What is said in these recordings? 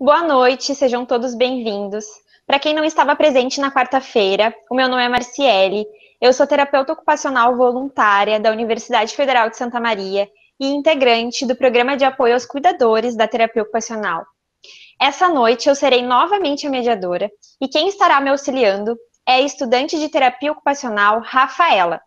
Boa noite, sejam todos bem-vindos. Para quem não estava presente na quarta-feira, o meu nome é Marciele, eu sou terapeuta ocupacional voluntária da Universidade Federal de Santa Maria e integrante do Programa de Apoio aos Cuidadores da Terapia Ocupacional. Essa noite eu serei novamente a mediadora e quem estará me auxiliando é a estudante de terapia ocupacional Rafaela.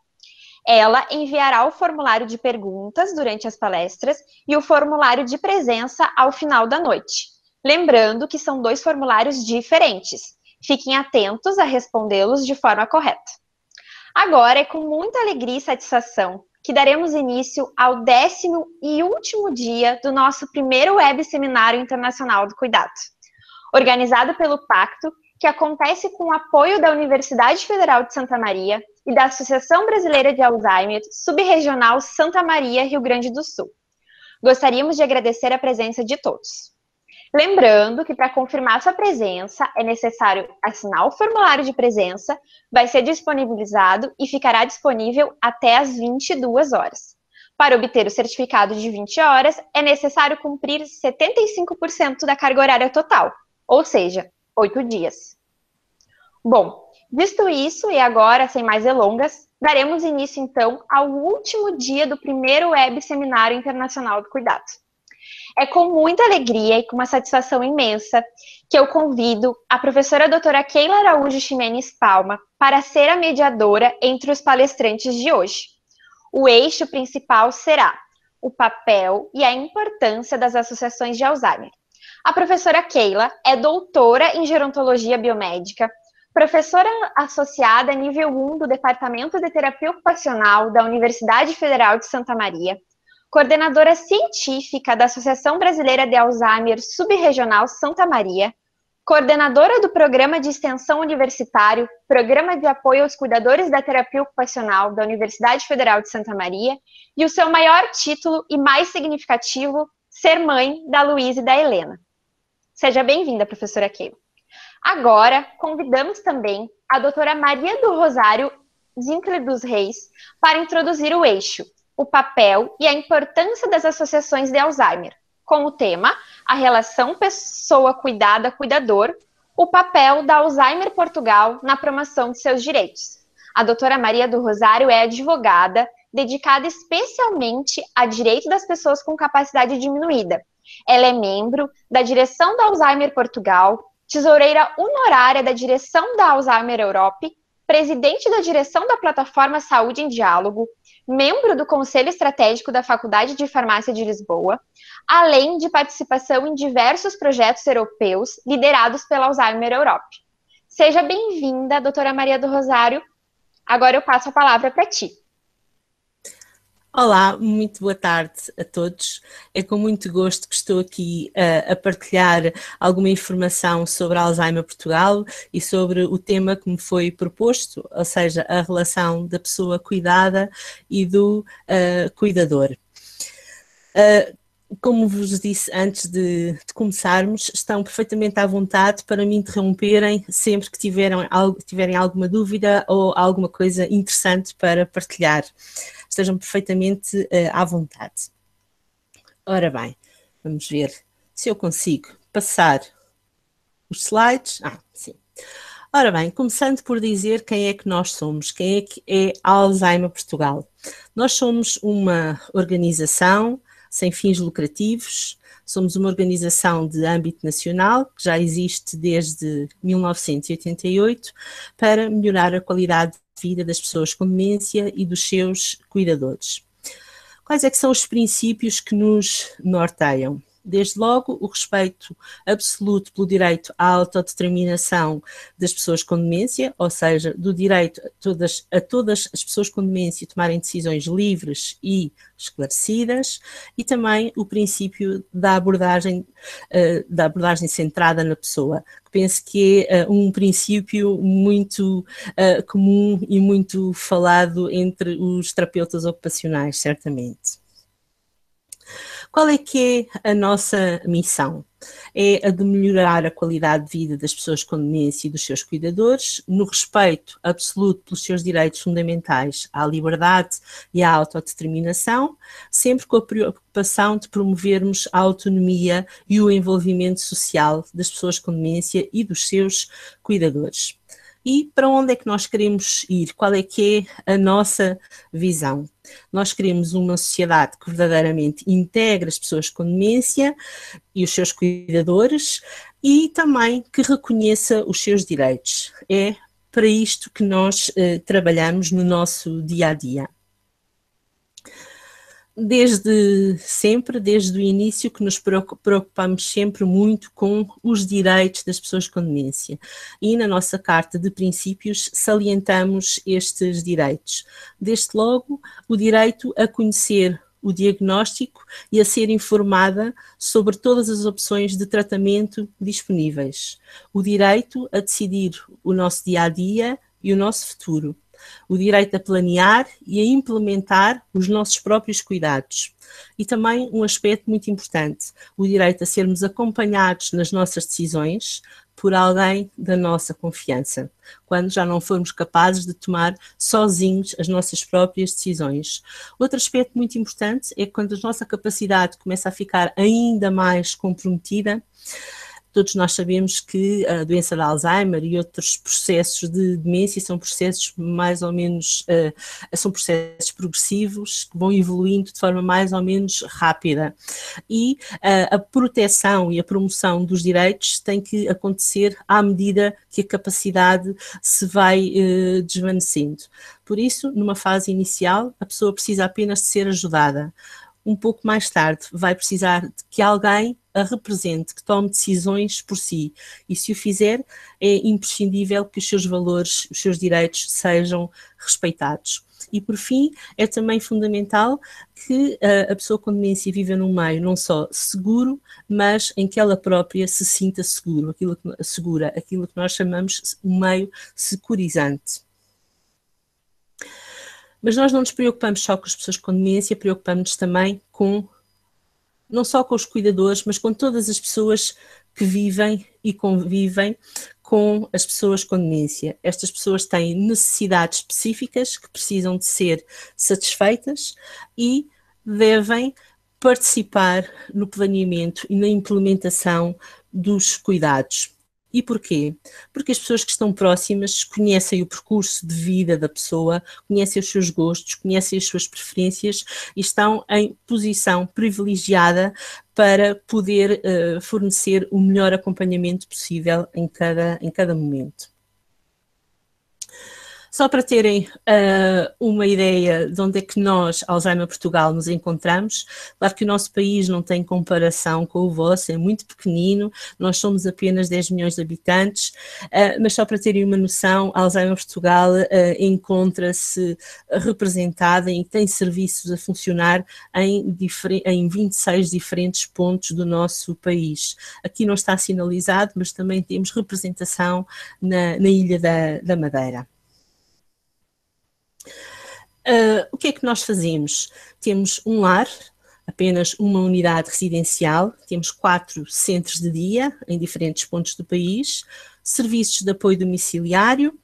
Ela enviará o formulário de perguntas durante as palestras e o formulário de presença ao final da noite. Lembrando que são dois formulários diferentes. Fiquem atentos a respondê-los de forma correta. Agora é com muita alegria e satisfação que daremos início ao 10º e último dia do nosso primeiro Web Seminário Internacional do Cuidado, organizado pelo Pacto, que acontece com o apoio da Universidade Federal de Santa Maria e da Associação Brasileira de Alzheimer, Subregional Santa Maria, Rio Grande do Sul. Gostaríamos de agradecer a presença de todos. Lembrando que para confirmar sua presença é necessário assinar o formulário de presença, vai ser disponibilizado e ficará disponível até às 22 horas. Para obter o certificado de 20 horas, é necessário cumprir 75% da carga horária total, ou seja, 8 dias. Bom, visto isso, e agora, sem mais delongas, daremos início, então, ao último dia do primeiro Web Seminário Internacional do Cuidado. É com muita alegria e com uma satisfação imensa que eu convido a professora doutora Keila Araújo Ximenes Palma para ser a mediadora entre os palestrantes de hoje. O eixo principal será o papel e a importância das associações de Alzheimer. A professora Keila é doutora em gerontologia biomédica, professora associada nível 1 do Departamento de Terapia Ocupacional da Universidade Federal de Santa Maria, coordenadora científica da Associação Brasileira de Alzheimer Subregional Santa Maria, coordenadora do Programa de Extensão Universitário, Programa de Apoio aos Cuidadores da Terapia Ocupacional da Universidade Federal de Santa Maria, e o seu maior título e mais significativo, ser mãe da Luísa e da Helena. Seja bem-vinda, professora Keila. Agora, convidamos também a doutora Maria do Rosário Zinkler dos Reis para introduzir o eixo, o papel e a importância das associações de Alzheimer, com o tema a relação pessoa-cuidada-cuidador, o papel da Alzheimer Portugal na promoção de seus direitos. A doutora Maria do Rosário é advogada, dedicada especialmente a direito das pessoas com capacidade diminuída. Ela é membro da direção da Alzheimer Portugal, tesoureira honorária da direção da Alzheimer Europe, presidente da direção da plataforma Saúde em Diálogo, membro do Conselho Estratégico da Faculdade de Farmácia de Lisboa, além de participação em diversos projetos europeus liderados pela Alzheimer Europe. Seja bem-vinda, doutora Maria do Rosário. Agora eu passo a palavra para ti. Olá, muito boa tarde a todos. É com muito gosto que estou aqui a partilhar alguma informação sobre a Alzheimer Portugal e sobre o tema que me foi proposto, ou seja, a relação da pessoa cuidada e do cuidador. Como vos disse antes de começarmos, estão perfeitamente à vontade para me interromperem sempre que tiverem alguma dúvida ou alguma coisa interessante para partilhar. Estejam perfeitamente à vontade. Ora bem, vamos ver se eu consigo passar os slides. Sim. Ora bem, começando por dizer quem é que nós somos, quem é que é a Alzheimer Portugal. Nós somos uma organização sem fins lucrativos, somos uma organização de âmbito nacional, que já existe desde 1988, para melhorar a qualidade de vida das pessoas com demência e dos seus cuidadores. Quais é que são os princípios que nos norteiam? Desde logo, o respeito absoluto pelo direito à autodeterminação das pessoas com demência, ou seja, do direito a todas as pessoas com demência tomarem decisões livres e esclarecidas, e também o princípio da abordagem centrada na pessoa, que penso que é um princípio muito comum e muito falado entre os terapeutas ocupacionais, certamente. Qual é que é a nossa missão? É a de melhorar a qualidade de vida das pessoas com demência e dos seus cuidadores, no respeito absoluto pelos seus direitos fundamentais à liberdade e à autodeterminação, sempre com a preocupação de promovermos a autonomia e o envolvimento social das pessoas com demência e dos seus cuidadores. E para onde é que nós queremos ir? Qual é que é a nossa visão? Nós queremos uma sociedade que verdadeiramente integre as pessoas com demência e os seus cuidadores e também que reconheça os seus direitos. É para isto que nós trabalhamos no nosso dia a dia. Desde sempre, desde o início, que nos preocupamos sempre muito com os direitos das pessoas com demência. E na nossa Carta de Princípios salientamos estes direitos. Desde logo, o direito a conhecer o diagnóstico e a ser informada sobre todas as opções de tratamento disponíveis. O direito a decidir o nosso dia-a-dia e o nosso futuro. O direito a planear e a implementar os nossos próprios cuidados. E também um aspecto muito importante, o direito a sermos acompanhados nas nossas decisões por alguém da nossa confiança, quando já não formos capazes de tomar sozinhos as nossas próprias decisões. Outro aspecto muito importante é que quando a nossa capacidade começa a ficar ainda mais comprometida, todos nós sabemos que a doença de Alzheimer e outros processos de demência são processos mais ou menos, são processos progressivos que vão evoluindo de forma mais ou menos rápida. E a proteção e a promoção dos direitos tem que acontecer à medida que a capacidade se vai desvanecendo. Por isso, numa fase inicial, a pessoa precisa apenas de ser ajudada. Um pouco mais tarde vai precisar de que alguém a represente, que tome decisões por si. E se o fizer, é imprescindível que os seus valores, os seus direitos sejam respeitados. E por fim, é também fundamental que a pessoa com demência viva num meio não só seguro, mas em que ela própria se sinta segura, aquilo que nós chamamos um meio securizante. Mas nós não nos preocupamos só com as pessoas com demência, preocupamos-nos também não só com os cuidadores, mas com todas as pessoas que vivem e convivem com as pessoas com demência. Estas pessoas têm necessidades específicas que precisam de ser satisfeitas e devem participar no planeamento e na implementação dos cuidados. E porquê? Porque as pessoas que estão próximas conhecem o percurso de vida da pessoa, conhecem os seus gostos, conhecem as suas preferências e estão em posição privilegiada para poder fornecer o melhor acompanhamento possível em cada momento. Só para terem uma ideia de onde é que nós, Alzheimer Portugal, nos encontramos, claro que o nosso país não tem comparação com o vosso, é muito pequenino, nós somos apenas 10 milhões de habitantes, mas só para terem uma noção, Alzheimer Portugal encontra-se representada e tem serviços a funcionar em 26 diferentes pontos do nosso país. Aqui não está sinalizado, mas também temos representação na Ilha da Madeira. O que é que nós fazemos? Temos um lar, apenas uma unidade residencial, temos 4 centros de dia em diferentes pontos do país, serviços de apoio domiciliário.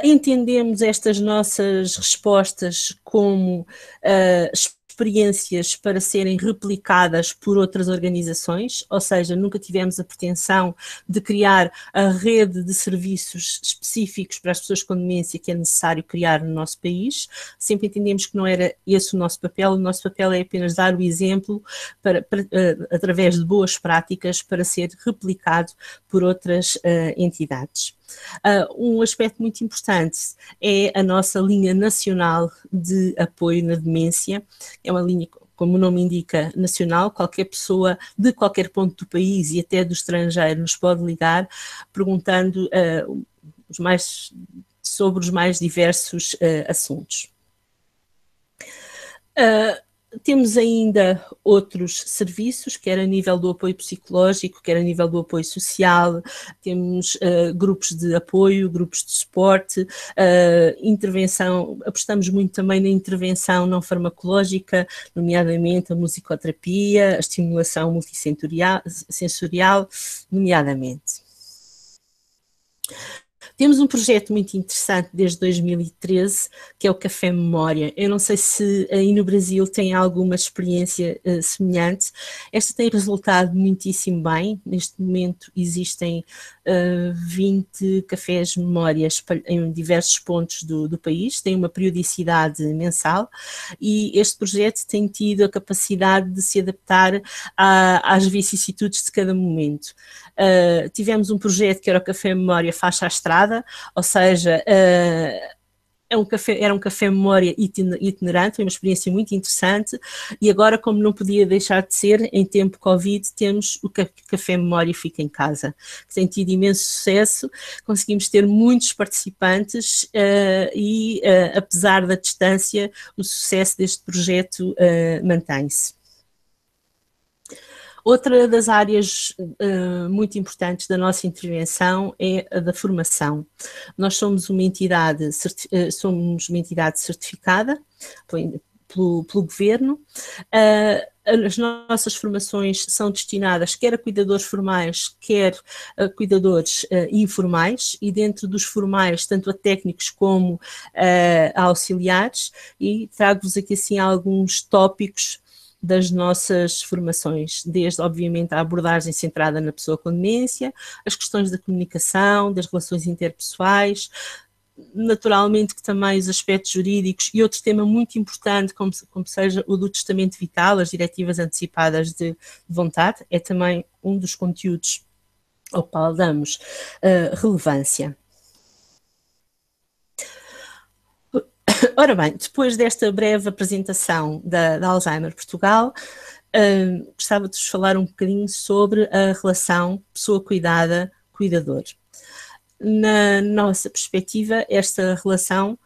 Entendemos estas nossas respostas como experiências para serem replicadas por outras organizações, ou seja, nunca tivemos a pretensão de criar a rede de serviços específicos para as pessoas com demência que é necessário criar no nosso país. Sempre entendemos que não era esse o nosso papel é apenas dar o exemplo através de boas práticas para ser replicado por outras entidades. Um aspecto muito importante é a nossa linha nacional de apoio na demência. É uma linha, como o nome indica, nacional. Qualquer pessoa de qualquer ponto do país e até do estrangeiro nos pode ligar perguntando sobre os mais diversos assuntos. Temos ainda outros serviços, quer a nível do apoio psicológico, quer a nível do apoio social, temos grupos de apoio, grupos de suporte, intervenção, apostamos muito também na intervenção não farmacológica, nomeadamente a musicoterapia, a estimulação multissensorial, nomeadamente. Temos um projeto muito interessante desde 2013, que é o Café Memória. Eu não sei se aí no Brasil tem alguma experiência semelhante. Esta tem resultado muitíssimo bem. Neste momento existem 20 cafés memórias em diversos pontos do país, tem uma periodicidade mensal e este projeto tem tido a capacidade de se adaptar às vicissitudes de cada momento. Tivemos um projeto que era o Café Memória Faixa à Estrada, ou seja, era um café memória itinerante, foi uma experiência muito interessante e agora, como não podia deixar de ser, em tempo Covid, temos o Café Memória Fica em Casa, que tem tido imenso sucesso, conseguimos ter muitos participantes e, apesar da distância, o sucesso deste projeto mantém-se. Outra das áreas muito importantes da nossa intervenção é a da formação. Nós somos uma entidade certificada pelo governo. As nossas formações são destinadas quer a cuidadores formais, quer a cuidadores informais, e dentro dos formais, tanto a técnicos como a auxiliares, e trago-vos aqui assim alguns tópicos das nossas formações, desde, obviamente, a abordagem centrada na pessoa com demência, as questões da comunicação, das relações interpessoais, naturalmente que também os aspectos jurídicos e outro tema muito importante, como seja o do testamento vital, as diretivas antecipadas de vontade, é também um dos conteúdos ao qual damos relevância. Ora bem, depois desta breve apresentação da Alzheimer Portugal, gostava de vos falar um bocadinho sobre a relação pessoa cuidada-cuidador. Na nossa perspectiva, esta relação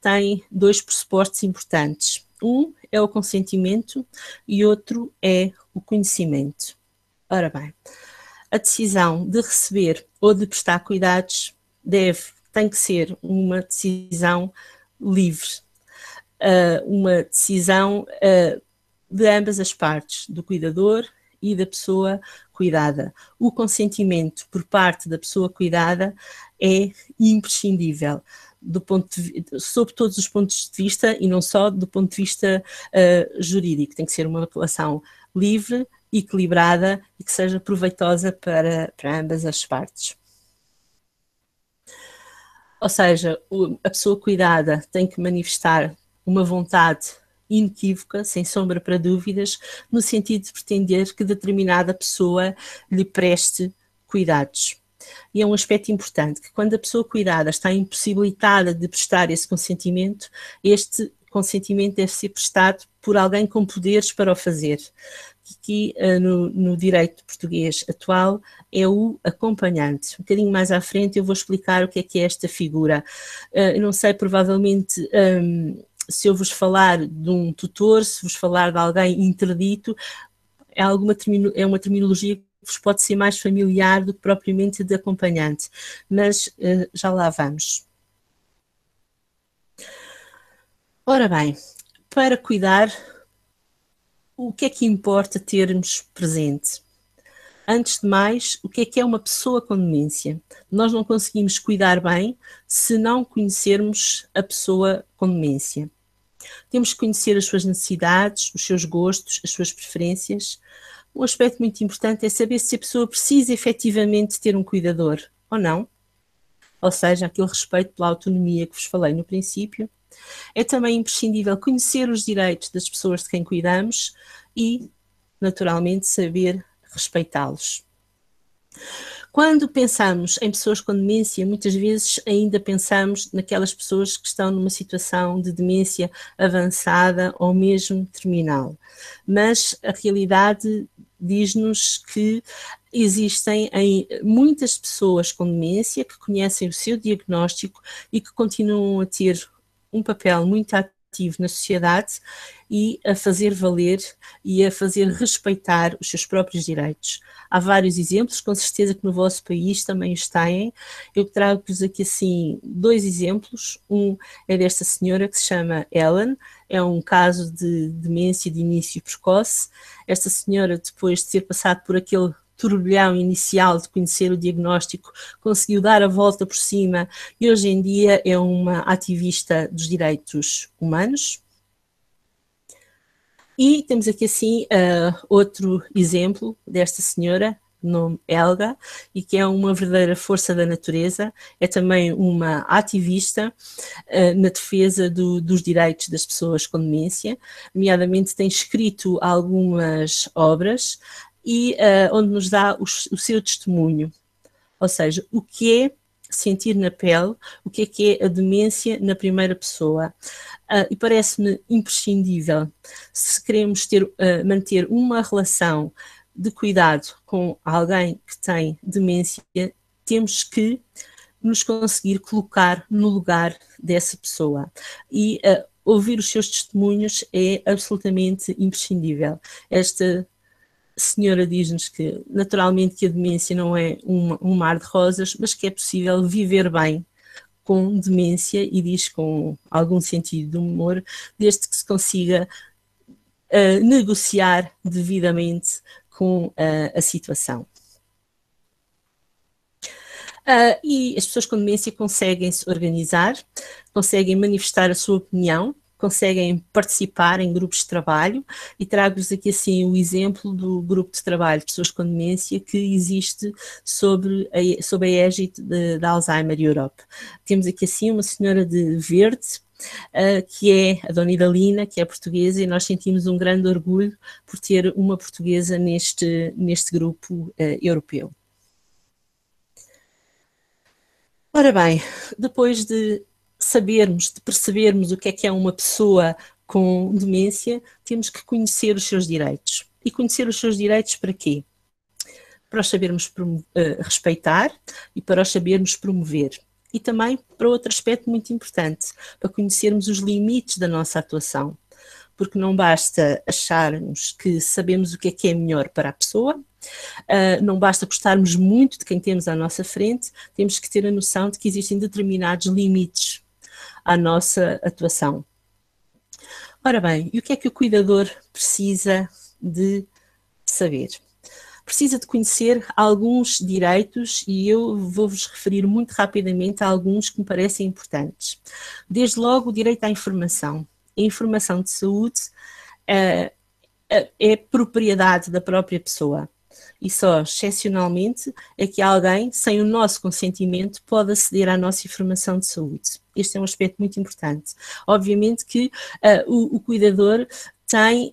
tem dois pressupostos importantes. Um é o consentimento e outro é o conhecimento. Ora bem, a decisão de receber ou de prestar cuidados tem que ser uma decisão livre, uma decisão de ambas as partes, do cuidador e da pessoa cuidada. O consentimento por parte da pessoa cuidada é imprescindível, sob todos os pontos de vista e não só do ponto de vista jurídico. Tem que ser uma relação livre, equilibrada e que seja proveitosa para ambas as partes. Ou seja, a pessoa cuidada tem que manifestar uma vontade inequívoca, sem sombra para dúvidas, no sentido de pretender que determinada pessoa lhe preste cuidados. E é um aspecto importante, que quando a pessoa cuidada está impossibilitada de prestar esse consentimento, este consentimento deve ser prestado por alguém com poderes para o fazer. Aqui no direito português atual é o acompanhante. Um bocadinho mais à frente eu vou explicar o que é esta figura. Eu não sei, provavelmente, se eu vos falar de um tutor, se vos falar de alguém interdito, é uma terminologia que vos pode ser mais familiar do que propriamente de acompanhante, mas já lá vamos. Ora bem, para cuidar, o que é que importa termos presente? Antes de mais, o que é uma pessoa com demência? Nós não conseguimos cuidar bem se não conhecermos a pessoa com demência. Temos que conhecer as suas necessidades, os seus gostos, as suas preferências. Um aspecto muito importante é saber se a pessoa precisa efetivamente ter um cuidador ou não. Ou seja, aquele respeito pela autonomia que vos falei no princípio. É também imprescindível conhecer os direitos das pessoas de quem cuidamos e, naturalmente, saber respeitá-los. Quando pensamos em pessoas com demência, muitas vezes ainda pensamos naquelas pessoas que estão numa situação de demência avançada ou mesmo terminal. Mas a realidade diz-nos que existem muitas pessoas com demência que conhecem o seu diagnóstico e que continuam a ter um papel muito ativo na sociedade e a fazer valer e a fazer respeitar os seus próprios direitos. Há vários exemplos, com certeza que no vosso país também os têm. Eu trago-vos aqui assim 2 exemplos. Um é desta senhora que se chama Ellen, é um caso de demência de início precoce. Esta senhora, depois de ter passado por aquele turbilhão inicial de conhecer o diagnóstico, conseguiu dar a volta por cima e hoje em dia é uma ativista dos direitos humanos. E temos aqui assim outro exemplo desta senhora, nome Helga, e que é uma verdadeira força da natureza, é também uma ativista na defesa dos direitos das pessoas com demência, nomeadamente tem escrito algumas obras e onde nos dá o seu testemunho, ou seja, o que é sentir na pele, o que é a demência na primeira pessoa. E parece-me imprescindível, se queremos manter uma relação de cuidado com alguém que tem demência, temos que nos conseguir colocar no lugar dessa pessoa. E ouvir os seus testemunhos é absolutamente imprescindível. Esta senhora diz-nos que, naturalmente, que a demência não é um mar de rosas, mas que é possível viver bem com demência, e diz com algum sentido de humor, desde que se consiga negociar devidamente com a situação. E as pessoas com demência conseguem se organizar, conseguem manifestar a sua opinião, conseguem participar em grupos de trabalho, e trago-vos aqui assim o exemplo do grupo de trabalho de pessoas com demência que existe sob a égide da Alzheimer Europe. Temos aqui assim uma senhora de verde, que é a Dona Idalina, que é portuguesa, e nós sentimos um grande orgulho por ter uma portuguesa neste grupo europeu. Ora bem, depois de sabermos, de percebermos o que é uma pessoa com demência, temos que conhecer os seus direitos. E conhecer os seus direitos para quê? Para os sabermos respeitar e para os sabermos promover. E também para outro aspecto muito importante, para conhecermos os limites da nossa atuação. Porque não basta acharmos que sabemos o que é melhor para a pessoa, não basta gostarmos muito de quem temos à nossa frente, temos que ter a noção de que existem determinados limites à nossa atuação. Ora bem, e o que é que o cuidador precisa de saber? Precisa de conhecer alguns direitos, e eu vou-vos referir muito rapidamente a alguns que me parecem importantes. Desde logo, o direito à informação. A informação de saúde é propriedade da própria pessoa. E só excepcionalmente é que alguém, sem o nosso consentimento, pode aceder à nossa informação de saúde. Este é um aspecto muito importante. Obviamente que o cuidador tem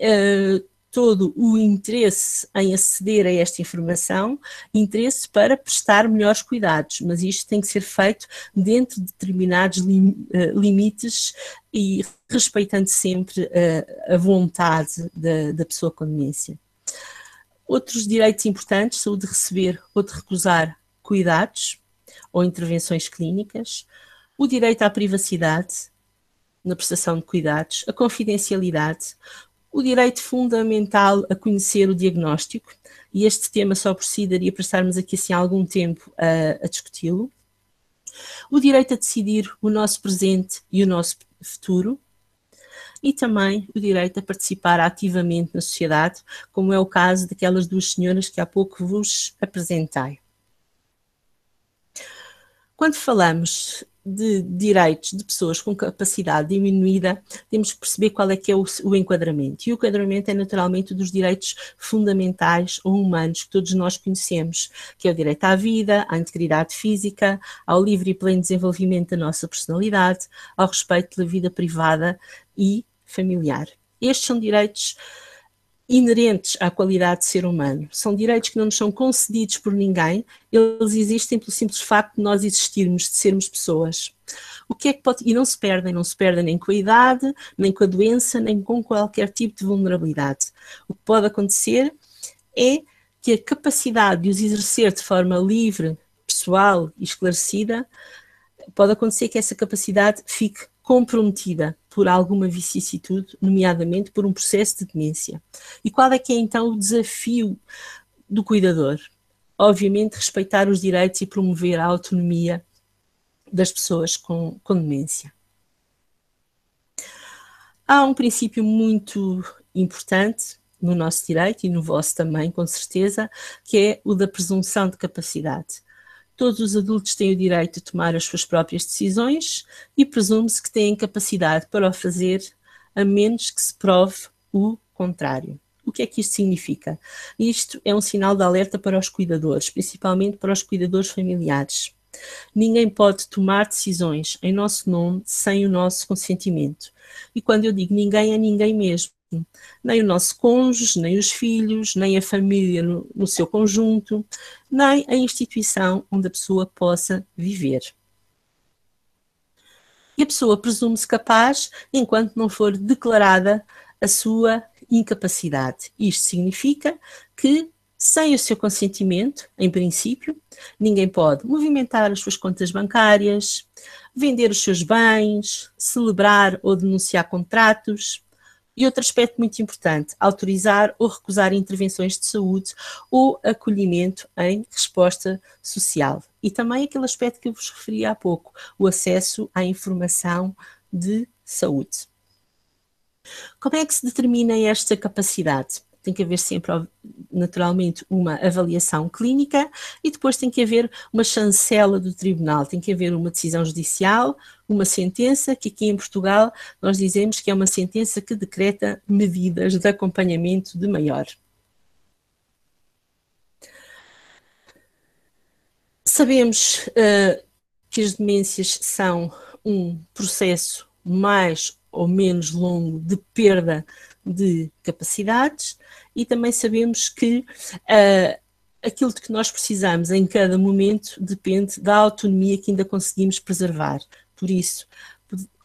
todo o interesse em aceder a esta informação, interesse para prestar melhores cuidados, mas isto tem que ser feito dentro de determinados limites e respeitando sempre a vontade da pessoa com demência. Outros direitos importantes são o de receber ou de recusar cuidados ou intervenções clínicas, o direito à privacidade na prestação de cuidados, a confidencialidade, o direito fundamental a conhecer o diagnóstico, e este tema só por si daria para estarmos aqui assim algum tempo a discuti-lo, o direito a decidir o nosso presente e o nosso futuro, e também o direito a participar ativamente na sociedade, como é o caso daquelas 2 senhoras que há pouco vos apresentei. Quando falamos de direitos de pessoas com capacidade diminuída, temos que perceber qual é que é o enquadramento. E o enquadramento é naturalmente dos direitos fundamentais ou humanos que todos nós conhecemos, que é o direito à vida, à integridade física, ao livre e pleno desenvolvimento da nossa personalidade, ao respeito pela vida privada e familiar. Estes são direitos inerentes à qualidade de ser humano. São direitos que não nos são concedidos por ninguém, eles existem pelo simples facto de nós existirmos, de sermos pessoas. O que é que pode... E não se perdem nem com a idade, nem com a doença, nem com qualquer tipo de vulnerabilidade. O que pode acontecer é que a capacidade de os exercer de forma livre, pessoal e esclarecida, pode acontecer que essa capacidade fique comprometida por alguma vicissitude, nomeadamente por um processo de demência. E qual é que é então o desafio do cuidador? Obviamente, respeitar os direitos e promover a autonomia das pessoas com demência. Há um princípio muito importante no nosso direito, e no vosso também, com certeza, que é o da presunção de capacidade. Todos os adultos têm o direito de tomar as suas próprias decisões e presume-se que têm capacidade para o fazer, a menos que se prove o contrário. O que é que isto significa? Isto é um sinal de alerta para os cuidadores, principalmente para os cuidadores familiares. Ninguém pode tomar decisões em nosso nome sem o nosso consentimento. E quando eu digo ninguém, é ninguém mesmo. Nem o nosso cônjuge, nem os filhos, nem a família no seu conjunto, nem a instituição onde a pessoa possa viver. E a pessoa presume-se capaz enquanto não for declarada a sua incapacidade. Isto significa que, sem o seu consentimento, em princípio, ninguém pode movimentar as suas contas bancárias, vender os seus bens, celebrar ou denunciar contratos. E outro aspecto muito importante, autorizar ou recusar intervenções de saúde ou acolhimento em resposta social. E também aquele aspecto que eu vos referi há pouco, o acesso à informação de saúde. Como é que se determina esta capacidade? Tem que haver sempre, naturalmente, uma avaliação clínica e depois tem que haver uma chancela do tribunal, tem que haver uma decisão judicial, uma sentença, que aqui em Portugal nós dizemos que é uma sentença que decreta medidas de acompanhamento de maior. Sabemos que as demências são um processo mais ou menos longo de perda de capacidades e também sabemos que aquilo de que nós precisamos em cada momento depende da autonomia que ainda conseguimos preservar. Por isso,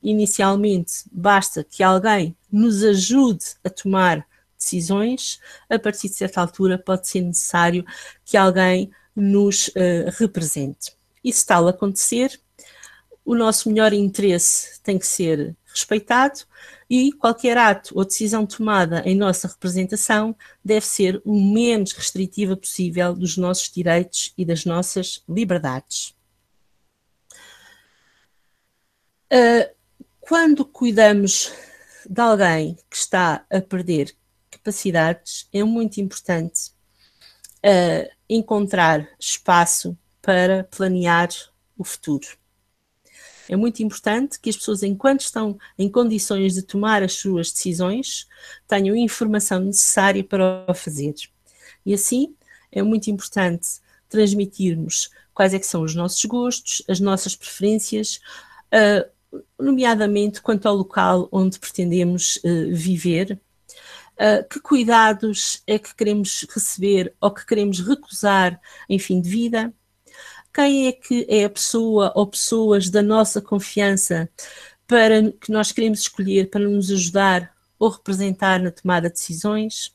inicialmente, basta que alguém nos ajude a tomar decisões, a partir de certa altura pode ser necessário que alguém nos represente. E se tal acontecer, o nosso melhor interesse tem que ser respeitado e qualquer ato ou decisão tomada em nossa representação deve ser o menos restritiva possível dos nossos direitos e das nossas liberdades. Quando cuidamos de alguém que está a perder capacidades, é muito importante encontrar espaço para planear o futuro. É muito importante que as pessoas, enquanto estão em condições de tomar as suas decisões, tenham a informação necessária para o fazer. E assim, é muito importante transmitirmos quais é que são os nossos gostos, as nossas preferências, nomeadamente quanto ao local onde pretendemos viver, que cuidados é que queremos receber ou que queremos recusar em fim de vida, quem é que é a pessoa ou pessoas da nossa confiança para que nós queremos escolher para nos ajudar ou representar na tomada de decisões,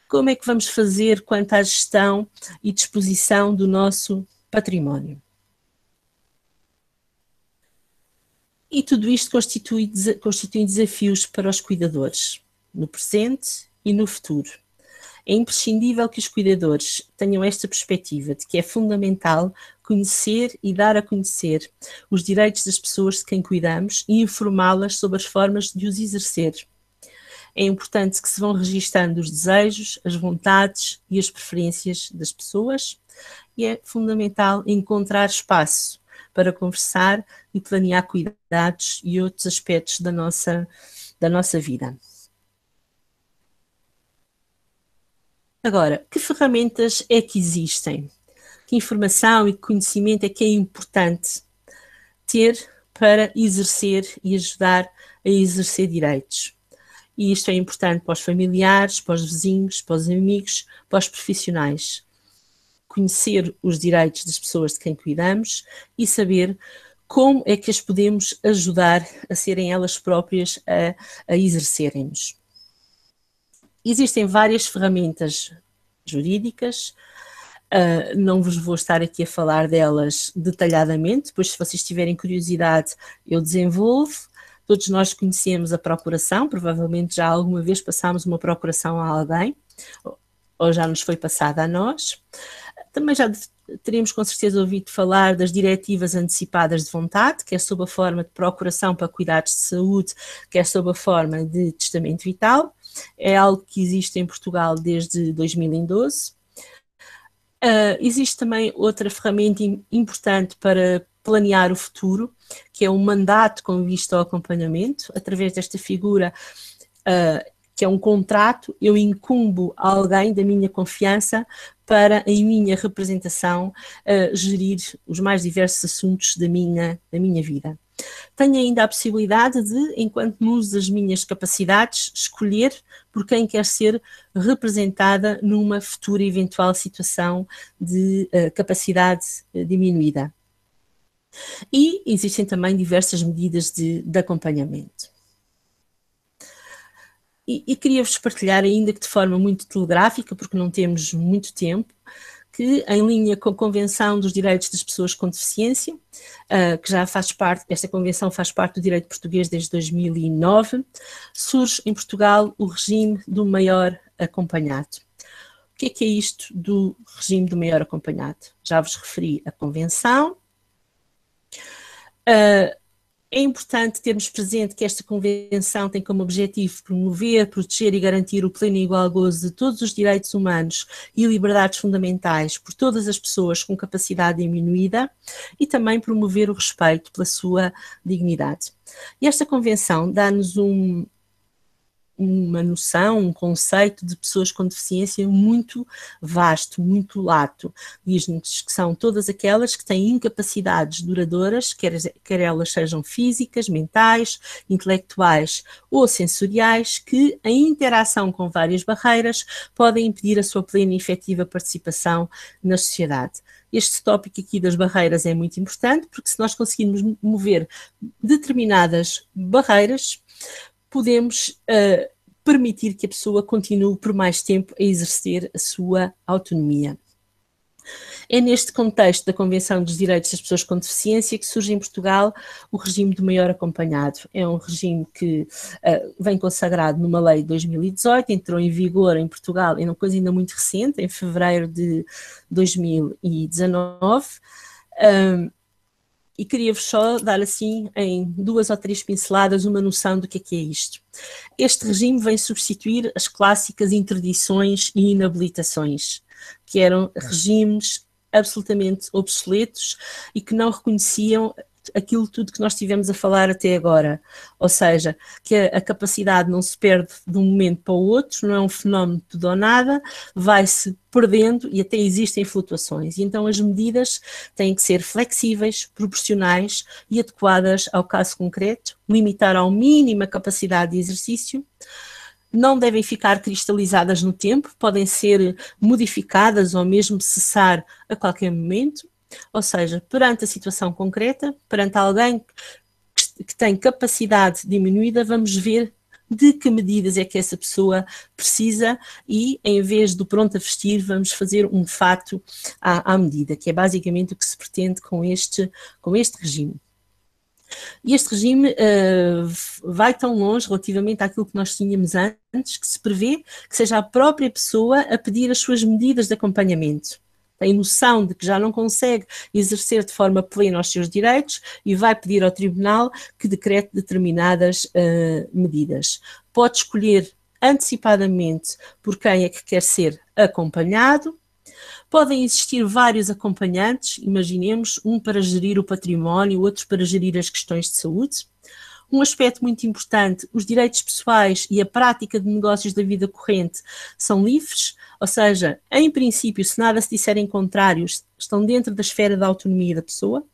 como é que vamos fazer quanto à gestão e disposição do nosso património. E tudo isto constitui desafios para os cuidadores, no presente e no futuro. É imprescindível que os cuidadores tenham esta perspectiva de que é fundamental conhecer e dar a conhecer os direitos das pessoas de quem cuidamos e informá-las sobre as formas de os exercer. É importante que se vão registando os desejos, as vontades e as preferências das pessoas e é fundamental encontrar espaço para conversar e planear cuidados e outros aspectos da nossa vida. Agora, que ferramentas é que existem? Que informação e que conhecimento é que é importante ter para exercer e ajudar a exercer direitos? E isto é importante para os familiares, para os vizinhos, para os amigos, para os profissionais. Conhecer os direitos das pessoas de quem cuidamos e saber como é que as podemos ajudar a serem elas próprias a exercerem-nos. Existem várias ferramentas jurídicas, não vos vou estar aqui a falar delas detalhadamente, depois se vocês tiverem curiosidade eu desenvolvo, Todos nós conhecemos a procuração, provavelmente já alguma vez passámos uma procuração a alguém, ou já nos foi passada a nós. Também já teríamos com certeza ouvido falar das diretivas antecipadas de vontade, quer sob a forma de procuração para cuidados de saúde, quer sob a forma de testamento vital. É algo que existe em Portugal desde 2012. Existe também outra ferramenta importante para planear o futuro, que é um mandato com vista ao acompanhamento. Através desta figura, que é um contrato, eu incumbo a alguém da minha confiança para, em minha representação, gerir os mais diversos assuntos da minha vida. Tenho ainda a possibilidade de, enquanto uso das minhas capacidades, escolher por quem quer ser representada numa futura eventual situação de capacidade diminuída. E existem também diversas medidas de acompanhamento. E queria-vos partilhar, ainda que de forma muito telegráfica, porque não temos muito tempo, que em linha com a Convenção dos Direitos das Pessoas com Deficiência, que já faz parte, esta convenção faz parte do direito português desde 2009, surge em Portugal o regime do maior acompanhado. O que é isto do regime do maior acompanhado? Já vos referi a convenção. É importante termos presente que esta convenção tem como objetivo promover, proteger e garantir o pleno e igual gozo de todos os direitos humanos e liberdades fundamentais por todas as pessoas com capacidade diminuída e também promover o respeito pela sua dignidade. E esta convenção dá-nos uma noção, um conceito de pessoas com deficiência muito vasto, muito lato. Diz-nos que são todas aquelas que têm incapacidades duradouras, quer elas sejam físicas, mentais, intelectuais ou sensoriais, que, em interação com várias barreiras, podem impedir a sua plena e efetiva participação na sociedade. Este tópico aqui das barreiras é muito importante, porque se nós conseguirmos mover determinadas barreiras, podemos permitir que a pessoa continue por mais tempo a exercer a sua autonomia. É neste contexto da Convenção dos Direitos das Pessoas com Deficiência que surge em Portugal o regime do maior acompanhado. É um regime que vem consagrado numa lei de 2018, entrou em vigor em Portugal, é uma coisa ainda muito recente, em fevereiro de 2019, e queria-vos só dar assim, em 2 ou 3 pinceladas, uma noção do que é isto. Este regime vem substituir as clássicas interdições e inabilitações, que eram regimes absolutamente obsoletos e que não reconheciam aquilo tudo que nós estivemos a falar até agora, ou seja, que a capacidade não se perde de um momento para o outro, não é um fenómeno de tudo ou nada, vai-se perdendo e até existem flutuações, e então as medidas têm que ser flexíveis, proporcionais e adequadas ao caso concreto, limitar ao mínimo a capacidade de exercício, não devem ficar cristalizadas no tempo, podem ser modificadas ou mesmo cessar a qualquer momento. Ou seja, perante a situação concreta, perante alguém que tem capacidade diminuída, vamos ver de que medidas é que essa pessoa precisa e, em vez do pronto a vestir, vamos fazer um fato à medida, que é basicamente o que se pretende com este regime. E este regime vai tão longe relativamente àquilo que nós tínhamos antes, que se prevê que seja a própria pessoa a pedir as suas medidas de acompanhamento. Tem noção de que já não consegue exercer de forma plena os seus direitos e vai pedir ao tribunal que decrete determinadas medidas. Pode escolher antecipadamente por quem é que quer ser acompanhado. Podem existir vários acompanhantes, imaginemos, um para gerir o património, outro para gerir as questões de saúde. Um aspecto muito importante, os direitos pessoais e a prática de negócios da vida corrente são livres, ou seja, em princípio, se nada se disserem contrários, estão dentro da esfera da autonomia da pessoa.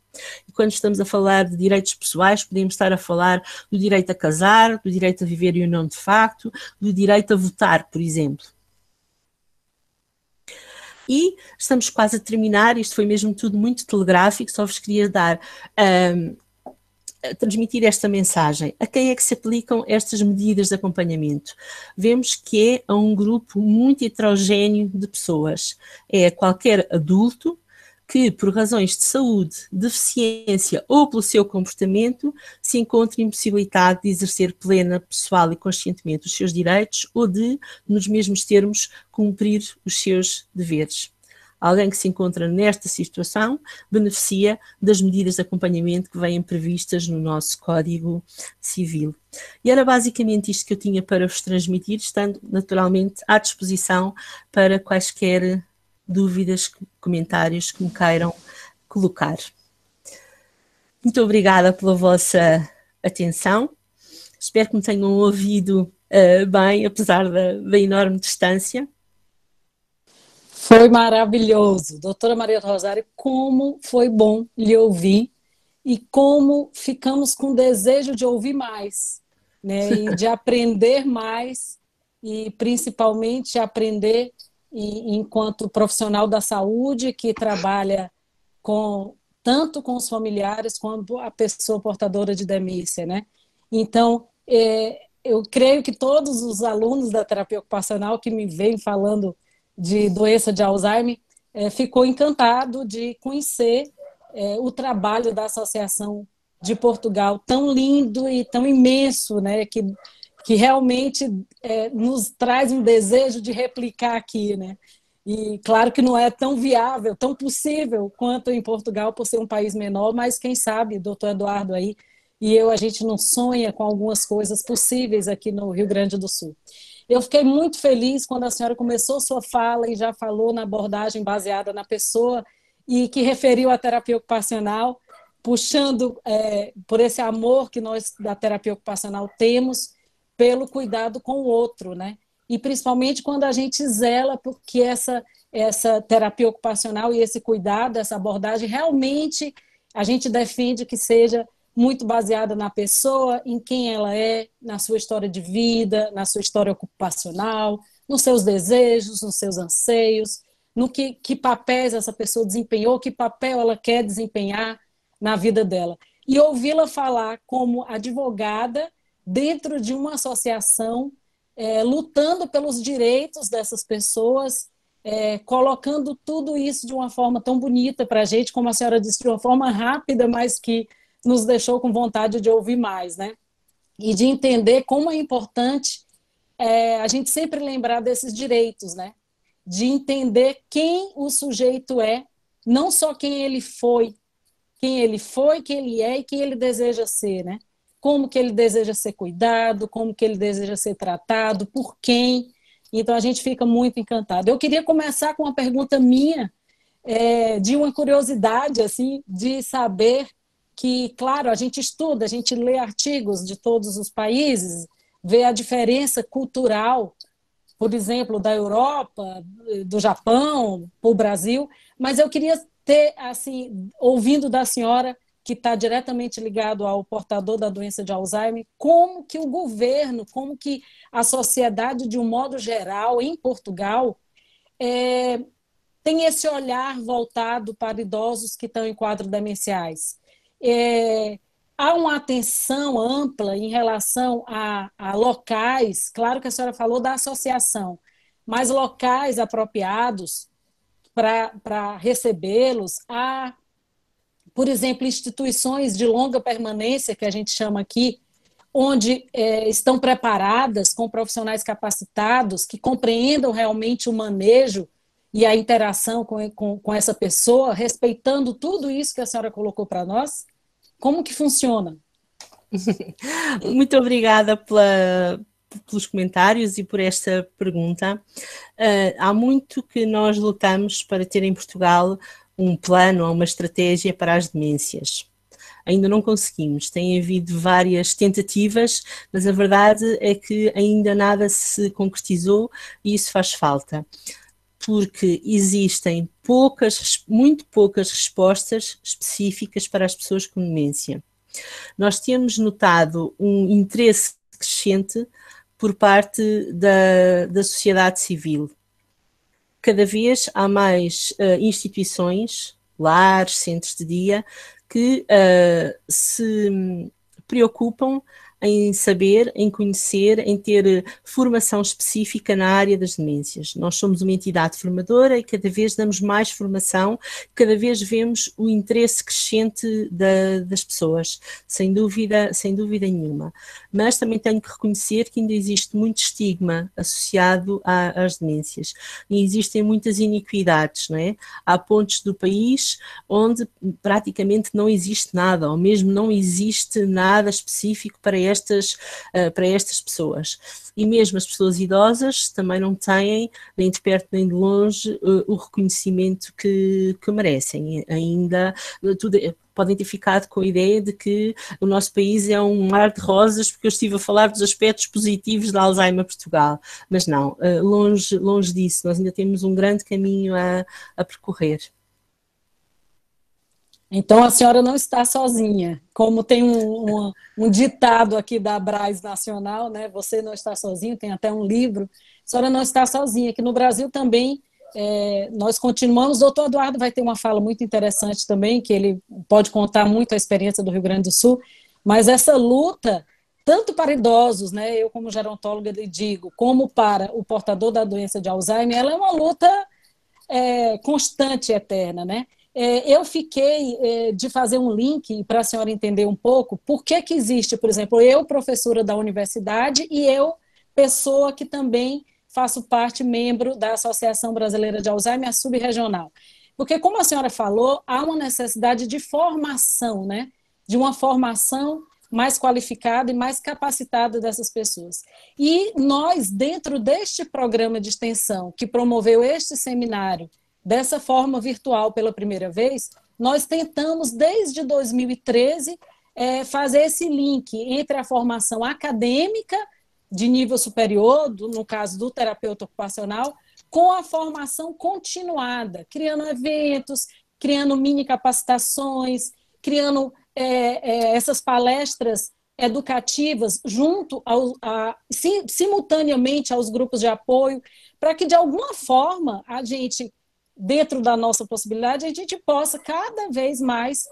E quando estamos a falar de direitos pessoais, podemos estar a falar do direito a casar, do direito a viver em união de facto, do direito a votar, por exemplo. E estamos quase a terminar, isto foi mesmo tudo muito telegráfico, só vos queria dar transmitir esta mensagem. A quem é que se aplicam estas medidas de acompanhamento? Vemos que é a um grupo muito heterogéneo de pessoas. É a qualquer adulto que, por razões de saúde, deficiência ou pelo seu comportamento, se encontra impossibilitado de exercer plena, pessoal e conscientemente os seus direitos ou de, nos mesmos termos, cumprir os seus deveres. Alguém que se encontra nesta situação beneficia das medidas de acompanhamento que vêm previstas no nosso Código Civil. E era basicamente isto que eu tinha para vos transmitir, estando naturalmente à disposição para quaisquer dúvidas, comentários que me queiram colocar. Muito obrigada pela vossa atenção. Espero que me tenham ouvido bem, apesar da enorme distância. Foi maravilhoso. Doutora Maria do Rosário, como foi bom lhe ouvir e como ficamos com desejo de ouvir mais, né? E de aprender mais e principalmente aprender enquanto profissional da saúde que trabalha tanto com os familiares quanto a pessoa portadora de demência, né? Então, eu creio que todos os alunos da terapia ocupacional que me vêm falando de doença de Alzheimer, ficou encantado de conhecer o trabalho da Associação de Portugal, tão lindo e tão imenso, né, que realmente nos traz um desejo de replicar aqui, né? E claro que não é tão viável, tão possível quanto em Portugal, por ser um país menor, mas quem sabe, doutor Eduardo aí, a gente não sonha com algumas coisas possíveis aqui no Rio Grande do Sul. Eu fiquei muito feliz quando a senhora começou sua fala e já falou na abordagem baseada na pessoa e que referiu à terapia ocupacional, puxando por esse amor que nós da terapia ocupacional temos pelo cuidado com o outro, né? E principalmente quando a gente zela porque essa terapia ocupacional e esse cuidado, essa abordagem, realmente a gente defende que seja muito baseada na pessoa, em quem ela é, na sua história de vida, na sua história ocupacional, nos seus desejos, nos seus anseios, no que papéis essa pessoa desempenhou, que papel ela quer desempenhar na vida dela. E ouvi-la falar como advogada dentro de uma associação, lutando pelos direitos dessas pessoas, colocando tudo isso de uma forma tão bonita para a gente, como a senhora disse, de uma forma rápida, mas que nos deixou com vontade de ouvir mais, né? E de entender como é importante a gente sempre lembrar desses direitos, né? De entender quem o sujeito é, não só quem ele foi, quem ele é e quem ele deseja ser, né? Como que ele deseja ser cuidado, como que ele deseja ser tratado, por quem. Então a gente fica muito encantado. Eu queria começar com uma pergunta minha, de uma curiosidade, assim, de saber que, claro, a gente estuda, a gente lê artigos de todos os países, vê a diferença cultural, por exemplo, da Europa, do Japão, para o Brasil, mas eu queria ter, assim, ouvindo da senhora, que está diretamente ligado ao portador da doença de Alzheimer, como que o governo, como que a sociedade, de um modo geral, em Portugal, tem esse olhar voltado para idosos que estão em quadros demenciais. Há uma atenção ampla em relação a locais, claro que a senhora falou da associação, mas locais apropriados para recebê-los. Há, por exemplo, instituições de longa permanência, que a gente chama aqui, onde estão preparadas com profissionais capacitados que compreendam realmente o manejo e a interação com essa pessoa, respeitando tudo isso que a senhora colocou para nós. Como que funciona? Muito obrigada pelos comentários e por esta pergunta. Há muito que nós lutamos para ter em Portugal um plano ou uma estratégia para as demências. Ainda não conseguimos, tem havido várias tentativas, mas a verdade é que ainda nada se concretizou e isso faz falta, porque existem muito poucas respostas específicas para as pessoas com demência. Nós temos notado um interesse crescente por parte da sociedade civil. Cada vez há mais instituições, lares, centros de dia, que se preocupam em saber, em conhecer, em ter formação específica na área das demências. Nós somos uma entidade formadora e cada vez damos mais formação, cada vez vemos o interesse crescente das pessoas, sem dúvida nenhuma. Mas também tenho que reconhecer que ainda existe muito estigma associado às demências e existem muitas iniquidades, não é? Há pontos do país onde praticamente não existe nada, ou mesmo não existe nada específico para estas pessoas. E mesmo as pessoas idosas também não têm, nem de perto nem de longe, o reconhecimento que merecem. Ainda podem ter ficado com a ideia de que o nosso país é um mar de rosas, porque eu estive a falar dos aspectos positivos da Alzheimer Portugal, mas não, longe disso, nós ainda temos um grande caminho a percorrer. Então a senhora não está sozinha, como tem um ditado aqui da Abras Nacional, né? Você não está sozinho, tem até um livro, a senhora não está sozinha, que no Brasil também nós continuamos, o doutor Eduardo vai ter uma fala muito interessante também, que ele pode contar muito a experiência do Rio Grande do Sul, mas essa luta, tanto para idosos, né, eu como gerontóloga lhe digo, como para o portador da doença de Alzheimer, ela é uma luta constante, eterna, né? Eu fiquei de fazer um link para a senhora entender um pouco por que existe, por exemplo, eu, professora da universidade, e eu, pessoa que também faço parte, membro da Associação Brasileira de Alzheimer, a subregional. Porque, como a senhora falou, há uma necessidade de formação, né? De uma formação mais qualificada e mais capacitada dessas pessoas. E nós, dentro deste programa de extensão, que promoveu este seminário, dessa forma virtual pela primeira vez, nós tentamos, desde 2013, fazer esse link entre a formação acadêmica de nível superior, no caso do terapeuta ocupacional, com a formação continuada, criando eventos, criando mini capacitações, criando essas palestras educativas junto simultaneamente aos grupos de apoio, para que de alguma forma a gente, dentro da nossa possibilidade, a gente possa cada vez mais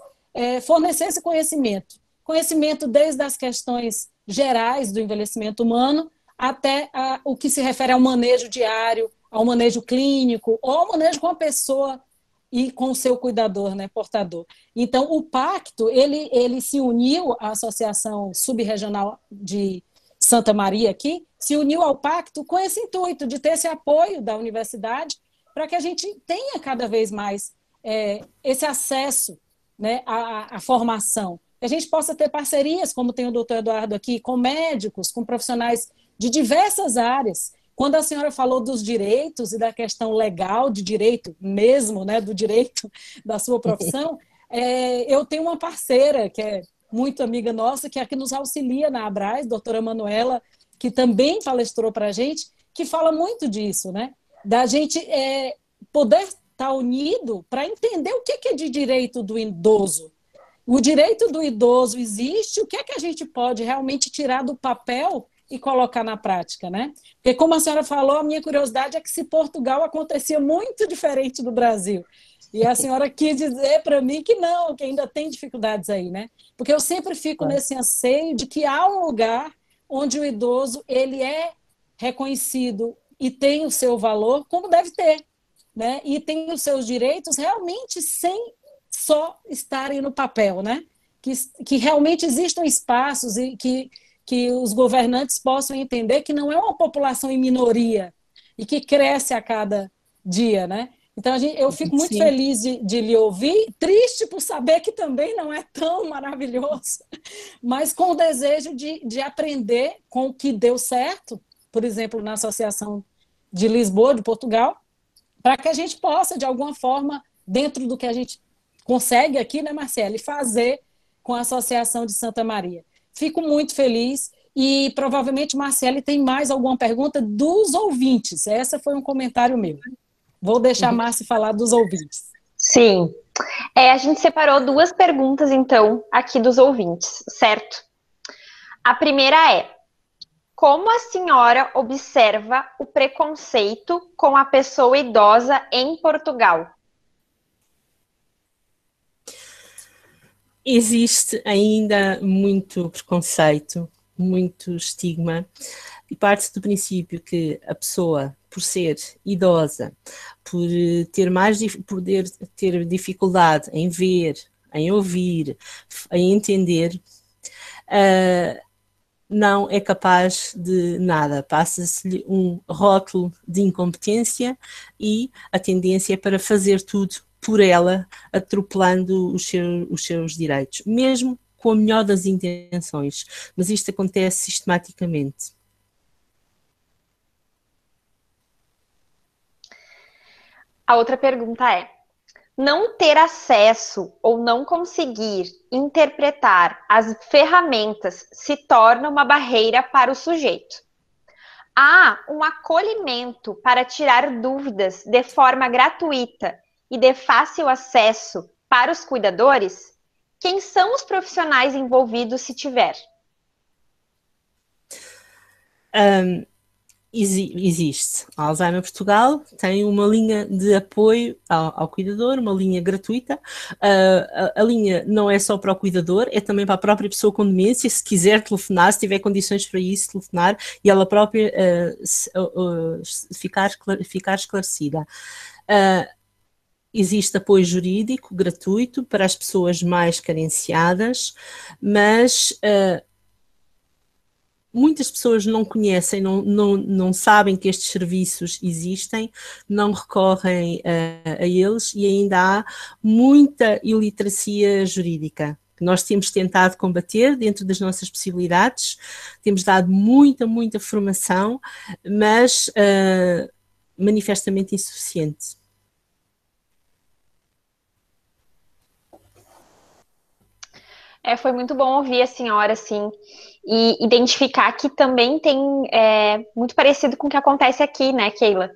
fornecer esse conhecimento desde as questões gerais do envelhecimento humano até o que se refere ao manejo diário, ao manejo clínico, ou ao manejo com a pessoa e com o seu cuidador, né, portador. Então, o pacto, ele se uniu à Associação Subregional de Santa Maria aqui, se uniu ao pacto com esse intuito de ter esse apoio da universidade para que a gente tenha cada vez mais esse acesso, né, à formação. Que a gente possa ter parcerias, como tem o doutor Eduardo aqui, com médicos, com profissionais de diversas áreas. Quando a senhora falou dos direitos e da questão legal, de direito mesmo, né, do direito da sua profissão, eu tenho uma parceira que é muito amiga nossa, que é a que nos auxilia na Abras, doutora Manuela, que também palestrou para a gente, que fala muito disso, né? Da gente poder estar unido para entender o que é de direito do idoso. O direito do idoso existe, o que é que a gente pode realmente tirar do papel e colocar na prática, né? Porque, como a senhora falou, a minha curiosidade é que se Portugal acontecia muito diferente do Brasil. E a senhora quis dizer para mim que não, que ainda tem dificuldades aí, né? Porque eu sempre fico nesse anseio de que há um lugar onde o idoso ele é reconhecido e tem o seu valor, como deve ter, né? E tem os seus direitos realmente sem só estarem no papel, né? Que realmente existam espaços e que os governantes possam entender que não é uma população em minoria e que cresce a cada dia, né? Então, eu fico muito feliz de lhe ouvir, triste por saber que também não é tão maravilhoso, mas com o desejo de aprender com o que deu certo, por exemplo, na Associação de Lisboa, de Portugal, para que a gente possa, de alguma forma, dentro do que a gente consegue aqui, né, Marcele, fazer com a Associação de Santa Maria. Fico muito feliz e provavelmente Marcele tem mais alguma pergunta dos ouvintes. Essa foi um comentário meu. Vou deixar a Márcia falar dos ouvintes. Sim. A gente separou duas perguntas, então, aqui dos ouvintes, certo? A primeira é: como a senhora observa o preconceito com a pessoa idosa em Portugal? Existe ainda muito preconceito, muito estigma e parte do princípio que a pessoa, por ser idosa, por poder ter dificuldade em ver, em ouvir, em entender, não é capaz de nada. Passa-se-lhe um rótulo de incompetência e a tendência é para fazer tudo por ela, atropelando os seus direitos, mesmo com a melhor das intenções. Mas isto acontece sistematicamente. A outra pergunta é: não ter acesso ou não conseguir interpretar as ferramentas se torna uma barreira para o sujeito. Há um acolhimento para tirar dúvidas de forma gratuita e de fácil acesso para os cuidadores? Quem são os profissionais envolvidos, se tiver? Existe. A Alzheimer Portugal tem uma linha de apoio ao cuidador, uma linha gratuita. A linha não é só para o cuidador, é também para a própria pessoa com demência, se quiser telefonar, se tiver condições para isso, telefonar e ela própria ficar esclarecida. Existe apoio jurídico gratuito para as pessoas mais carenciadas, mas muitas pessoas não conhecem, não sabem que estes serviços existem, não recorrem a eles e ainda há muita iliteracia jurídica que nós temos tentado combater dentro das nossas possibilidades, temos dado muita formação, mas manifestamente insuficiente. Foi muito bom ouvir a senhora, assim, e identificar que também tem muito parecido com o que acontece aqui, né, Keila?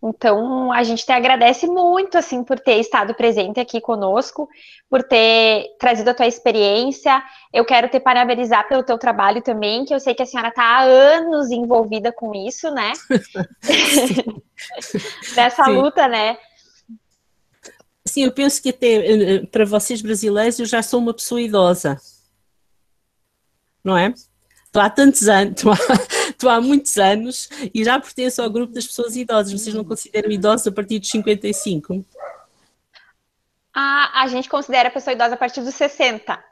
Então, a gente te agradece muito, assim, por ter estado presente aqui conosco, por ter trazido a tua experiência. Eu quero te parabenizar pelo teu trabalho também, que eu sei que a senhora está há anos envolvida com isso, né? Nessa Sim. luta, né? Sim, eu penso que até para vocês brasileiros eu já sou uma pessoa idosa, não é? Estou há tantos anos, estou há muitos anos e já pertenço ao grupo das pessoas idosas. Vocês não consideram idosos a partir dos 55? A gente considera a pessoa idosa a partir dos 60.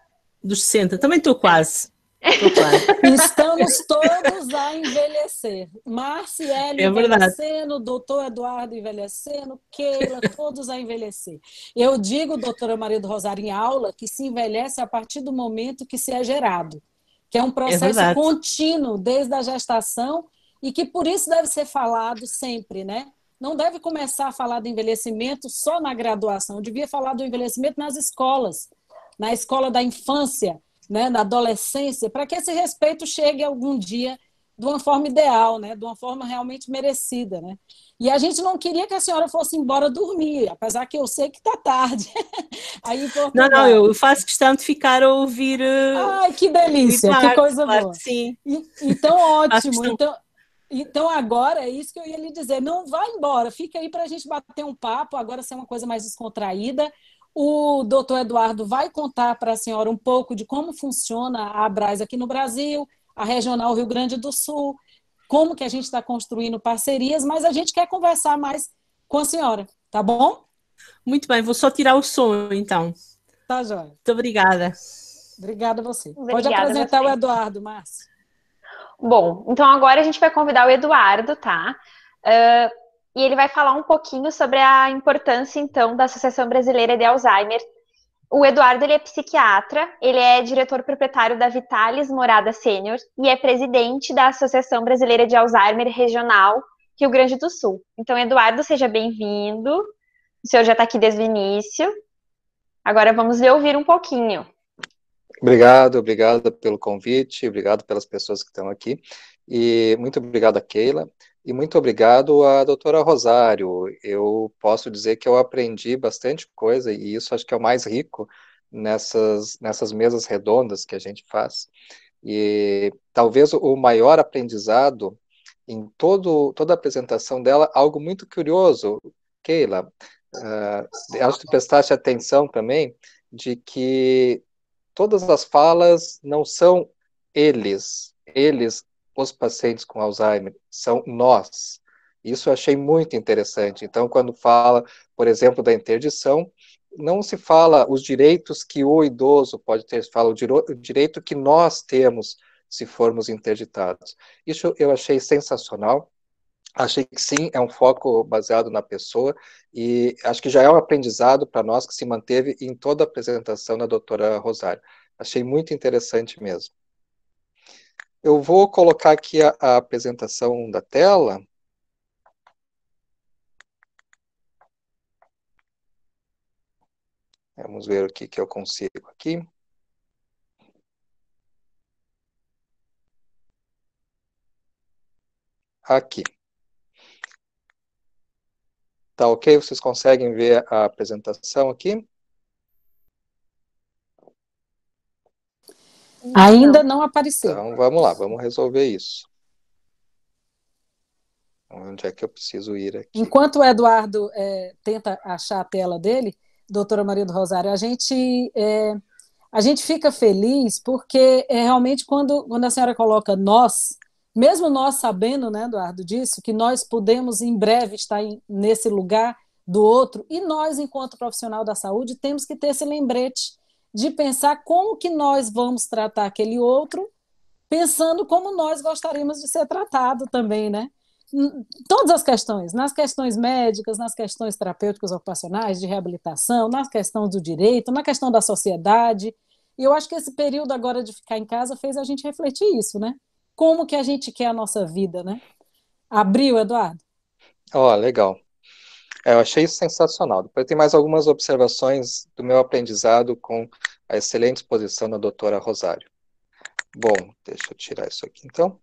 Dos 60, também estou quase. Estou quase. Estamos todos a envelhecer. Marciele envelhecendo, doutor Eduardo envelhecendo, Keila, todos a envelhecer. Eu digo, doutora Maria do Rosário, em aula, que se envelhece a partir do momento que se é gerado, que é um processo contínuo desde a gestação e que por isso deve ser falado sempre, né? Não deve começar a falar do envelhecimento só na graduação, devia falar do envelhecimento nas escolas, na escola da infância, né, na adolescência, para que esse respeito chegue algum dia de uma forma ideal, né, de uma forma realmente merecida, né? E a gente não queria que a senhora fosse embora dormir, apesar que eu sei que está tarde. Aí em Portugal. Não, eu faço questão de ficar a ouvir. Ai, que delícia, que coisa boa. Sim. Então, ótimo. Então, agora é isso que eu ia lhe dizer. Não vá embora, fica aí para a gente bater um papo, agora ser uma coisa mais descontraída. O doutor Eduardo vai contar para a senhora um pouco de como funciona a Abras aqui no Brasil, a Regional Rio Grande do Sul, como que a gente está construindo parcerias, mas a gente quer conversar mais com a senhora, tá bom? Muito bem, vou só tirar o som, então. Tá, joia. Muito obrigada. Obrigada a você. Obrigada. Pode apresentar o Eduardo, Márcio. Bom, então agora a gente vai convidar o Eduardo, tá? E ele vai falar um pouquinho sobre a importância, então, da Associação Brasileira de Alzheimer. O Eduardo, ele é psiquiatra, ele é diretor proprietário da Vitalis Morada Sênior e é presidente da Associação Brasileira de Alzheimer Regional Rio Grande do Sul. Então, Eduardo, seja bem-vindo. O senhor já está aqui desde o início. Agora vamos ouvir um pouquinho. Obrigado pelo convite, obrigado pelas pessoas que estão aqui. E muito obrigado a Keila. E muito obrigado à doutora Rosário. Eu posso dizer que eu aprendi bastante coisa, e isso acho que é o mais rico nessas mesas redondas que a gente faz. E talvez o maior aprendizado em toda a apresentação dela, algo muito curioso, Keila, acho que prestaste atenção também, de que todas as falas não são eles, eles, os pacientes com Alzheimer, são nós. Isso eu achei muito interessante. Então, quando fala, por exemplo, da interdição, não se fala os direitos que o idoso pode ter, se fala o direito que nós temos se formos interditados. Isso eu achei sensacional. Achei que sim, é um foco baseado na pessoa e acho que já é um aprendizado para nós que se manteve em toda a apresentação da doutora Rosário. Achei muito interessante mesmo. Eu vou colocar aqui a apresentação da tela. Vamos ver o que eu consigo aqui. Aqui. Tá ok? Vocês conseguem ver a apresentação aqui? Ainda não apareceu. Então, vamos lá, vamos resolver isso. Onde é que eu preciso ir aqui? Enquanto o Eduardo tenta achar a tela dele, doutora Maria do Rosário, a gente fica feliz porque realmente quando a senhora coloca nós, mesmo nós sabendo, né, Eduardo, disso, que nós podemos em breve estar nesse lugar do outro, e nós, enquanto profissional da saúde, temos que ter esse lembrete de pensar como que nós vamos tratar aquele outro, pensando como nós gostaríamos de ser tratado também, né? Todas as questões, nas questões médicas, nas questões terapêuticas ocupacionais, de reabilitação, nas questões do direito, na questão da sociedade. E eu acho que esse período agora de ficar em casa fez a gente refletir isso, né? Como que a gente quer a nossa vida, né? Abriu, Eduardo? Ó, legal. Eu achei isso sensacional. Depois tem mais algumas observações do meu aprendizado com a excelente exposição da doutora Rosário. Bom, deixa eu tirar isso aqui, então.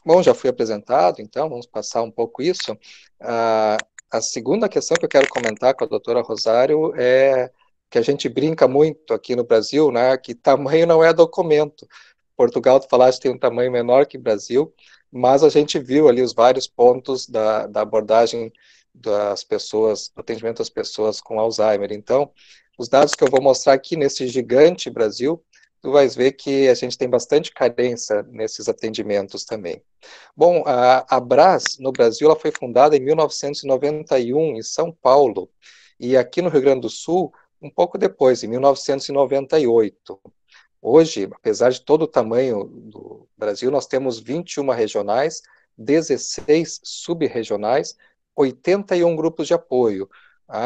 Bom, já fui apresentado, então, vamos passar um pouco isso. A segunda questão que eu quero comentar com a doutora Rosário é que a gente brinca muito aqui no Brasil, né, que tamanho não é documento. Portugal, tu falaste, tem um tamanho menor que o Brasil, mas a gente viu ali os vários pontos da abordagem das pessoas, do atendimento às pessoas com Alzheimer. Então, os dados que eu vou mostrar aqui nesse gigante Brasil, tu vais ver que a gente tem bastante carência nesses atendimentos também. Bom, a Brás, no Brasil, ela foi fundada em 1991, em São Paulo, e aqui no Rio Grande do Sul, um pouco depois, em 1998. Hoje, apesar de todo o tamanho do Brasil, nós temos 21 regionais, 16 sub-regionais, 81 grupos de apoio.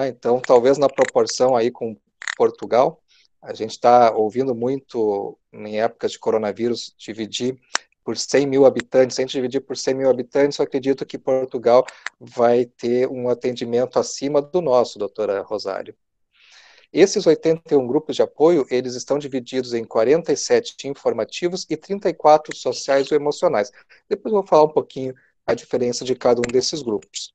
Então, talvez na proporção aí com Portugal, a gente está ouvindo muito, em épocas de coronavírus, dividir por 100 mil habitantes. Se a gente dividir por 100 mil habitantes, eu acredito que Portugal vai ter um atendimento acima do nosso, doutora Rosário. Esses 81 grupos de apoio, eles estão divididos em 47 informativos e 34 sociais ou emocionais. Depois eu vou falar um pouquinho a diferença de cada um desses grupos.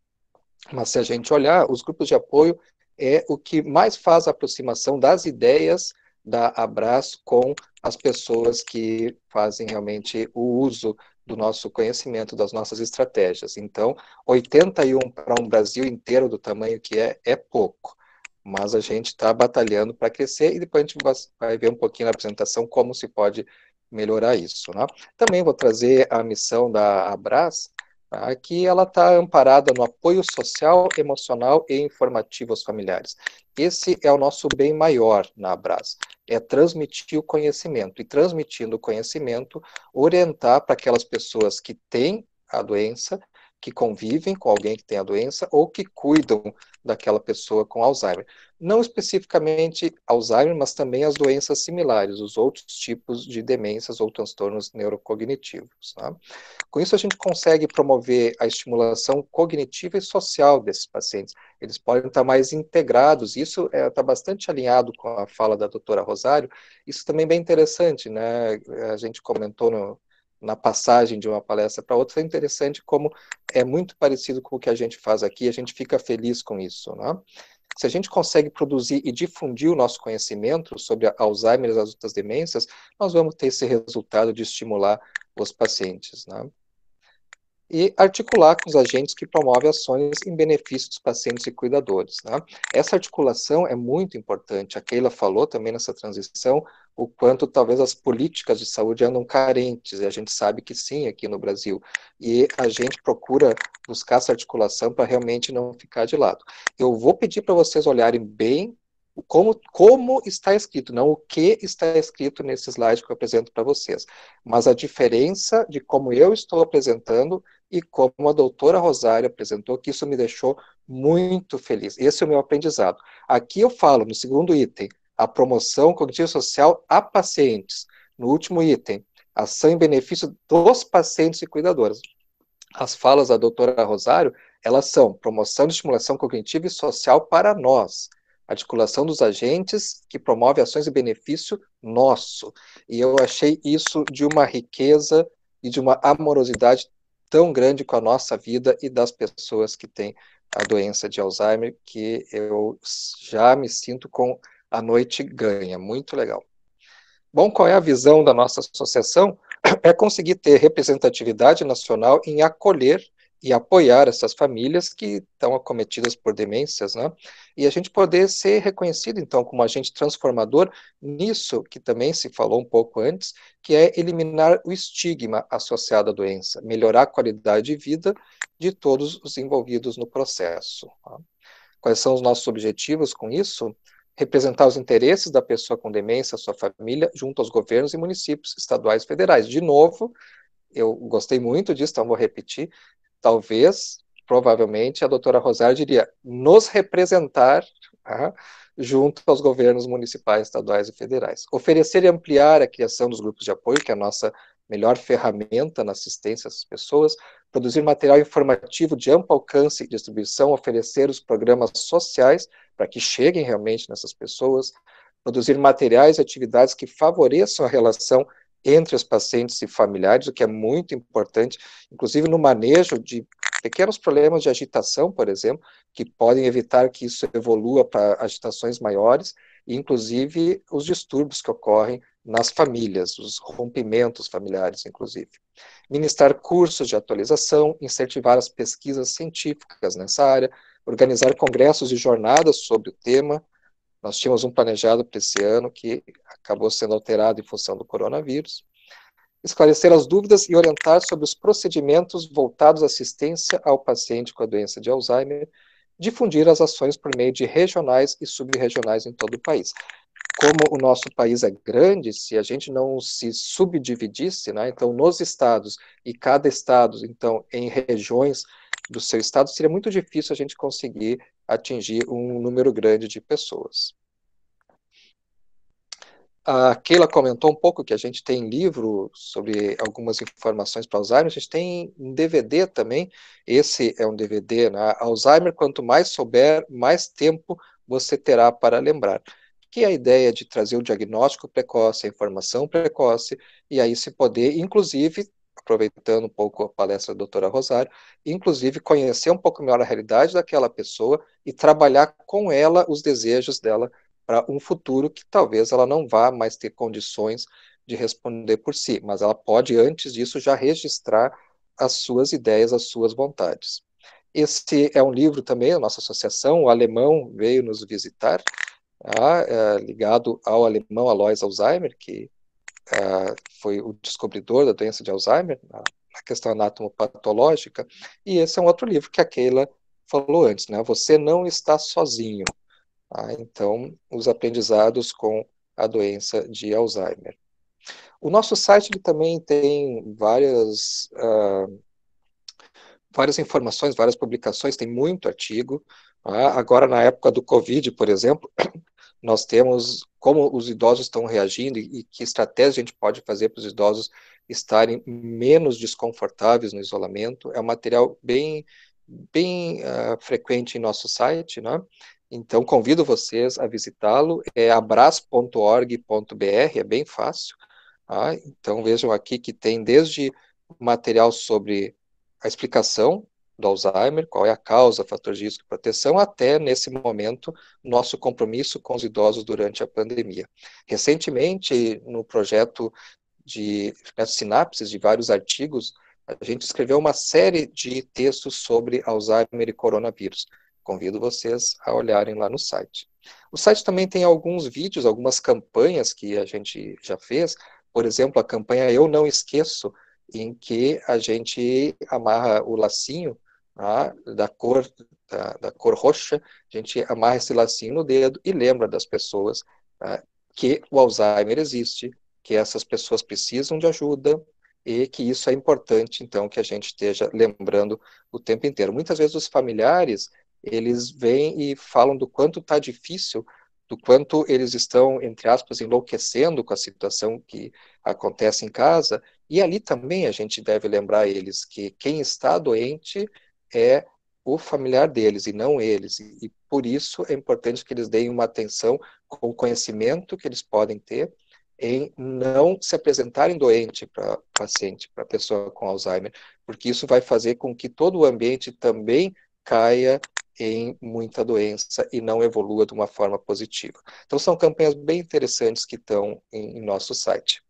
Mas se a gente olhar, os grupos de apoio é o que mais faz a aproximação das ideias da Abras com as pessoas que fazem realmente o uso do nosso conhecimento, das nossas estratégias. Então, 81 para um Brasil inteiro do tamanho que é pouco. Mas a gente está batalhando para crescer e depois a gente vai ver um pouquinho na apresentação como se pode melhorar isso. Né? Também vou trazer a missão da Abras, tá? Que ela está amparada no apoio social, emocional e informativo aos familiares. Esse é o nosso bem maior na Abras, é transmitir o conhecimento, e transmitindo o conhecimento, orientar para aquelas pessoas que têm a doença, que convivem com alguém que tem a doença ou que cuidam daquela pessoa com Alzheimer. Não especificamente Alzheimer, mas também as doenças similares, os outros tipos de demências ou transtornos neurocognitivos. Tá? Com isso, a gente consegue promover a estimulação cognitiva e social desses pacientes. Eles podem estar mais integrados. Isso está bastante alinhado com a fala da doutora Rosário. Isso também é bem interessante, né? A gente comentou na passagem de uma palestra para outra, é interessante como é muito parecido com o que a gente faz aqui, a gente fica feliz com isso, né? Se a gente consegue produzir e difundir o nosso conhecimento sobre Alzheimer e as outras demências, nós vamos ter esse resultado de estimular os pacientes, né? e articular com os agentes que promovem ações em benefício dos pacientes e cuidadores, né? Essa articulação é muito importante. A Keila falou também nessa transição o quanto talvez as políticas de saúde andam carentes, e a gente sabe que sim, aqui no Brasil, e a gente procura buscar essa articulação para realmente não ficar de lado. Eu vou pedir para vocês olharem bem como está escrito, não o que está escrito nesse slide que eu apresento para vocês, mas a diferença de como eu estou apresentando e como a doutora Rosário apresentou, que isso me deixou muito feliz. Esse é o meu aprendizado. Aqui eu falo, no segundo item, a promoção cognitiva social a pacientes. No último item, ação em benefício dos pacientes e cuidadores. As falas da doutora Rosário, elas são promoção de estimulação cognitiva e social para nós, articulação dos agentes que promove ações de benefício nosso. E eu achei isso de uma riqueza e de uma amorosidade tão grande com a nossa vida e das pessoas que têm a doença de Alzheimer, que eu já me sinto com a noite ganha. Muito legal. Bom, qual é a visão da nossa associação? É conseguir ter representatividade nacional em acolher e apoiar essas famílias que estão acometidas por demências, né? E a gente poder ser reconhecido, então, como agente transformador nisso que também se falou um pouco antes, que é eliminar o estigma associado à doença, melhorar a qualidade de vida de todos os envolvidos no processo. Tá? Quais são os nossos objetivos com isso? Representar os interesses da pessoa com demência, sua família, junto aos governos e municípios estaduais e federais. De novo, eu gostei muito disso, então vou repetir. Talvez, provavelmente, a doutora Rosário diria nos representar junto aos governos municipais, estaduais e federais. Oferecer e ampliar a criação dos grupos de apoio, que é a nossa melhor ferramenta na assistência às pessoas, produzir material informativo de amplo alcance e distribuição, oferecer os programas sociais para que cheguem realmente nessas pessoas, produzir materiais e atividades que favoreçam a relação entre os pacientes e familiares, o que é muito importante, inclusive no manejo de pequenos problemas de agitação, por exemplo, que podem evitar que isso evolua para agitações maiores, e inclusive os distúrbios que ocorrem nas famílias, os rompimentos familiares, inclusive. Ministrar cursos de atualização, incentivar as pesquisas científicas nessa área, organizar congressos e jornadas sobre o tema. Nós tínhamos um planejado para esse ano que acabou sendo alterado em função do coronavírus. Esclarecer as dúvidas e orientar sobre os procedimentos voltados à assistência ao paciente com a doença de Alzheimer, difundir as ações por meio de regionais e subregionais em todo o país. Como o nosso país é grande, se a gente não se subdividisse, né, então nos estados, e cada estado, então, em regiões do seu estado, seria muito difícil a gente conseguir atingir um número grande de pessoas. A Keila comentou um pouco que a gente tem livro sobre algumas informações para Alzheimer, a gente tem um DVD também, esse é um DVD, né? Alzheimer, quanto mais souber, mais tempo você terá para lembrar. Que é a ideia de trazer o diagnóstico precoce, a informação precoce, e aí se poder, inclusive, aproveitando um pouco a palestra da doutora Rosário, inclusive conhecer um pouco melhor a realidade daquela pessoa e trabalhar com ela os desejos dela para um futuro que talvez ela não vá mais ter condições de responder por si, mas ela pode, antes disso, já registrar as suas ideias, as suas vontades. Esse é um livro também, a nossa associação, o alemão veio nos visitar, ligado ao alemão Alois Alzheimer, que foi o descobridor da doença de Alzheimer, na questão anatomopatológica, e esse é um outro livro que a Keila falou antes, né? Você não está sozinho. Então, os aprendizados com a doença de Alzheimer. O nosso site ele também tem várias informações, várias publicações, tem muito artigo. Agora, na época do Covid, por exemplo, nós temos como os idosos estão reagindo e que estratégia a gente pode fazer para os idosos estarem menos desconfortáveis no isolamento. É um material bem frequente em nosso site, né? Então, convido vocês a visitá-lo, é abras.org.br, é bem fácil. Então, vejam aqui que tem desde material sobre a explicação do Alzheimer, qual é a causa, fator de risco e proteção, até, nesse momento, nosso compromisso com os idosos durante a pandemia. Recentemente, no projeto de sinapses de vários artigos A gente escreveu uma série de textos sobre Alzheimer e coronavírus. Convido vocês a olharem lá no site. O site também tem alguns vídeos, algumas campanhas que a gente já fez. Por exemplo, a campanha Eu Não Esqueço, em que a gente amarra o lacinho, tá, da cor roxa, a gente amarra esse lacinho no dedo e lembra das pessoas, tá, que o Alzheimer existe, que essas pessoas precisam de ajuda e que isso é importante, então, que a gente esteja lembrando o tempo inteiro. Muitas vezes os familiares, eles vêm e falam do quanto está difícil, do quanto eles estão, entre aspas, enlouquecendo com a situação que acontece em casa, e ali também a gente deve lembrar eles que quem está doente é o familiar deles e não eles, e por isso é importante que eles deem uma atenção com o conhecimento que eles podem ter em não se apresentarem doente para paciente, para pessoa com Alzheimer, porque isso vai fazer com que todo o ambiente também caia em muita doença e não evolua de uma forma positiva. Então são campanhas bem interessantes que estão em nosso site.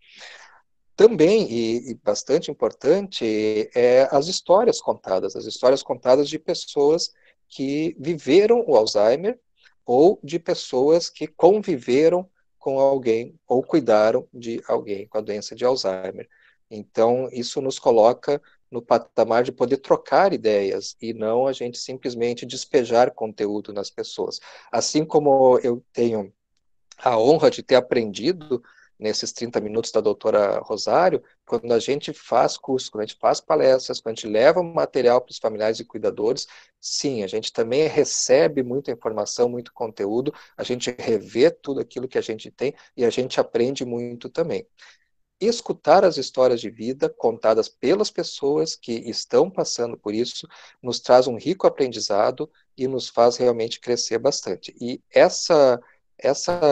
Também, e bastante importante, as histórias contadas de pessoas que viveram o Alzheimer ou de pessoas que conviveram com alguém ou cuidaram de alguém com a doença de Alzheimer. Então, isso nos coloca no patamar de poder trocar ideias e não a gente simplesmente despejar conteúdo nas pessoas. Assim como eu tenho a honra de ter aprendido nesses 30 minutos da doutora Rosário, quando a gente faz curso, quando a gente faz palestras, quando a gente leva material para os familiares e cuidadores, sim, a gente também recebe muita informação, muito conteúdo, a gente revê tudo aquilo que a gente tem e a gente aprende muito também. Escutar as histórias de vida contadas pelas pessoas que estão passando por isso nos traz um rico aprendizado e nos faz realmente crescer bastante. E essa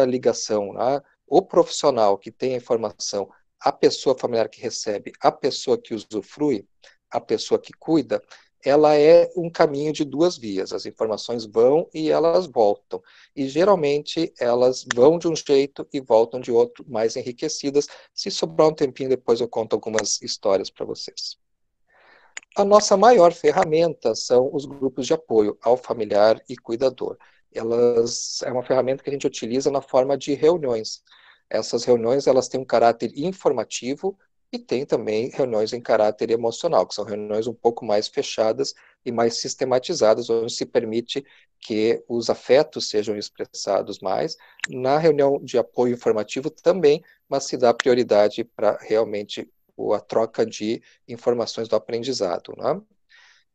ligação, né, o profissional que tem a informação, a pessoa familiar que recebe, a pessoa que usufrui, a pessoa que cuida, ela é um caminho de duas vias. As informações vão e elas voltam. E geralmente elas vão de um jeito e voltam de outro, mais enriquecidas. Se sobrar um tempinho, depois eu conto algumas histórias para vocês. A nossa maior ferramenta são os grupos de apoio ao familiar e cuidador. É uma ferramenta que a gente utiliza na forma de reuniões. Essas reuniões elas têm um caráter informativo e tem também reuniões em caráter emocional, que são reuniões um pouco mais fechadas e mais sistematizadas, onde se permite que os afetos sejam expressados mais. Na reunião de apoio informativo também, mas se dá prioridade para realmente a troca de informações do aprendizado, né?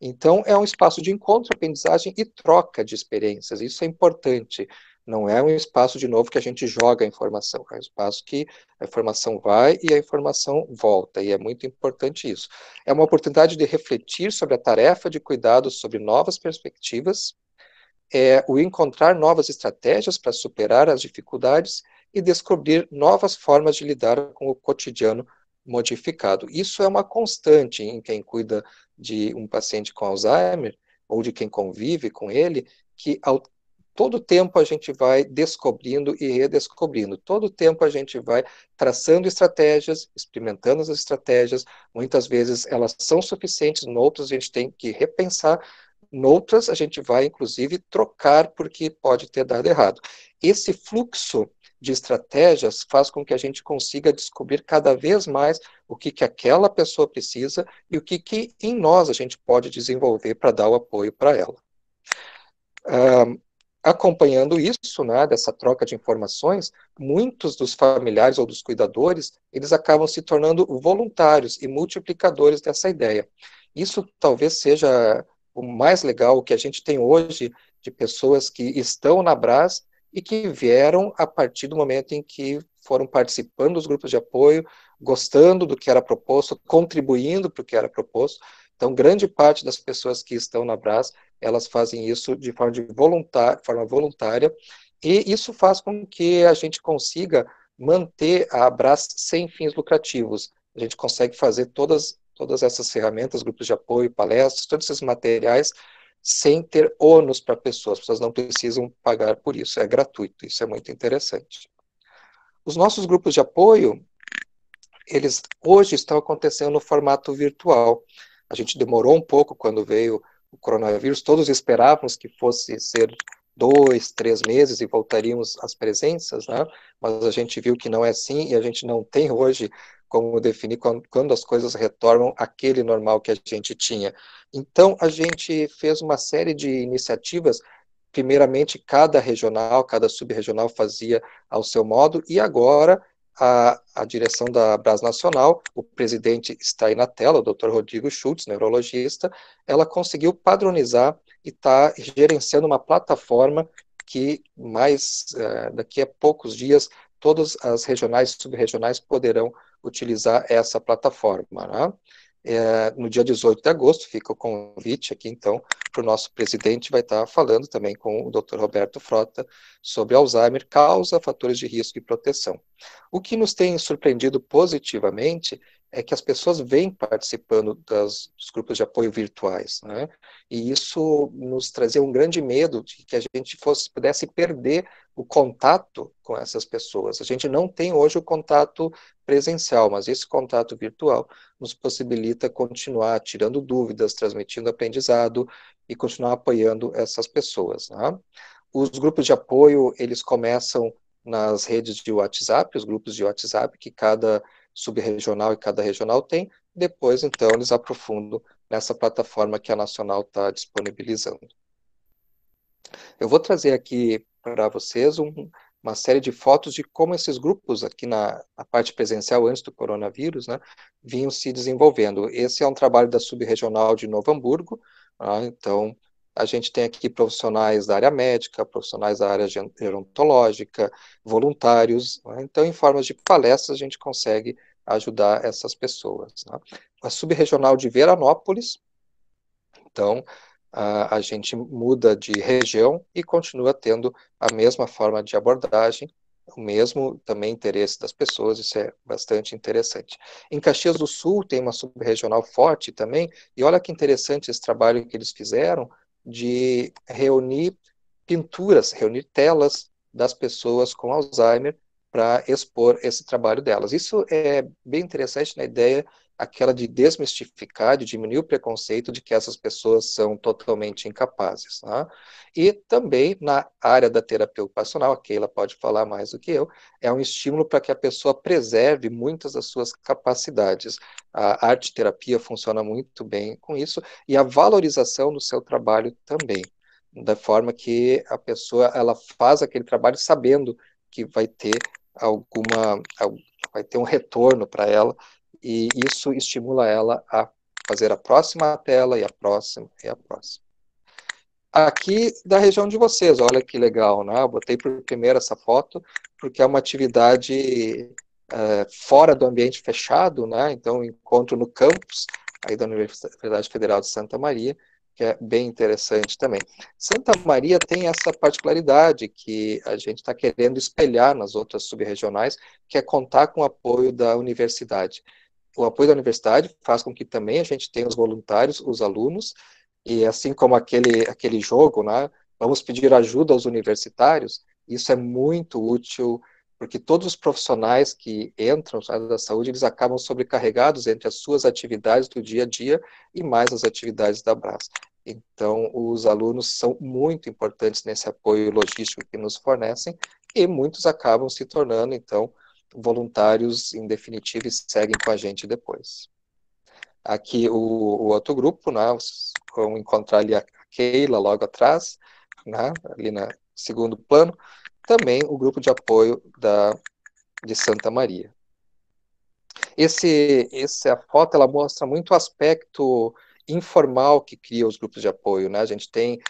Então, é um espaço de encontro, aprendizagem e troca de experiências. Isso é importante. Não é um espaço, de novo, que a gente joga a informação. É um espaço que a informação vai e a informação volta. E é muito importante isso. É uma oportunidade de refletir sobre a tarefa de cuidado, sobre novas perspectivas, o encontrar novas estratégias para superar as dificuldades e descobrir novas formas de lidar com o cotidiano modificado. Isso é uma constante em quem cuida de um paciente com Alzheimer, ou de quem convive com ele, que todo tempo a gente vai descobrindo e redescobrindo. Todo tempo a gente vai traçando estratégias, experimentando as estratégias. Muitas vezes elas são suficientes, noutras a gente tem que repensar, noutras a gente vai, inclusive, trocar porque pode ter dado errado. Esse fluxo de estratégias faz com que a gente consiga descobrir cada vez mais o que aquela pessoa precisa e o que em nós a gente pode desenvolver para dar o apoio para ela. Acompanhando isso, né, dessa troca de informações, muitos dos familiares ou dos cuidadores, eles acabam se tornando voluntários e multiplicadores dessa ideia. Isso talvez seja o mais legal que a gente tem hoje de pessoas que estão na Brás e que vieram a partir do momento em que foram participando dos grupos de apoio, gostando do que era proposto, contribuindo para o que era proposto. Então, grande parte das pessoas que estão na Brás, elas fazem isso de forma voluntária, e isso faz com que a gente consiga manter a Brás sem fins lucrativos. A gente consegue fazer todas essas ferramentas, grupos de apoio, palestras, todos esses materiais, sem ter ônus para pessoas. As pessoas não precisam pagar por isso, é gratuito, isso é muito interessante. Os nossos grupos de apoio, eles hoje estão acontecendo no formato virtual. A gente demorou um pouco quando veio o coronavírus, todos esperávamos que fosse ser 2, 3 meses e voltaríamos às presenças, né? Mas a gente viu que não é assim e a gente não tem hoje como definir quando as coisas retornam àquele normal que a gente tinha. Então, a gente fez uma série de iniciativas. Primeiramente, cada regional, cada subregional fazia ao seu modo, e agora a direção da Brás Nacional, o presidente está aí na tela, o Dr. Rodrigo Schultz, neurologista, ela conseguiu padronizar e está gerenciando uma plataforma que daqui a poucos dias todas as regionais e subregionais poderão utilizar essa plataforma, né? No dia 18 de agosto, fica o convite aqui, então, para o nosso presidente, vai estar falando também com o Dr. Roberto Frota sobre Alzheimer, causa, fatores de risco e proteção. O que nos tem surpreendido positivamente é que as pessoas vêm participando dos grupos de apoio virtuais, né? E isso nos trazia um grande medo de que a gente pudesse perder o contato com essas pessoas. A gente não tem hoje o contato presencial, mas esse contato virtual nos possibilita continuar tirando dúvidas, transmitindo aprendizado e continuar apoiando essas pessoas, né? Os grupos de apoio, eles começam nas redes de WhatsApp, os grupos de WhatsApp que cada subregional e cada regional tem, depois, então, eles aprofundam nessa plataforma que a Nacional está disponibilizando. Eu vou trazer aqui para vocês uma série de fotos de como esses grupos aqui na parte presencial, antes do coronavírus, né, vinham se desenvolvendo. Esse é um trabalho da subregional de Novo Hamburgo, então a gente tem aqui profissionais da área médica, profissionais da área gerontológica, voluntários, né, então em formas de palestras a gente consegue ajudar essas pessoas, né. A subregional de Veranópolis, então, a gente muda de região e continua tendo a mesma forma de abordagem, o mesmo também interesse das pessoas, isso é bastante interessante. Em Caxias do Sul tem uma subregional forte também, e olha que interessante esse trabalho que eles fizeram de reunir pinturas, reunir telas das pessoas com Alzheimer para expor esse trabalho delas. Isso é bem interessante na ideia aquela de desmistificar, de diminuir o preconceito de que essas pessoas são totalmente incapazes, né? E também na área da terapia ocupacional, a Keila pode falar mais do que eu, é um estímulo para que a pessoa preserve muitas das suas capacidades. A arte-terapia funciona muito bem com isso, e a valorização do seu trabalho também, da forma que a pessoa ela faz aquele trabalho sabendo que vai ter vai ter um retorno para ela, e isso estimula ela a fazer a próxima tela e a próxima e a próxima. Aqui da região de vocês, olha que legal, né? Eu botei por primeiro essa foto, porque é uma atividade fora do ambiente fechado, né? Então, um encontro no campus, aí da Universidade Federal de Santa Maria, que é bem interessante também. Santa Maria tem essa particularidade que a gente está querendo espelhar nas outras subregionais, que é contar com o apoio da universidade. O apoio da universidade faz com que também a gente tenha os voluntários, os alunos, e assim como aquele jogo, né, vamos pedir ajuda aos universitários, isso é muito útil, porque todos os profissionais que entram na área da saúde, eles acabam sobrecarregados entre as suas atividades do dia a dia e mais as atividades da Brás. Então, os alunos são muito importantes nesse apoio logístico que nos fornecem, e muitos acabam se tornando, então, voluntários em definitivo e seguem com a gente depois. Aqui o outro grupo, né, vocês vão encontrar ali a Keila logo atrás, né, ali no segundo plano, também o grupo de apoio de Santa Maria. Essa foto, ela mostra muito o aspecto informal que cria os grupos de apoio, né, a gente tem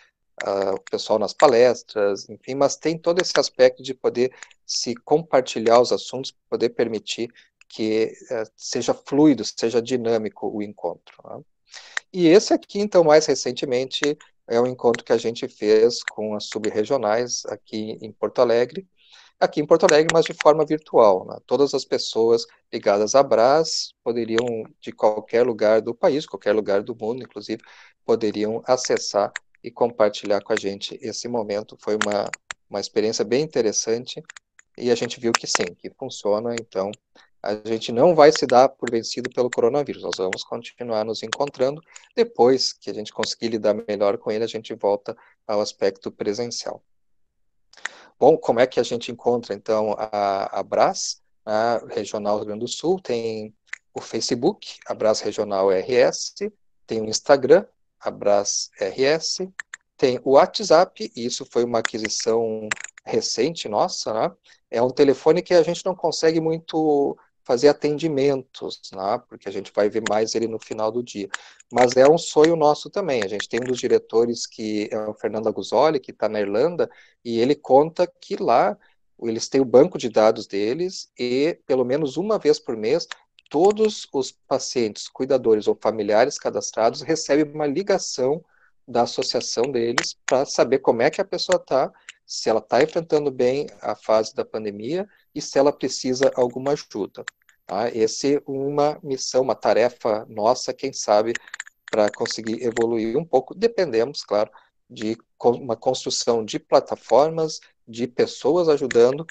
o pessoal nas palestras, enfim, mas tem todo esse aspecto de poder se compartilhar os assuntos, poder permitir que seja fluido, seja dinâmico o encontro, né? E esse aqui, então, mais recentemente, é um encontro que a gente fez com as subregionais aqui em Porto Alegre, mas de forma virtual, né? Todas as pessoas ligadas à Brás poderiam, de qualquer lugar do país, qualquer lugar do mundo, inclusive, poderiam acessar e compartilhar com a gente esse momento. Foi uma experiência bem interessante, e a gente viu que sim, que funciona, então a gente não vai se dar por vencido pelo coronavírus, nós vamos continuar nos encontrando. Depois que a gente conseguir lidar melhor com ele, a gente volta ao aspecto presencial. Bom, como é que a gente encontra, então, a Abras, a Regional Rio Grande do Sul? Tem o Facebook, Abras Regional RS, tem o Instagram, Abras RS, tem o WhatsApp, e isso foi uma aquisição recente nossa, né? É um telefone que a gente não consegue muito fazer atendimentos, né? Porque a gente vai ver mais ele no final do dia. Mas é um sonho nosso também. A gente tem um dos diretores, que é o Fernando Aguzoli, que está na Irlanda, e ele conta que lá eles têm o banco de dados deles e, pelo menos uma vez por mês, todos os pacientes, cuidadores ou familiares cadastrados recebem uma ligação da associação deles para saber como é que a pessoa está, se ela está enfrentando bem a fase da pandemia e se ela precisa alguma ajuda. Tá? Essa é uma missão, uma tarefa nossa, quem sabe, para conseguir evoluir um pouco. Dependemos, claro, de uma construção de plataformas, de pessoas ajudando,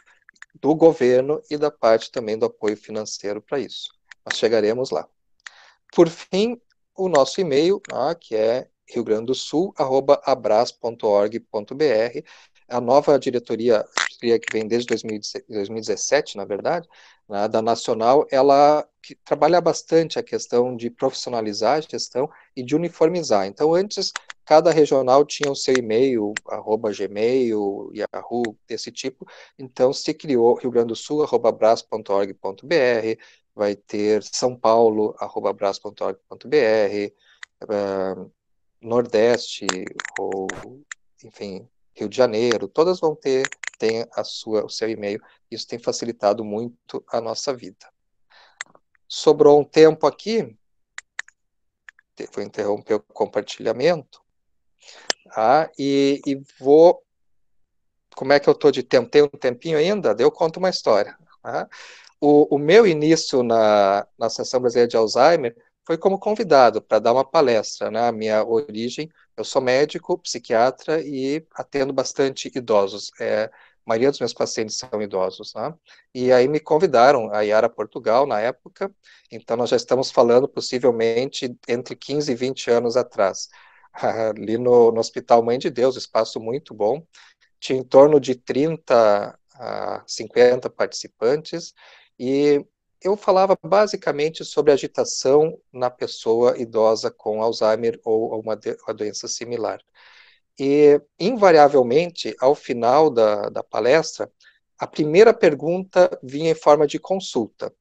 do governo e da parte também do apoio financeiro para isso. Nós chegaremos lá. Por fim, o nosso e-mail, que é riograndosul@abras.org.br. A nova diretoria que vem desde 2017, na verdade, da Nacional, ela trabalha bastante a questão de profissionalizar a gestão e de uniformizar. Então, antes, cada regional tinha o seu e-mail, @gmail, Yahoo, desse tipo. Então, se criou Rio Grande do Sul, @abras.org.br, vai ter São Paulo, @abras.org.br, Nordeste, ou, enfim, Rio de Janeiro, todas vão ter, tem o seu e-mail. Isso tem facilitado muito a nossa vida. Sobrou um tempo aqui, vou interromper o compartilhamento, e vou, como é que eu estou de tempo? Tem um tempinho ainda? Daí eu conto uma história. O meu início na Associação Brasileira de Alzheimer foi como convidado para dar uma palestra, né? A minha origem, eu sou médico, psiquiatra e atendo bastante idosos. A maioria dos meus pacientes são idosos, né? E aí me convidaram a Iara Portugal, na época, então nós já estamos falando possivelmente entre 15 e 20 anos atrás. Ali no Hospital Mãe de Deus, espaço muito bom, tinha em torno de 30 a 50 participantes, e eu falava basicamente sobre agitação na pessoa idosa com Alzheimer ou uma doença similar. E, invariavelmente, ao final da palestra, a primeira pergunta vinha em forma de consulta.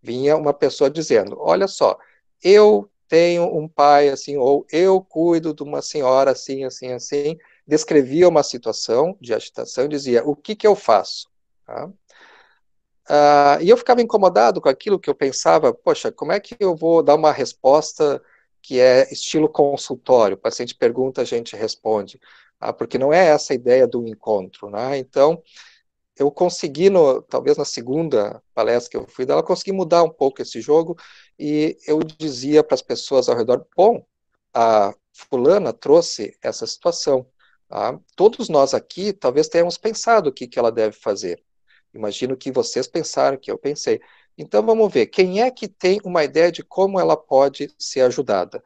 Vinha uma pessoa dizendo, olha só, eu tenho um pai assim, ou eu cuido de uma senhora assim, assim, assim, descrevia uma situação de agitação e dizia, o que eu faço? Tá? E eu ficava incomodado com aquilo que eu pensava, poxa, como é que eu vou dar uma resposta que é estilo consultório? O paciente pergunta, a gente responde. Porque não é essa a ideia do encontro. Né? Então, eu consegui, talvez na segunda palestra que eu fui dela, eu consegui mudar um pouco esse jogo, e eu dizia para as pessoas ao redor, bom, a fulana trouxe essa situação. Todos nós aqui talvez tenhamos pensado o que ela deve fazer. Imagino que vocês pensaram, que eu pensei. Então vamos ver, quem é que tem uma ideia de como ela pode ser ajudada?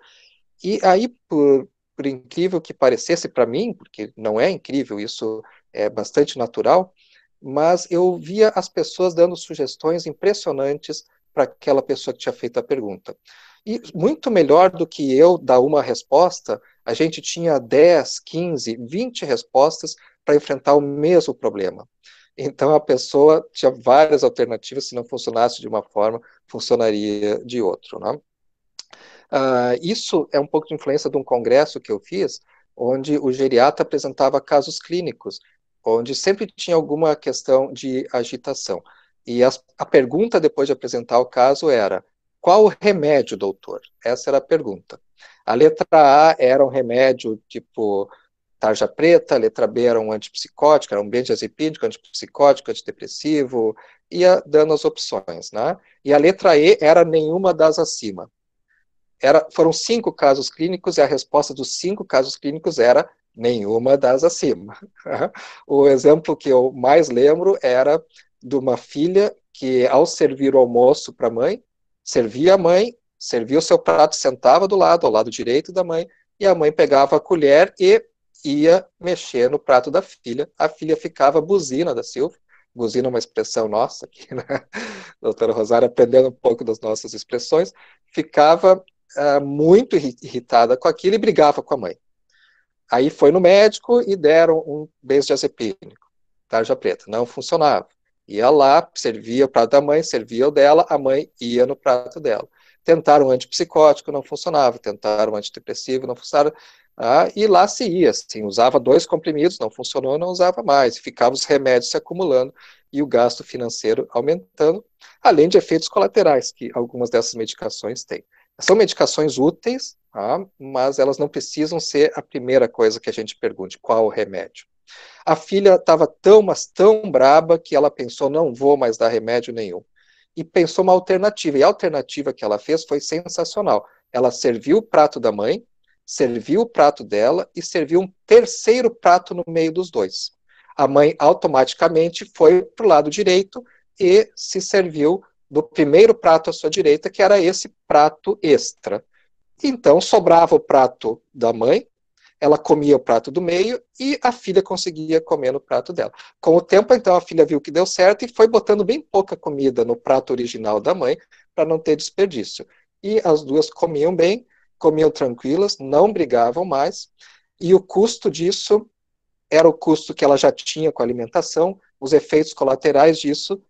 E aí, por incrível que parecesse para mim, porque não é incrível, isso é bastante natural, mas eu via as pessoas dando sugestões impressionantes para aquela pessoa que tinha feito a pergunta. E muito melhor do que eu dar uma resposta, a gente tinha 10, 15, 20 respostas para enfrentar o mesmo problema. Então a pessoa tinha várias alternativas, se não funcionasse de uma forma, funcionaria de outra. Né? Isso é um pouco de influência de um congresso que eu fiz, onde o geriatra apresentava casos clínicos, onde sempre tinha alguma questão de agitação. E a pergunta depois de apresentar o caso era, qual o remédio, doutor? Essa era a pergunta. A letra A era um remédio tipo tarja preta, a letra B era um antipsicótico, era um benzodiazepínico, antipsicótico, antidepressivo, ia dando as opções, né? E a letra E era nenhuma das acima. Foram 5 casos clínicos e a resposta dos 5 casos clínicos era nenhuma das acima. O exemplo que eu mais lembro era de uma filha que, ao servir o almoço para a mãe, servia o seu prato, sentava do lado, ao lado direito da mãe, e a mãe pegava a colher e ia mexer no prato da filha. A filha ficava buzina da Silvia. Buzina é uma expressão nossa aqui, né? A doutora Rosário aprendendo um pouco das nossas expressões. Ficava muito irritada com aquilo e brigava com a mãe. Aí foi no médico e deram um benzodiazepínico, tarja preta. Não funcionava. Ia lá, servia o prato da mãe, servia o dela, a mãe ia no prato dela. Tentaram um antipsicótico, não funcionava. Tentaram um antidepressivo, não funcionava. E lá se ia, assim, usava 2 comprimidos, não funcionou, não usava mais. Ficava os remédios se acumulando e o gasto financeiro aumentando, além de efeitos colaterais que algumas dessas medicações têm. São medicações úteis, mas elas não precisam ser a primeira coisa que a gente pergunte, qual o remédio. A filha estava mas tão braba que ela pensou, não vou mais dar remédio nenhum. E pensou uma alternativa, e a alternativa que ela fez foi sensacional. Ela serviu o prato da mãe, serviu o prato dela e serviu um terceiro prato no meio dos dois. A mãe automaticamente foi para o lado direito e se serviu do primeiro prato à sua direita, que era esse prato extra. Então, sobrava o prato da mãe, ela comia o prato do meio e a filha conseguia comer no prato dela. Com o tempo, então, a filha viu que deu certo e foi botando bem pouca comida no prato original da mãe para não ter desperdício. E as duas comiam bem, comiam tranquilas, não brigavam mais, e o custo disso era o custo que ela já tinha com a alimentação, os efeitos colaterais disso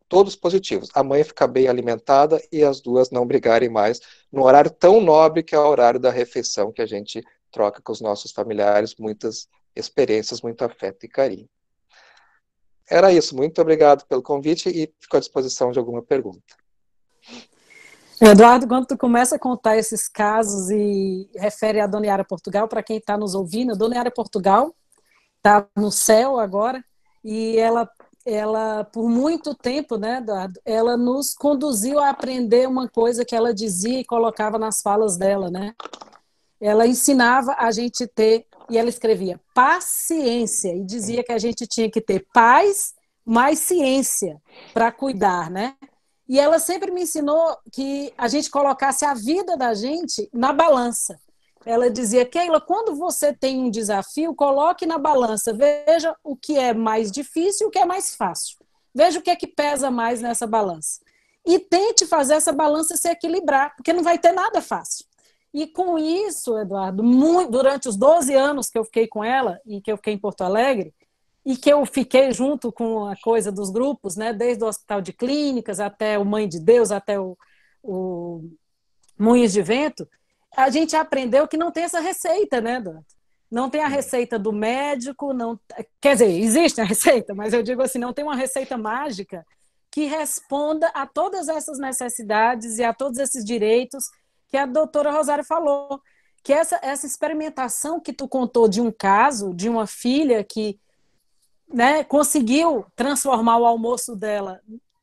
todos positivos. A mãe fica bem alimentada e as duas não brigarem mais no horário tão nobre que é o horário da refeição, que a gente troca com os nossos familiares muitas experiências, muito afeto e carinho. Era isso, muito obrigado pelo convite e fico à disposição de alguma pergunta. Eduardo, quando tu começa a contar esses casos e refere a Dona Yara Portugal, para quem está nos ouvindo, a Dona Yara Portugal está no céu agora e ela por muito tempo, né, Eduardo, ela nos conduziu a aprender uma coisa que ela dizia e colocava nas falas dela, né? Ela ensinava a gente ter, e ela escrevia paciência, e dizia que a gente tinha que ter paz mais ciência para cuidar, né? E ela sempre me ensinou que a gente colocasse a vida da gente na balança. Ela dizia, Keila, quando você tem um desafio, coloque na balança, veja o que é mais difícil e o que é mais fácil. Veja o que é que pesa mais nessa balança. E tente fazer essa balança se equilibrar, porque não vai ter nada fácil. E com isso, Eduardo, durante os 12 anos que eu fiquei com ela, e que eu fiquei em Porto Alegre, e que eu fiquei junto com a coisa dos grupos, né, desde o Hospital de Clínicas até o Mãe de Deus, até o Moinhos de Vento, a gente aprendeu que não tem essa receita, né, Eduardo? Não tem a receita do médico, não, quer dizer, existe a receita, mas eu digo assim, não tem uma receita mágica que responda a todas essas necessidades e a todos esses direitos que a doutora Rosário falou, que essa experimentação que tu contou de um caso, de uma filha que, né, conseguiu transformar o almoço dela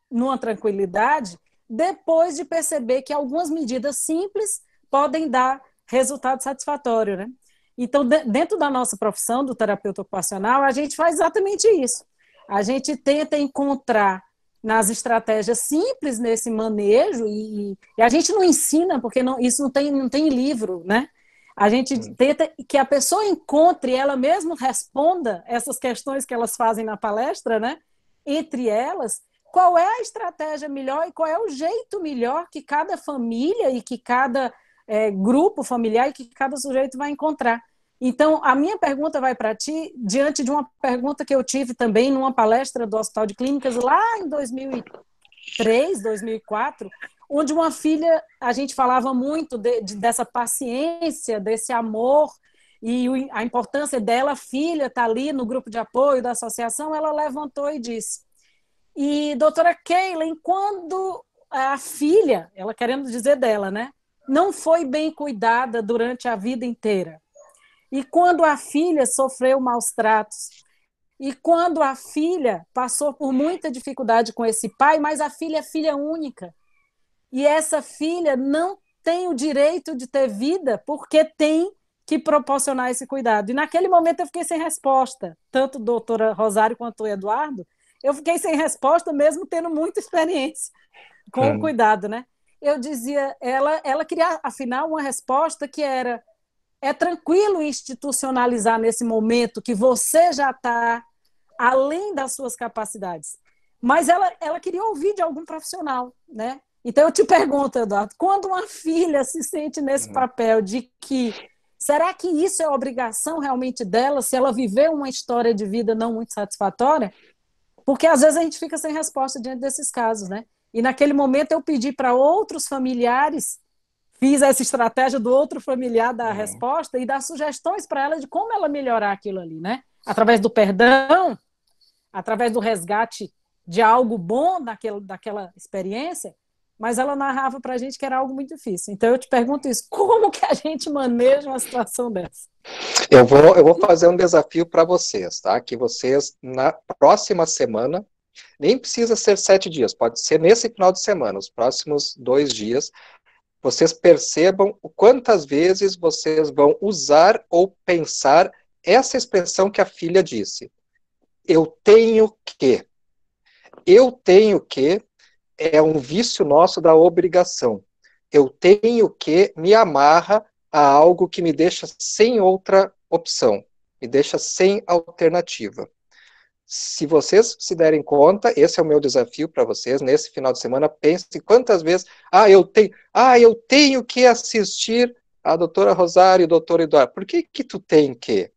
numa tranquilidade, depois de perceber que algumas medidas simples podem dar resultado satisfatório, né? Então, dentro da nossa profissão do terapeuta ocupacional, a gente faz exatamente isso. A gente tenta encontrar nas estratégias simples nesse manejo e a gente não ensina, porque isso não tem livro, né? A gente tenta que a pessoa encontre, ela mesma responda essas questões que elas fazem na palestra, né? Entre elas, qual é a estratégia melhor e qual é o jeito melhor que cada família e que cada grupo familiar e que cada sujeito vai encontrar. Então, a minha pergunta vai para ti, diante de uma pergunta que eu tive também numa palestra do Hospital de Clínicas lá em 2003, 2004, onde uma filha, a gente falava muito dessa paciência, desse amor e a importância dela, a filha, estar ali no grupo de apoio da associação, ela levantou e disse, e doutora Keila, quando a filha, ela querendo dizer dela, né, não foi bem cuidada durante a vida inteira, e quando a filha sofreu maus tratos, e quando a filha passou por muita dificuldade com esse pai, mas a filha é filha única, e essa filha não tem o direito de ter vida porque tem que proporcionar esse cuidado. E naquele momento eu fiquei sem resposta, tanto a doutora Rosário quanto o Eduardo, eu fiquei sem resposta, mesmo tendo muita experiência com o cuidado, né? Eu dizia, ela queria, afinal, uma resposta que era: é tranquilo institucionalizar nesse momento que você já está além das suas capacidades. Mas ela queria ouvir de algum profissional, né? Então eu te pergunto, Eduardo, quando uma filha se sente nesse papel de que será que isso é obrigação realmente dela, se ela viver uma história de vida não muito satisfatória? Porque às vezes a gente fica sem resposta diante desses casos, né? E naquele momento eu pedi para outros familiares, fiz essa estratégia do outro familiar dar a resposta e dar sugestões para ela de como ela melhorar aquilo ali, né? Através do perdão, através do resgate de algo bom daquela experiência, mas ela narrava para a gente que era algo muito difícil. Então eu te pergunto isso, como que a gente maneja uma situação dessa? Eu vou fazer um desafio para vocês, tá? Que vocês, na próxima semana, nem precisa ser 7 dias, pode ser nesse final de semana, os próximos 2 dias, vocês percebam quantas vezes vocês vão usar ou pensar essa expressão que a filha disse. Eu tenho que. Eu tenho que é um vício nosso da obrigação. Eu tenho que me amarra a algo que me deixa sem outra opção, me deixa sem alternativa. Se vocês se derem conta, esse é o meu desafio para vocês, nesse final de semana, pensem quantas vezes, eu tenho que assistir a doutora Rosário e o doutor Eduardo. Por que tu tem que?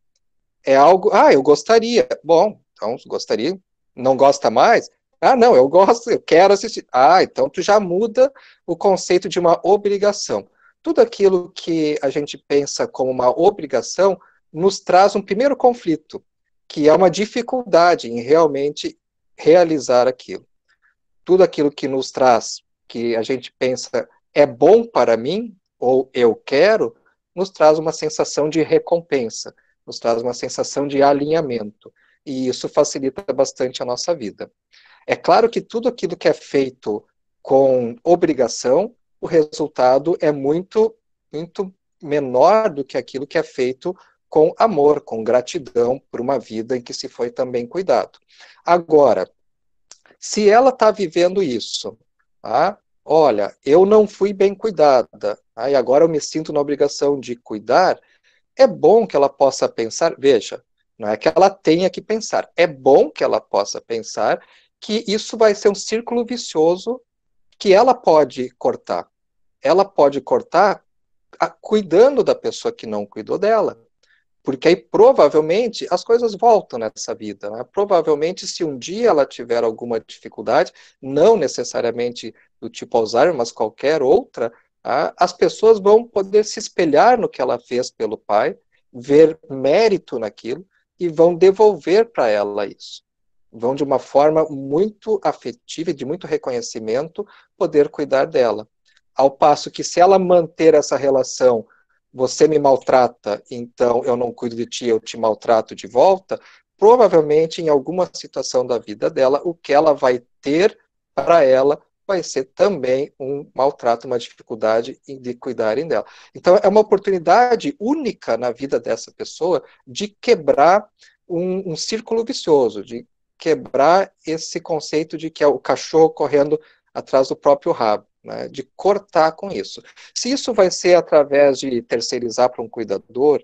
É algo, eu gostaria. Bom, então, gostaria, não gosta mais? Não, eu gosto, eu quero assistir. Então tu já muda o conceito de uma obrigação. Tudo aquilo que a gente pensa como uma obrigação nos traz um primeiro conflito, que é uma dificuldade em realmente realizar aquilo. Tudo aquilo que nos traz, que a gente pensa é bom para mim, ou eu quero, nos traz uma sensação de recompensa, nos traz uma sensação de alinhamento. E isso facilita bastante a nossa vida. É claro que tudo aquilo que é feito com obrigação, o resultado é muito, muito menor do que aquilo que é feito com amor, com gratidão por uma vida em que se foi também cuidado. Agora, se ela está vivendo isso, olha, eu não fui bem cuidada, e agora eu me sinto na obrigação de cuidar, é bom que ela possa pensar, veja, não é que ela tenha que pensar, é bom que ela possa pensar que isso vai ser um círculo vicioso que ela pode cortar. Ela pode cortar cuidando da pessoa que não cuidou dela. Porque aí, provavelmente, as coisas voltam nessa vida. Né? Provavelmente, se um dia ela tiver alguma dificuldade, não necessariamente do tipo Alzheimer, mas qualquer outra, as pessoas vão poder se espelhar no que ela fez pelo pai, ver mérito naquilo e vão devolver para ela isso. Vão, de uma forma muito afetiva e de muito reconhecimento, poder cuidar dela. Ao passo que, se ela manter essa relação, você me maltrata, então eu não cuido de ti, eu te maltrato de volta, provavelmente em alguma situação da vida dela, o que ela vai ter para ela vai ser também um maltrato, uma dificuldade de cuidarem dela. Então é uma oportunidade única na vida dessa pessoa de quebrar um círculo vicioso, de quebrar esse conceito de que é o cachorro correndo atrás do próprio rabo. Né, de cortar com isso. Se isso vai ser através de terceirizar para um cuidador,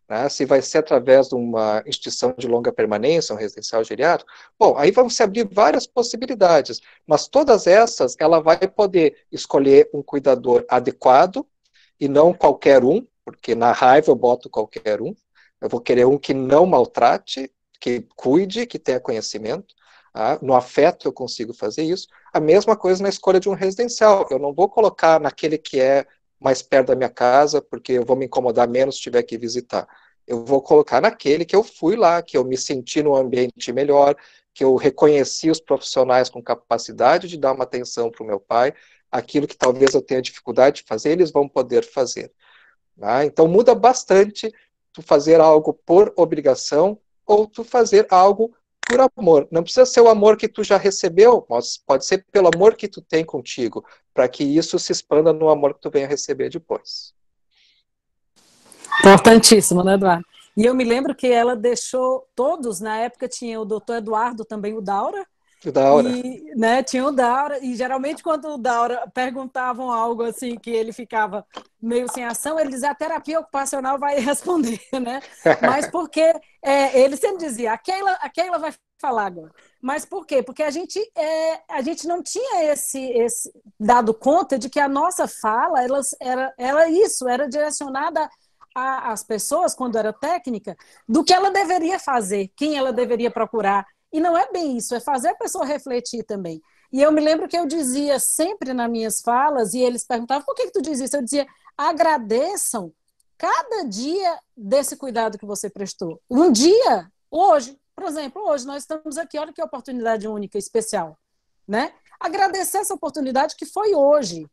né, se vai ser através de uma instituição de longa permanência, um residencial geriátrico, bom, aí vão se abrir várias possibilidades, mas todas essas, ela vai poder escolher um cuidador adequado, e não qualquer um, porque na raiva eu boto qualquer um, eu vou querer um que não maltrate, que cuide, que tenha conhecimento. No afeto eu consigo fazer isso. A mesma coisa na escolha de um residencial. Eu não vou colocar naquele que é mais perto da minha casa, porque eu vou me incomodar menos se tiver que visitar. Eu vou colocar naquele que eu fui lá, que eu me senti num ambiente melhor, que eu reconheci os profissionais com capacidade de dar uma atenção para o meu pai, aquilo que talvez eu tenha dificuldade de fazer, eles vão poder fazer. Então muda bastante tu fazer algo por obrigação ou tu fazer algo por amor. Não precisa ser o amor que tu já recebeu, mas pode ser pelo amor que tu tem contigo, para que isso se expanda no amor que tu venha receber depois. Importantíssimo, né, Eduardo? E eu me lembro que ela deixou todos, na época tinha o doutor Eduardo também, o Daura, O Daura. E, né, tinha o Daura, e geralmente quando o Daura perguntavam algo assim, que ele ficava meio sem ação, ele dizia, a terapia ocupacional vai responder, né? Mas porque ele sempre dizia, a Keila vai falar agora. Mas por quê? Porque a gente não tinha esse dado conta de que a nossa fala, era direcionada às pessoas, quando era técnica, do que ela deveria fazer, quem ela deveria procurar. E não é bem isso, é fazer a pessoa refletir também. E eu me lembro que eu dizia sempre nas minhas falas, e eles perguntavam, por que tu diz isso? Eu dizia, agradeçam cada dia desse cuidado que você prestou. Um dia, hoje, por exemplo, hoje nós estamos aqui, olha que oportunidade única, especial, né? Agradecer essa oportunidade que foi hoje.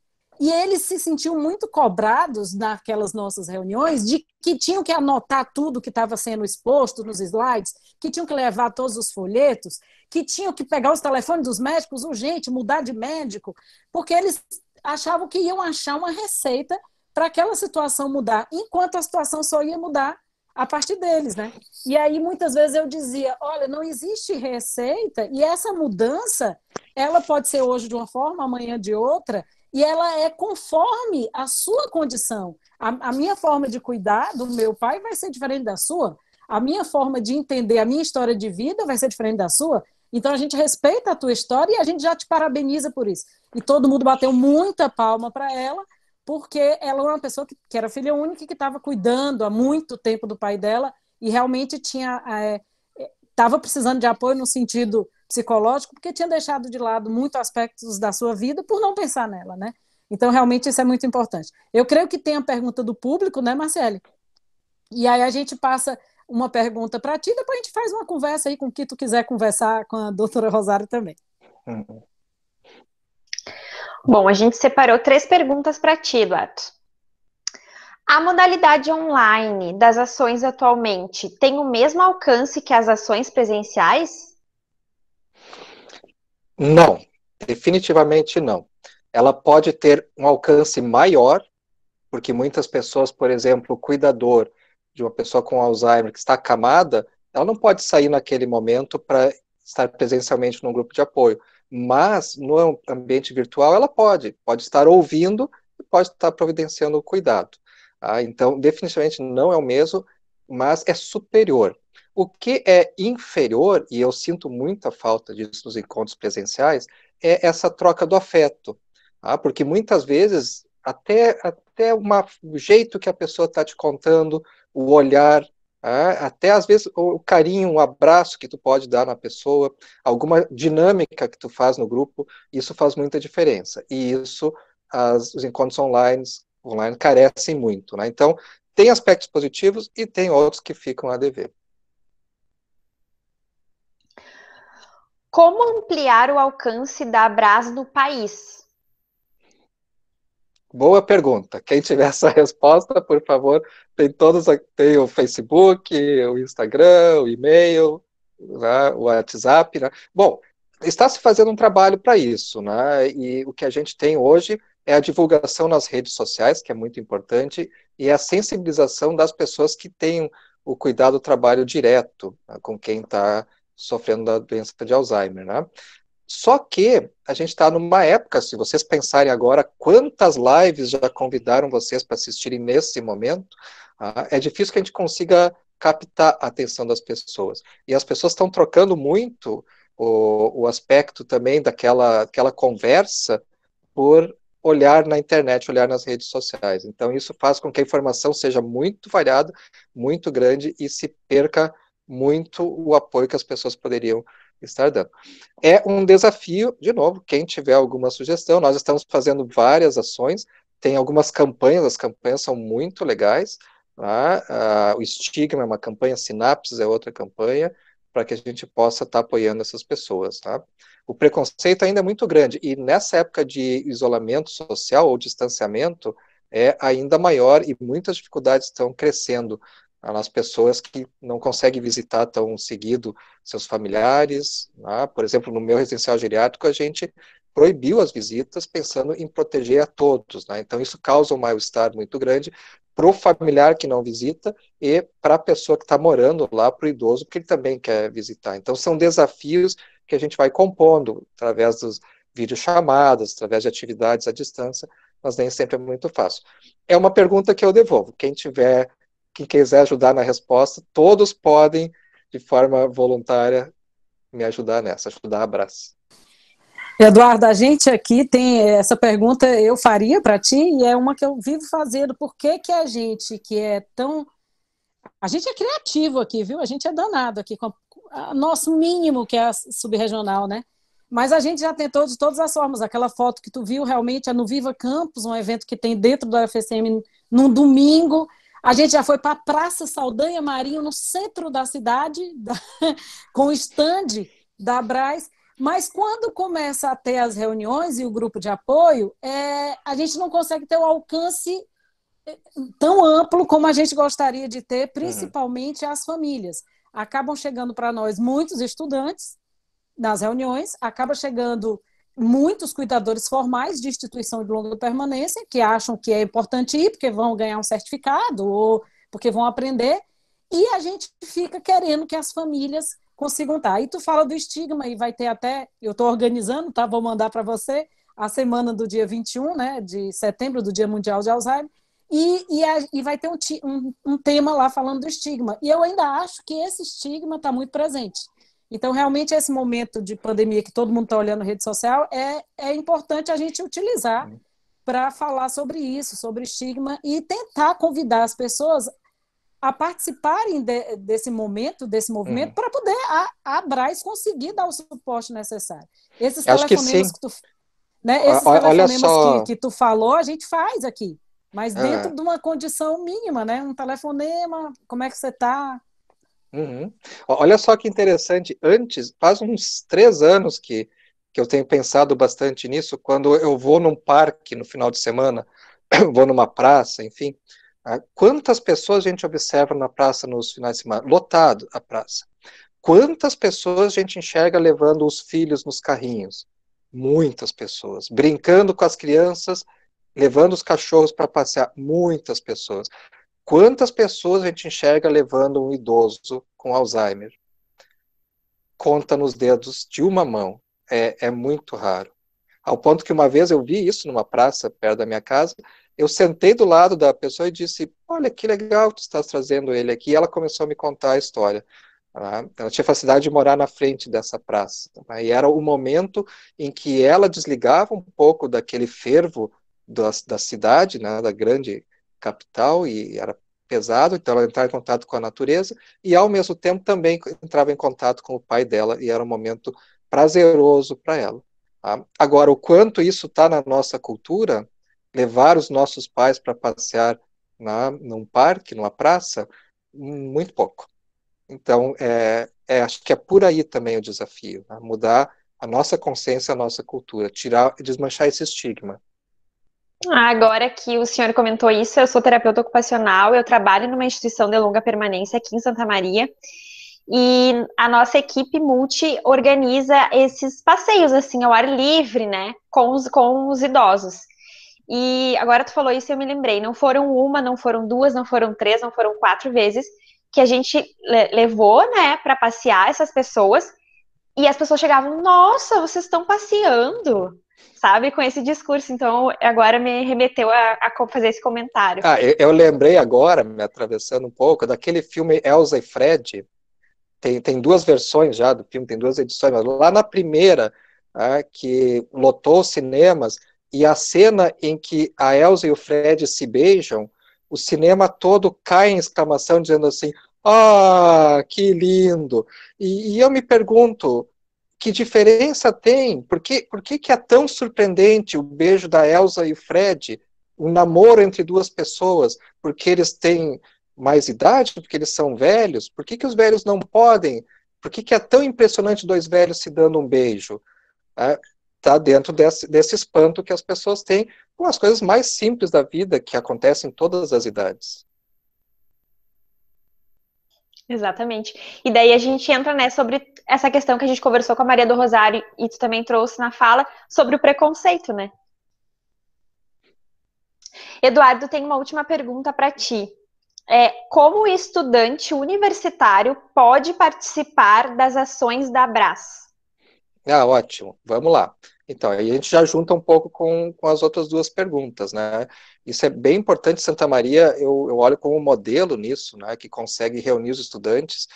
E eles se sentiam muito cobrados naquelas nossas reuniões de que tinham que anotar tudo que estava sendo exposto nos slides, que tinham que levar todos os folhetos, que tinham que pegar os telefones dos médicos urgente, mudar de médico, porque eles achavam que iam achar uma receita para aquela situação mudar, enquanto a situação só ia mudar a partir deles, né? E aí muitas vezes eu dizia, olha, não existe receita e essa mudança, ela pode ser hoje de uma forma, amanhã de outra, e ela é conforme a sua condição. A minha forma de cuidar do meu pai vai ser diferente da sua. A minha forma de entender a minha história de vida vai ser diferente da sua. Então a gente respeita a tua história e a gente já te parabeniza por isso. E todo mundo bateu muita palma para ela, porque ela é uma pessoa que era filha única e que estava cuidando há muito tempo do pai dela e realmente estava precisando de apoio no sentido psicológico, porque tinha deixado de lado muitos aspectos da sua vida por não pensar nela, né? Então, realmente, isso é muito importante. Eu creio que tem a pergunta do público, né, Marcele? E aí a gente passa uma pergunta para ti, depois a gente faz uma conversa aí com quem tu quiser conversar com a doutora Rosário também. Bom, a gente separou 3 perguntas para ti, Eduardo. A modalidade online das ações atualmente tem o mesmo alcance que as ações presenciais? Não, definitivamente não. Ela pode ter um alcance maior, porque muitas pessoas, por exemplo, o cuidador de uma pessoa com Alzheimer que está acamada, ela não pode sair naquele momento para estar presencialmente num grupo de apoio. Mas no ambiente virtual ela pode estar ouvindo e pode estar providenciando o cuidado. Então, definitivamente não é o mesmo, mas é superior. O que é inferior, e eu sinto muita falta disso nos encontros presenciais, é essa troca do afeto. Porque muitas vezes, até o jeito que a pessoa está te contando, o olhar, até às vezes o carinho, um abraço que tu pode dar na pessoa, alguma dinâmica que tu faz no grupo, isso faz muita diferença. E isso, os encontros online carecem muito, né? Então, tem aspectos positivos e tem outros que ficam a dever. Como ampliar o alcance da Abras no país? Boa pergunta. Quem tiver essa resposta, por favor, tem o Facebook, o Instagram, o e-mail, né, o WhatsApp. Né? Bom, está se fazendo um trabalho para isso, né? E o que a gente tem hoje é a divulgação nas redes sociais, que é muito importante, e a sensibilização das pessoas que têm o cuidado do trabalho direto, né, com quem está sofrendo da doença de Alzheimer, né? Só que a gente está numa época, se vocês pensarem agora, quantas lives já convidaram vocês para assistirem nesse momento, é difícil que a gente consiga captar a atenção das pessoas. E as pessoas estão trocando muito o aspecto também daquela conversa por olhar na internet, olhar nas redes sociais. Então, isso faz com que a informação seja muito variada, muito grande e se perca muito o apoio que as pessoas poderiam estar dando. É um desafio, de novo, quem tiver alguma sugestão, nós estamos fazendo várias ações, tem algumas campanhas, as campanhas são muito legais, tá? O Estigma é uma campanha, Sinapses é outra campanha, para que a gente possa estar apoiando essas pessoas, tá? O preconceito ainda é muito grande, e nessa época de isolamento social ou distanciamento, é ainda maior, e muitas dificuldades estão crescendo nas pessoas que não conseguem visitar tão seguido seus familiares, né? Por exemplo, no meu residencial geriátrico, a gente proibiu as visitas pensando em proteger a todos, né? Então isso causa um mal-estar muito grande, para o familiar que não visita e para a pessoa que está morando lá, para o idoso, que ele também quer visitar. Então, são desafios que a gente vai compondo através dos videochamadas, através de atividades à distância, mas nem sempre é muito fácil. É uma pergunta que eu devolvo. Quem quiser ajudar na resposta, todos podem, de forma voluntária, me ajudar nessa, ajudar a Abrace. Eduardo, a gente aqui tem essa pergunta, eu faria para ti, e é uma que eu vivo fazendo. Por que que a gente que é tão... A gente é criativo aqui, viu? A gente é danado aqui, com nosso mínimo que é a subregional, né? Mas a gente já tentou de todas as formas. Aquela foto que tu viu realmente é no Viva Campus, um evento que tem dentro da UFSM num domingo. A gente já foi para a Praça Saldanha Marinho, no centro da cidade, com o stand da Abras. Mas quando começa a ter as reuniões e o grupo de apoio, a gente não consegue ter o alcance tão amplo como a gente gostaria de ter, principalmente as famílias. Acabam chegando para nós muitos estudantes nas reuniões, acaba chegando muitos cuidadores formais de instituição de longa permanência, que acham que é importante ir, porque vão ganhar um certificado, ou porque vão aprender, e a gente fica querendo que as famílias consigam estar. Aí tu fala do estigma, e vai ter até, eu estou organizando, tá? Vou mandar para você, a semana do dia 21, né, de setembro, do Dia Mundial de Alzheimer, e vai ter um tema lá falando do estigma. E eu ainda acho que esse estigma está muito presente. Então, realmente, esse momento de pandemia que todo mundo está olhando na rede social, é importante a gente utilizar para falar sobre isso, sobre estigma, e tentar convidar as pessoas a participarem desse momento, desse movimento, para poder a Abras conseguir dar o suporte necessário. Esses telefonemas que tu, né, esses telefonemas que tu falou, a gente faz aqui, mas dentro de uma condição mínima, né? Um telefonema, como é que você está? Olha só que interessante, faz uns 3 anos que eu tenho pensado bastante nisso, quando eu vou num parque no final de semana, vou numa praça, enfim, quantas pessoas a gente observa na praça nos finais de semana? Lotado a praça. Quantas pessoas a gente enxerga levando os filhos nos carrinhos? Muitas pessoas. Brincando com as crianças, levando os cachorros para passear? Muitas pessoas. Quantas pessoas a gente enxerga levando um idoso com Alzheimer? Conta nos dedos de uma mão. É muito raro. Ao ponto que uma vez eu vi isso numa praça perto da minha casa, eu sentei do lado da pessoa e disse, olha, que legal que tu estás trazendo ele aqui. E ela começou a me contar a história. Ela tinha facilidade de morar na frente dessa praça. E era o momento em que ela desligava um pouco daquele fervo da cidade, né, da grande capital, e era pesado, então ela entrava em contato com a natureza, e ao mesmo tempo também entrava em contato com o pai dela, e era um momento prazeroso para ela. Agora, o quanto isso está na nossa cultura, levar os nossos pais para passear num parque, numa praça, muito pouco. Então, acho que é por aí também o desafio, né? Mudar a nossa consciência, a nossa cultura, desmanchar esse estigma. Agora que o senhor comentou isso, eu sou terapeuta ocupacional, eu trabalho numa instituição de longa permanência aqui em Santa Maria, e a nossa equipe multi organiza esses passeios, assim, ao ar livre, né, com os idosos. E agora tu falou isso e eu me lembrei, não foram uma, não foram duas, não foram três, não foram 4 vezes que a gente levou, né, para passear essas pessoas, e as pessoas chegavam, nossa, vocês estão passeando, sabe, com esse discurso. Então, agora me remeteu a fazer esse comentário. Eu lembrei agora, me atravessando um pouco, daquele filme Elsa e Fred. Tem 2 versões já do filme, tem 2 edições, mas lá na primeira, que lotou os cinemas, e a cena em que a Elsa e o Fred se beijam, o cinema todo cai em exclamação, dizendo assim, que lindo! E eu me pergunto, que diferença tem? Por que é tão surpreendente o beijo da Elsa e o Fred? Um namoro entre 2 pessoas, porque eles têm mais idade, porque eles são velhos? Por que os velhos não podem? Por que é tão impressionante 2 velhos se dando um beijo? Está dentro desse espanto que as pessoas têm com as coisas mais simples da vida, que acontecem em todas as idades. Exatamente. E daí a gente entra, né, sobre essa questão que a gente conversou com a Maria do Rosário, e tu também trouxe na fala, sobre o preconceito, né? Eduardo, tem uma última pergunta para ti. Como o estudante universitário pode participar das ações da Abras? Ótimo, vamos lá. Então, aí a gente já junta um pouco com as outras duas perguntas, né? Isso é bem importante. Santa Maria, eu olho como um modelo nisso, né? Que consegue reunir os estudantes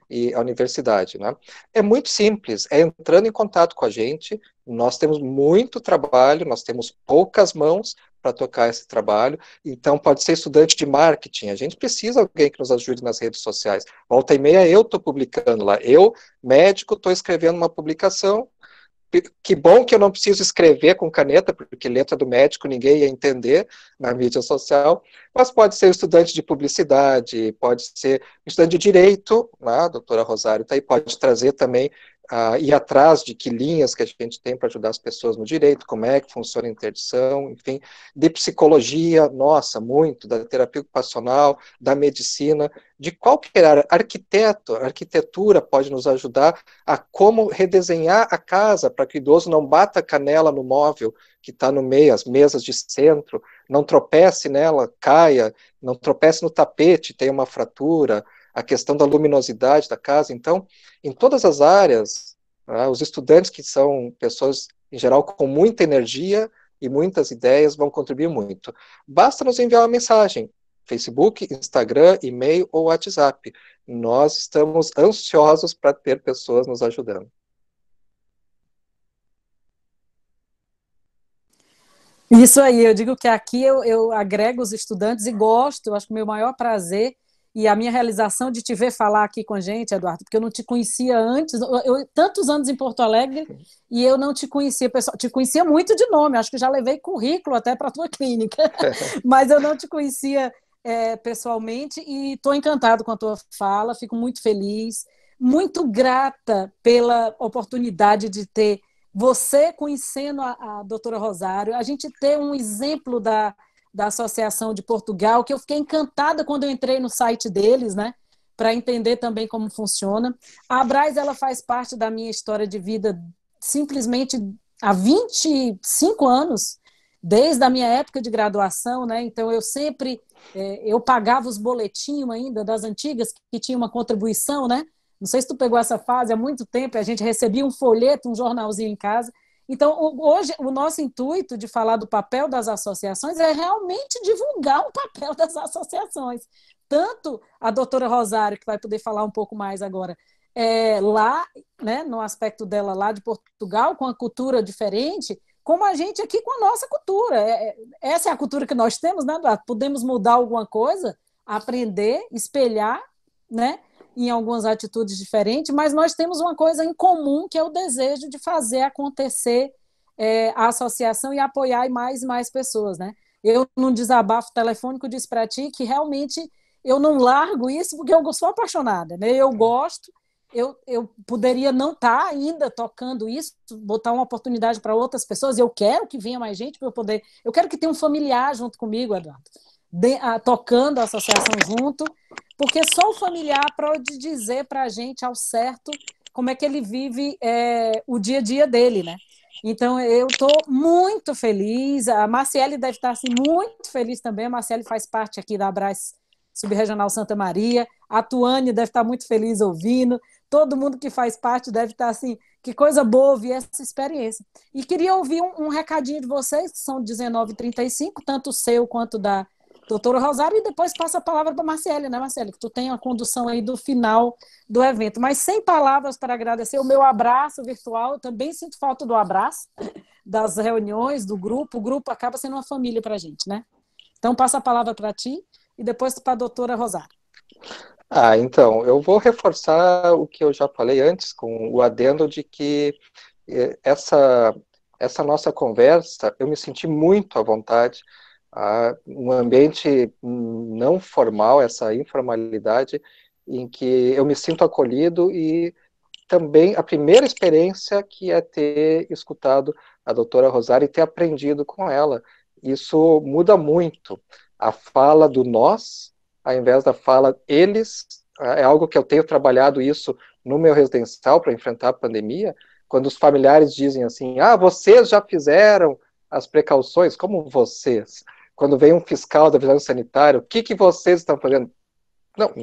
e a universidade, né? É muito simples, é entrando em contato com a gente. Nós temos muito trabalho, nós temos poucas mãos para tocar esse trabalho, então pode ser estudante de marketing, a gente precisa de alguém que nos ajude nas redes sociais. Volta e meia eu estou publicando lá, eu, médico, estou escrevendo uma publicação. Que bom que eu não preciso escrever com caneta, porque letra do médico ninguém ia entender na mídia social, mas pode ser estudante de publicidade, pode ser estudante de direito, né? A doutora Rosário está aí, pode trazer também, ir atrás de que linhas que a gente tem para ajudar as pessoas no direito, como é que funciona a interdição, enfim, de psicologia, nossa, muito, da terapia ocupacional, da medicina, de qualquer área, arquitetura pode nos ajudar a como redesenhar a casa para que o idoso não bata a canela no móvel que está no meio, as mesas de centro, não tropece nela, caia, não tropece no tapete, tenha uma fratura, a questão da luminosidade da casa. Então, em todas as áreas, né, os estudantes, que são pessoas, em geral, com muita energia e muitas ideias, vão contribuir muito. Basta nos enviar uma mensagem, Facebook, Instagram, e-mail ou WhatsApp. Nós estamos ansiosos para ter pessoas nos ajudando. Isso aí, eu digo que aqui eu agrego os estudantes e gosto, eu acho que o meu maior prazer e a minha realização de te ver falar aqui com a gente, Eduardo, porque eu não te conhecia antes, tantos anos em Porto Alegre e eu não te conhecia, pessoal, te conhecia muito de nome, acho que já levei currículo até para a tua clínica, mas eu não te conhecia pessoalmente e estou encantado com a tua fala, fico muito feliz, muito grata pela oportunidade de ter você conhecendo a doutora Rosário, a gente ter um exemplo da Associação de Portugal, que eu fiquei encantada quando eu entrei no site deles, né, para entender também como funciona. A Abras, ela faz parte da minha história de vida simplesmente há 25 anos, desde a minha época de graduação, né, então eu sempre, eu pagava os boletinhos ainda das antigas, que tinha uma contribuição, né, não sei se tu pegou essa fase há muito tempo, a gente recebia um folheto, um jornalzinho em casa. Então, hoje, o nosso intuito de falar do papel das associações é realmente divulgar o papel das associações. Tanto a doutora Rosário, que vai poder falar um pouco mais agora, lá, né, no aspecto dela lá de Portugal, com a cultura diferente, como a gente aqui com a nossa cultura. Essa é a cultura que nós temos, né, Eduardo? Podemos mudar alguma coisa, aprender, espelhar, né, em algumas atitudes diferentes, mas nós temos uma coisa em comum, que é o desejo de fazer acontecer a associação e apoiar mais e mais pessoas, né? Eu, num desabafo telefônico, disse para ti que realmente eu não largo isso porque eu sou apaixonada, né? Eu gosto, eu poderia não estar ainda tocando isso, botar uma oportunidade para outras pessoas, eu quero que venha mais gente para eu poder, eu quero que tenha um familiar junto comigo, Eduardo, tocando a associação junto, porque só o familiar pode dizer para a gente ao certo como é que ele vive o dia a dia dele, né? Então, eu estou muito feliz, a Marciele deve estar assim, muito feliz também, a Marciele faz parte aqui da Abras Subregional Santa Maria, a Tuane deve estar muito feliz ouvindo, todo mundo que faz parte deve estar assim, que coisa boa ouvir essa experiência. E queria ouvir um recadinho de vocês, que são 19h35, tanto o seu quanto da doutora Rosário, e depois passa a palavra para a Marciele, né, Marciele? Que tu tem a condução aí do final do evento. Mas sem palavras para agradecer o meu abraço virtual, eu também sinto falta do abraço, das reuniões, do grupo. O grupo acaba sendo uma família para a gente, né? Então, passa a palavra para ti e depois para a doutora Rosário. Então, eu vou reforçar o que eu já falei antes, com o adendo de que essa nossa conversa, eu me senti muito à vontade, um ambiente não formal, essa informalidade, em que eu me sinto acolhido, e também a primeira experiência que é ter escutado a doutora Rosário e ter aprendido com ela. Isso muda muito. A fala do nós, ao invés da fala eles, é algo que eu tenho trabalhado isso no meu residencial para enfrentar a pandemia, quando os familiares dizem assim, vocês já fizeram as precauções, como vocês? quando vem um fiscal da vigilância sanitária, o que vocês estão fazendo? Não,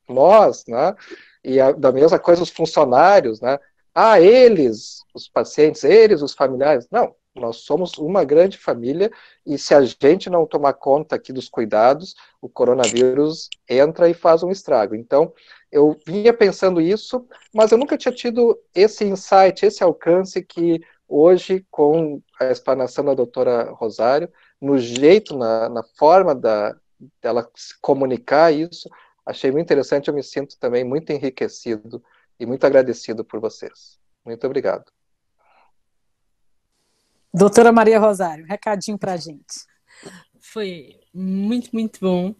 nós, né? E da mesma coisa os funcionários, né? Ah, eles, os pacientes, eles, os familiares. Não, nós somos uma grande família e se a gente não tomar conta aqui dos cuidados, o coronavírus entra e faz um estrago. Então, eu vinha pensando isso, mas eu nunca tinha tido esse insight, esse alcance que hoje, com a explanação da doutora Rosário, no jeito, na forma dela se comunicar isso, achei muito interessante, eu me sinto também muito enriquecido e muito agradecido por vocês. Muito obrigado. Doutora Maria Rosário, um recadinho para a gente. Foi muito, muito bom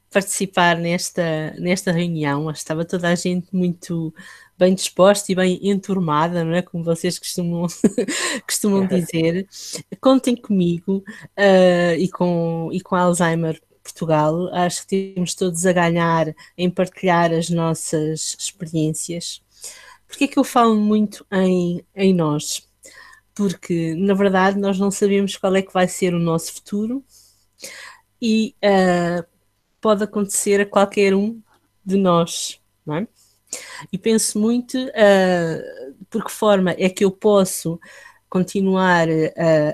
participar nesta reunião. Estava toda a gente muito bem disposta e bem enturmada, não é? Como vocês costumam dizer. Contem comigo e com Alzheimer Portugal. Acho que temos todos a ganhar em partilhar as nossas experiências. Porque é que eu falo muito em nós? Porque, na verdade, nós não sabemos qual é que vai ser o nosso futuro e pode acontecer a qualquer um de nós, não é? E penso muito por que forma é que eu posso continuar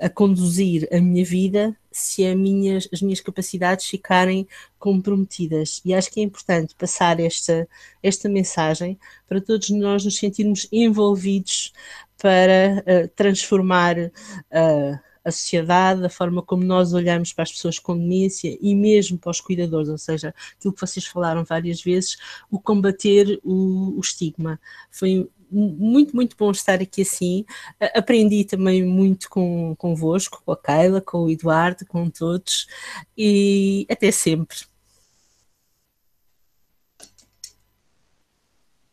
a conduzir a minha vida se as minhas capacidades ficarem comprometidas. E acho que é importante passar esta mensagem para todos nós nos sentirmos envolvidos para transformar a sociedade, a forma como nós olhamos para as pessoas com demência e mesmo para os cuidadores, ou seja, aquilo que vocês falaram várias vezes, o combater o estigma. Foi muito, muito bom estar aqui assim. Aprendi também muito convosco, com a Keila, com o Eduardo, com todos, e até sempre.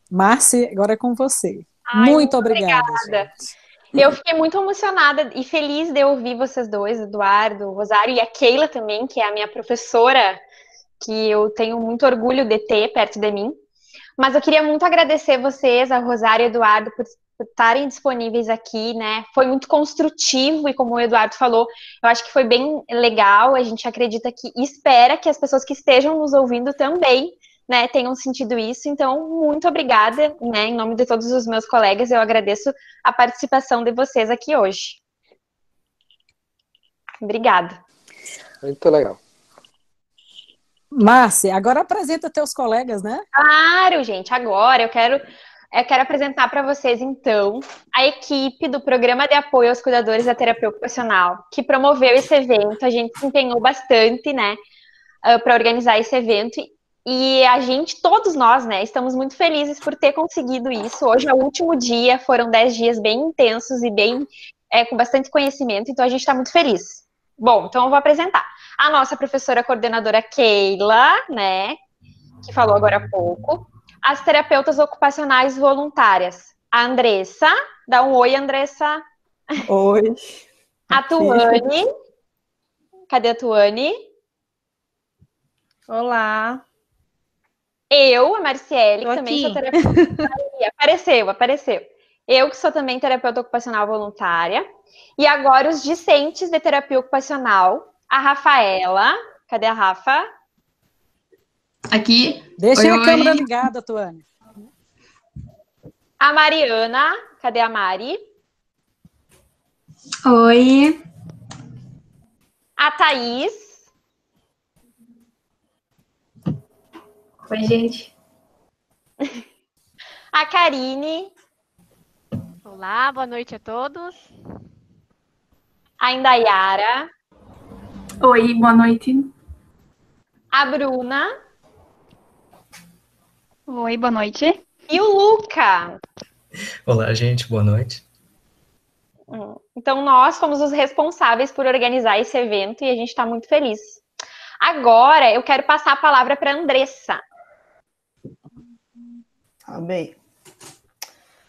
Márcia, agora é com você. Ai, muito obrigada. Gente. Eu fiquei muito emocionada e feliz de ouvir vocês dois, Eduardo, Rosário e a Keila também, que é a minha professora, que eu tenho muito orgulho de ter perto de mim. Mas eu queria muito agradecer vocês, a Rosário e o Eduardo, por estarem disponíveis aqui, né? Foi muito construtivo e, como o Eduardo falou, eu acho que foi bem legal. A gente acredita que e espera que as pessoas que estejam nos ouvindo também, né, tenham sentido isso. Então, muito obrigada, né? Em nome de todos os meus colegas, eu agradeço a participação de vocês aqui hoje. Obrigada. Muito legal. Márcia, agora apresenta teus colegas, né? Claro, gente. Agora eu quero apresentar para vocês, então, a equipe do Programa de Apoio aos Cuidadores da Terapia Ocupacional, que promoveu esse evento. A gente se empenhou bastante, né, para organizar esse evento. E a gente, todos nós, né, estamos muito felizes por ter conseguido isso. Hoje é o último dia, foram 10 dias bem intensos e bem com bastante conhecimento, então a gente está muito feliz. Bom, então eu vou apresentar. A nossa professora coordenadora Keila, né, que falou agora há pouco. As terapeutas ocupacionais voluntárias. A Andressa, dá um oi, Andressa. Oi. A Tuane. Cadê a Tuane? Olá. Eu, a Marciele, que também sou terapeuta. Apareceu. Eu, que sou também terapeuta ocupacional voluntária. E agora os discentes de terapia ocupacional. A Rafaela. Cadê a Rafa? Aqui. Deixa a câmera ligada, Tuane. A Mariana. Cadê a Mari? Oi. A Thaís. Oi, gente. A Karine. Olá, boa noite a todos. A Indaiara. Oi, boa noite. A Bruna. Oi, boa noite. E o Luca. Olá, gente, boa noite. Então, nós fomos os responsáveis por organizar esse evento e a gente está muito feliz. Agora, eu quero passar a palavra para a Andressa. Bem.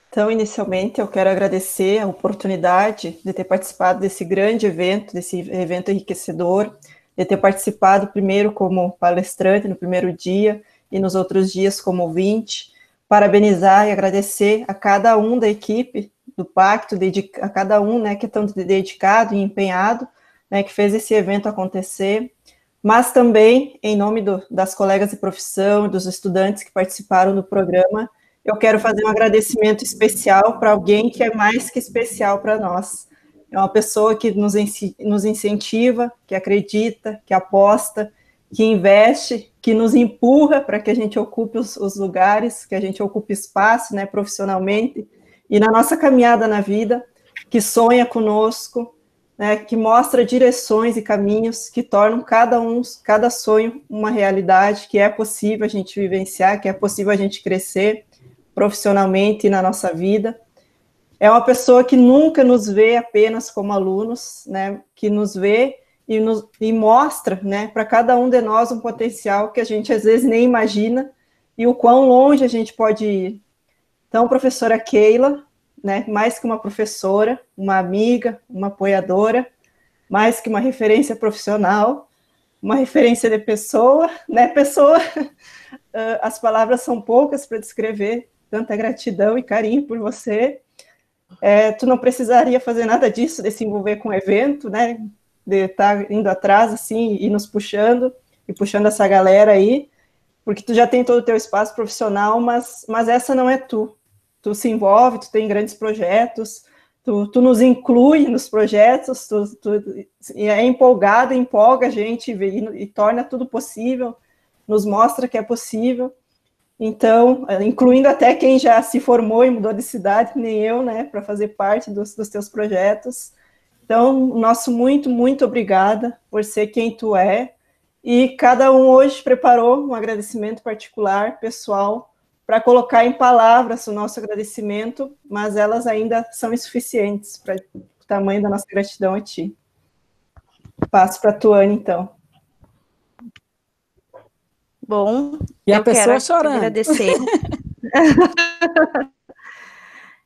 Então, inicialmente, eu quero agradecer a oportunidade de ter participado desse grande evento, desse evento enriquecedor, de ter participado primeiro como palestrante no primeiro dia e nos outros dias como ouvinte. Parabenizar e agradecer a cada um da equipe do Pacto, a cada um, né, que é tão dedicado e empenhado, né, que fez esse evento acontecer, mas também, em nome das colegas de profissão, dos estudantes que participaram do programa, eu quero fazer um agradecimento especial para alguém que é mais que especial para nós. É uma pessoa que nos incentiva, que acredita, que aposta, que investe, que nos empurra para que a gente ocupe os lugares, que a gente ocupe espaço, né, profissionalmente, e na nossa caminhada na vida, que sonha conosco, né, que mostra direções e caminhos que tornam cada sonho uma realidade, que é possível a gente vivenciar, que é possível a gente crescer profissionalmente e na nossa vida. É uma pessoa que nunca nos vê apenas como alunos, né, que nos vê e mostra, né, para cada um de nós um potencial que a gente às vezes nem imagina e o quão longe a gente pode ir. Então, professora Keila, né, mais que uma professora, uma amiga, uma apoiadora, mais que uma referência profissional, uma referência de pessoa, né, pessoa, as palavras são poucas para descrever tanta gratidão e carinho por você. Tu não precisaria fazer nada disso, de se envolver com o evento, né, de estar indo atrás, assim, e nos puxando, e puxando essa galera aí, porque tu já tem todo o teu espaço profissional, mas essa não é tu. Tu se envolve, tu tem grandes projetos, tu nos inclui nos projetos, tu é empolgada, empolga a gente e torna tudo possível, nos mostra que é possível. Então, incluindo até quem já se formou e mudou de cidade, nem eu, né, para fazer parte dos teus projetos. Então, nosso muito, muito obrigada por ser quem tu é. E cada um hoje preparou um agradecimento particular, pessoal, para colocar em palavras o nosso agradecimento, mas elas ainda são insuficientes para o tamanho da nossa gratidão a ti. Passo para a Tuane, então. Bom, e a pessoa chorando. Agradecer.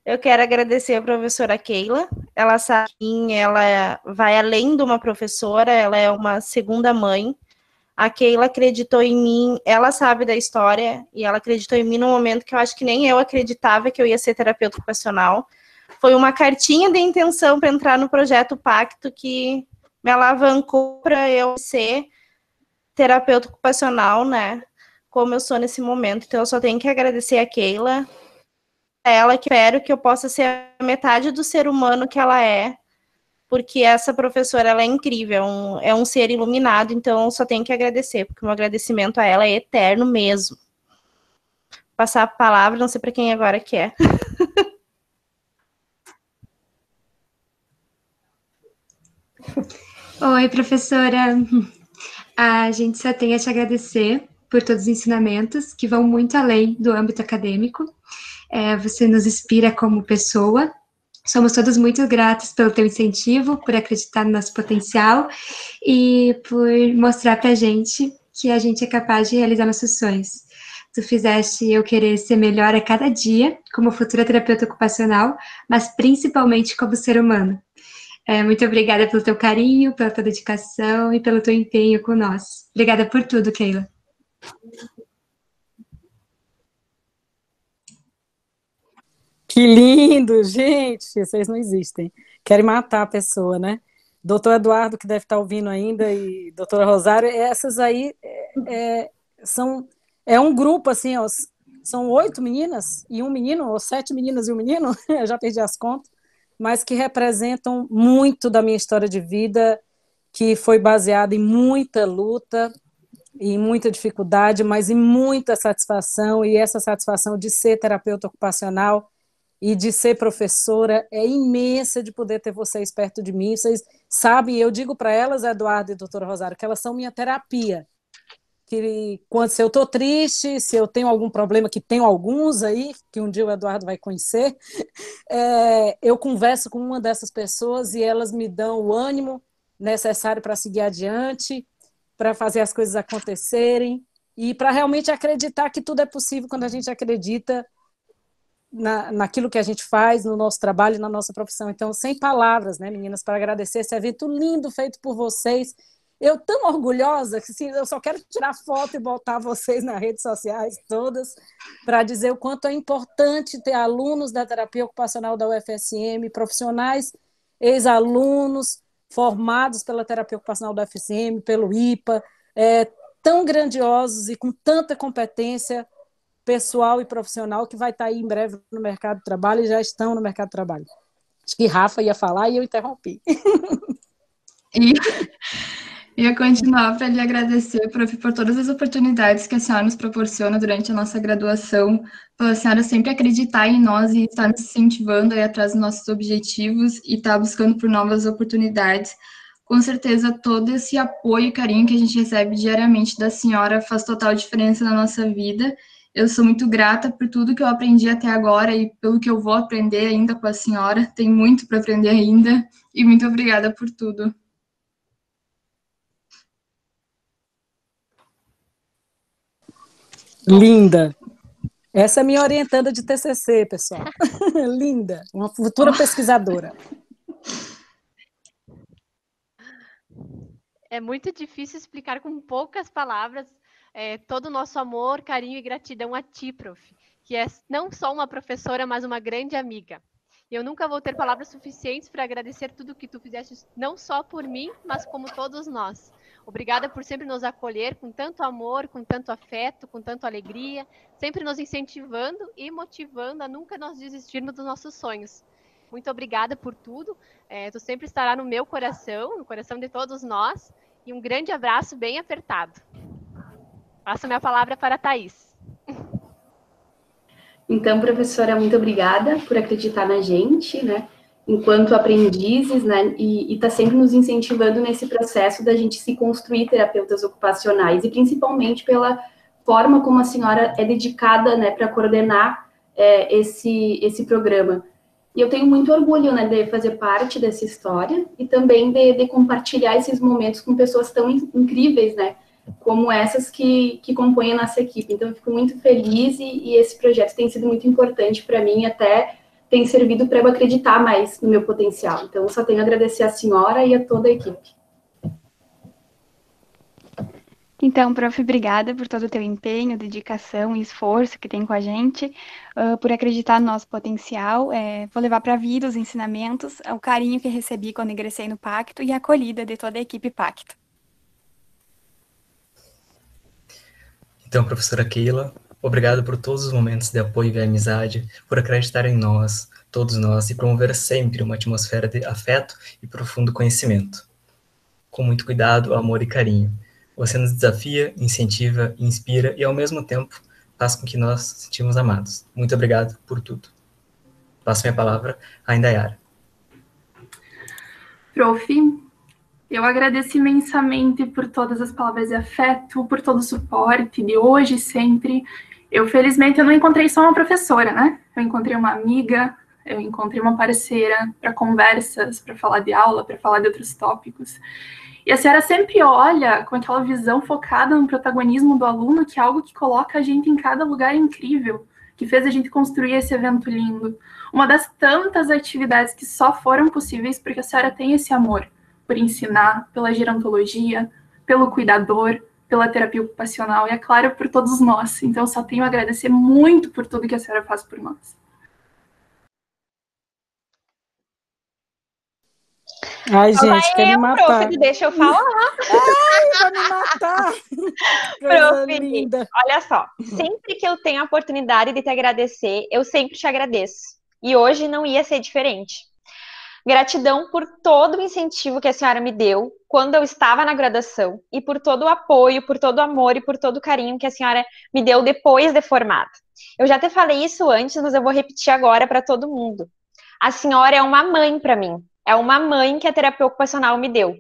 Eu quero agradecer a professora Keila. Ela sabe que ela vai além de uma professora, ela é uma segunda mãe. A Keila acreditou em mim, ela sabe da história, e ela acreditou em mim no momento que eu acho que nem eu acreditava que eu ia ser terapeuta ocupacional. Foi uma cartinha de intenção para entrar no projeto Pacto que me alavancou para eu ser terapeuta ocupacional, né? Como eu sou nesse momento. Então, eu só tenho que agradecer a Keila, a ela, que espero que eu possa ser a metade do ser humano que ela é, porque essa professora, ela é incrível, é um ser iluminado, então eu só tenho que agradecer, porque o meu agradecimento a ela é eterno mesmo. Passar a palavra, não sei para quem agora que é. Oi, professora. A gente só tem a te agradecer por todos os ensinamentos que vão muito além do âmbito acadêmico. Você nos inspira como pessoa. Somos todos muito gratos pelo teu incentivo, por acreditar no nosso potencial e por mostrar para a gente que a gente é capaz de realizar nossos sonhos. Tu fizeste eu querer ser melhor a cada dia, como futura terapeuta ocupacional, mas principalmente como ser humano. Muito obrigada pelo teu carinho, pela tua dedicação e pelo teu empenho com nós. Obrigada por tudo, Keila. Que lindo, gente! Vocês não existem. Querem matar a pessoa, né? Doutor Eduardo, que deve estar ouvindo ainda, e doutora Rosário, essas aí é um grupo, assim, ó, são 8 meninas e um menino, ou 7 meninas e um menino, eu já perdi as contas, mas que representam muito da minha história de vida, que foi baseada em muita luta, em muita dificuldade, mas em muita satisfação, e essa satisfação de ser terapeuta ocupacional e de ser professora é imensa, de poder ter vocês perto de mim. Vocês sabem, eu digo para elas, Eduardo e doutora Rosário, que elas são minha terapia. Que se eu estou triste, se eu tenho algum problema, que tenho alguns aí, que um dia o Eduardo vai conhecer, eu converso com uma dessas pessoas e elas me dão o ânimo necessário para seguir adiante, para fazer as coisas acontecerem e para realmente acreditar que tudo é possível quando a gente acredita naquilo que a gente faz, no nosso trabalho e na nossa profissão. Então, sem palavras, né, meninas, para agradecer esse evento lindo feito por vocês. Eu tão orgulhosa que eu só quero tirar foto e botar vocês nas redes sociais todas para dizer o quanto é importante ter alunos da terapia ocupacional da UFSM, profissionais, ex-alunos, formados pela terapia ocupacional da UFSM, pelo IPA, tão grandiosos e com tanta competência pessoal e profissional que vai estar aí em breve no mercado de trabalho e já estão no mercado de trabalho. Acho que Rafa ia falar e eu interrompi. E ia continuar para lhe agradecer, prof, por todas as oportunidades que a senhora nos proporciona durante a nossa graduação, pela senhora sempre acreditar em nós e estar nos incentivando aí atrás dos nossos objetivos e estar buscando por novas oportunidades. Com certeza, todo esse apoio e carinho que a gente recebe diariamente da senhora faz total diferença na nossa vida. Eu sou muito grata por tudo que eu aprendi até agora e pelo que eu vou aprender ainda com a senhora. Tem muito para aprender ainda e muito obrigada por tudo. Linda! Essa é minha orientanda de TCC, pessoal. Linda! Uma futura pesquisadora. É muito difícil explicar com poucas palavras todo o nosso amor, carinho e gratidão a ti, prof, que é não só uma professora, mas uma grande amiga. E eu nunca vou ter palavras suficientes para agradecer tudo que tu fizeste, não só por mim, mas como todos nós. Obrigada por sempre nos acolher com tanto amor, com tanto afeto, com tanta alegria, sempre nos incentivando e motivando a nunca nós desistirmos dos nossos sonhos. Muito obrigada por tudo. Tu sempre estará no meu coração, no coração de todos nós. E um grande abraço bem apertado. Passo a minha palavra para a Thaís. Então, professora, muito obrigada por acreditar na gente, né? Enquanto aprendizes, né? E está sempre nos incentivando nesse processo da gente se construir terapeutas ocupacionais. E principalmente pela forma como a senhora é dedicada, né? Para coordenar esse programa. E eu tenho muito orgulho, né, de fazer parte dessa história e também de compartilhar esses momentos com pessoas tão incríveis, né, como essas que compõem a nossa equipe. Então, eu fico muito feliz e esse projeto tem sido muito importante para mim, até tem servido para eu acreditar mais no meu potencial. Então, eu só tenho a agradecer à senhora e a toda a equipe. Então, prof, obrigada por todo o teu empenho, dedicação e esforço que tem com a gente, por acreditar no nosso potencial. Vou levar para a vida os ensinamentos, o carinho que recebi quando ingressei no Pacto e a acolhida de toda a equipe Pacto. Então, professora Keila, obrigado por todos os momentos de apoio e amizade, por acreditar em nós, todos nós, e promover sempre uma atmosfera de afeto e profundo conhecimento. Com muito cuidado, amor e carinho. Você nos desafia, incentiva, inspira e, ao mesmo tempo, faz com que nós nos sentimos amados. Muito obrigado por tudo. Passo minha palavra à Indaiara. Prof, eu agradeço imensamente por todas as palavras de afeto, por todo o suporte de hoje e sempre. Felizmente, eu não encontrei só uma professora, né? Eu encontrei uma amiga, eu encontrei uma parceira para conversas, para falar de aula, para falar de outros tópicos. E a senhora sempre olha com aquela visão focada no protagonismo do aluno, que é algo que coloca a gente em cada lugar incrível, que fez a gente construir esse evento lindo. Uma das tantas atividades que só foram possíveis porque a senhora tem esse amor por ensinar, pela gerontologia, pelo cuidador, pela terapia ocupacional e, é claro, por todos nós. Então, eu só tenho a agradecer muito por tudo que a senhora faz por nós. Ai, gente, quer me matar. Prof, deixa eu falar. Ai, vai me matar. Coisa linda. Olha só, sempre que eu tenho a oportunidade de te agradecer, eu sempre te agradeço. E hoje não ia ser diferente. Gratidão por todo o incentivo que a senhora me deu quando eu estava na graduação e por todo o apoio, por todo o amor e por todo o carinho que a senhora me deu depois de formada. Eu já te falei isso antes, mas eu vou repetir agora para todo mundo. A senhora é uma mãe para mim. É uma mãe que a terapia ocupacional me deu.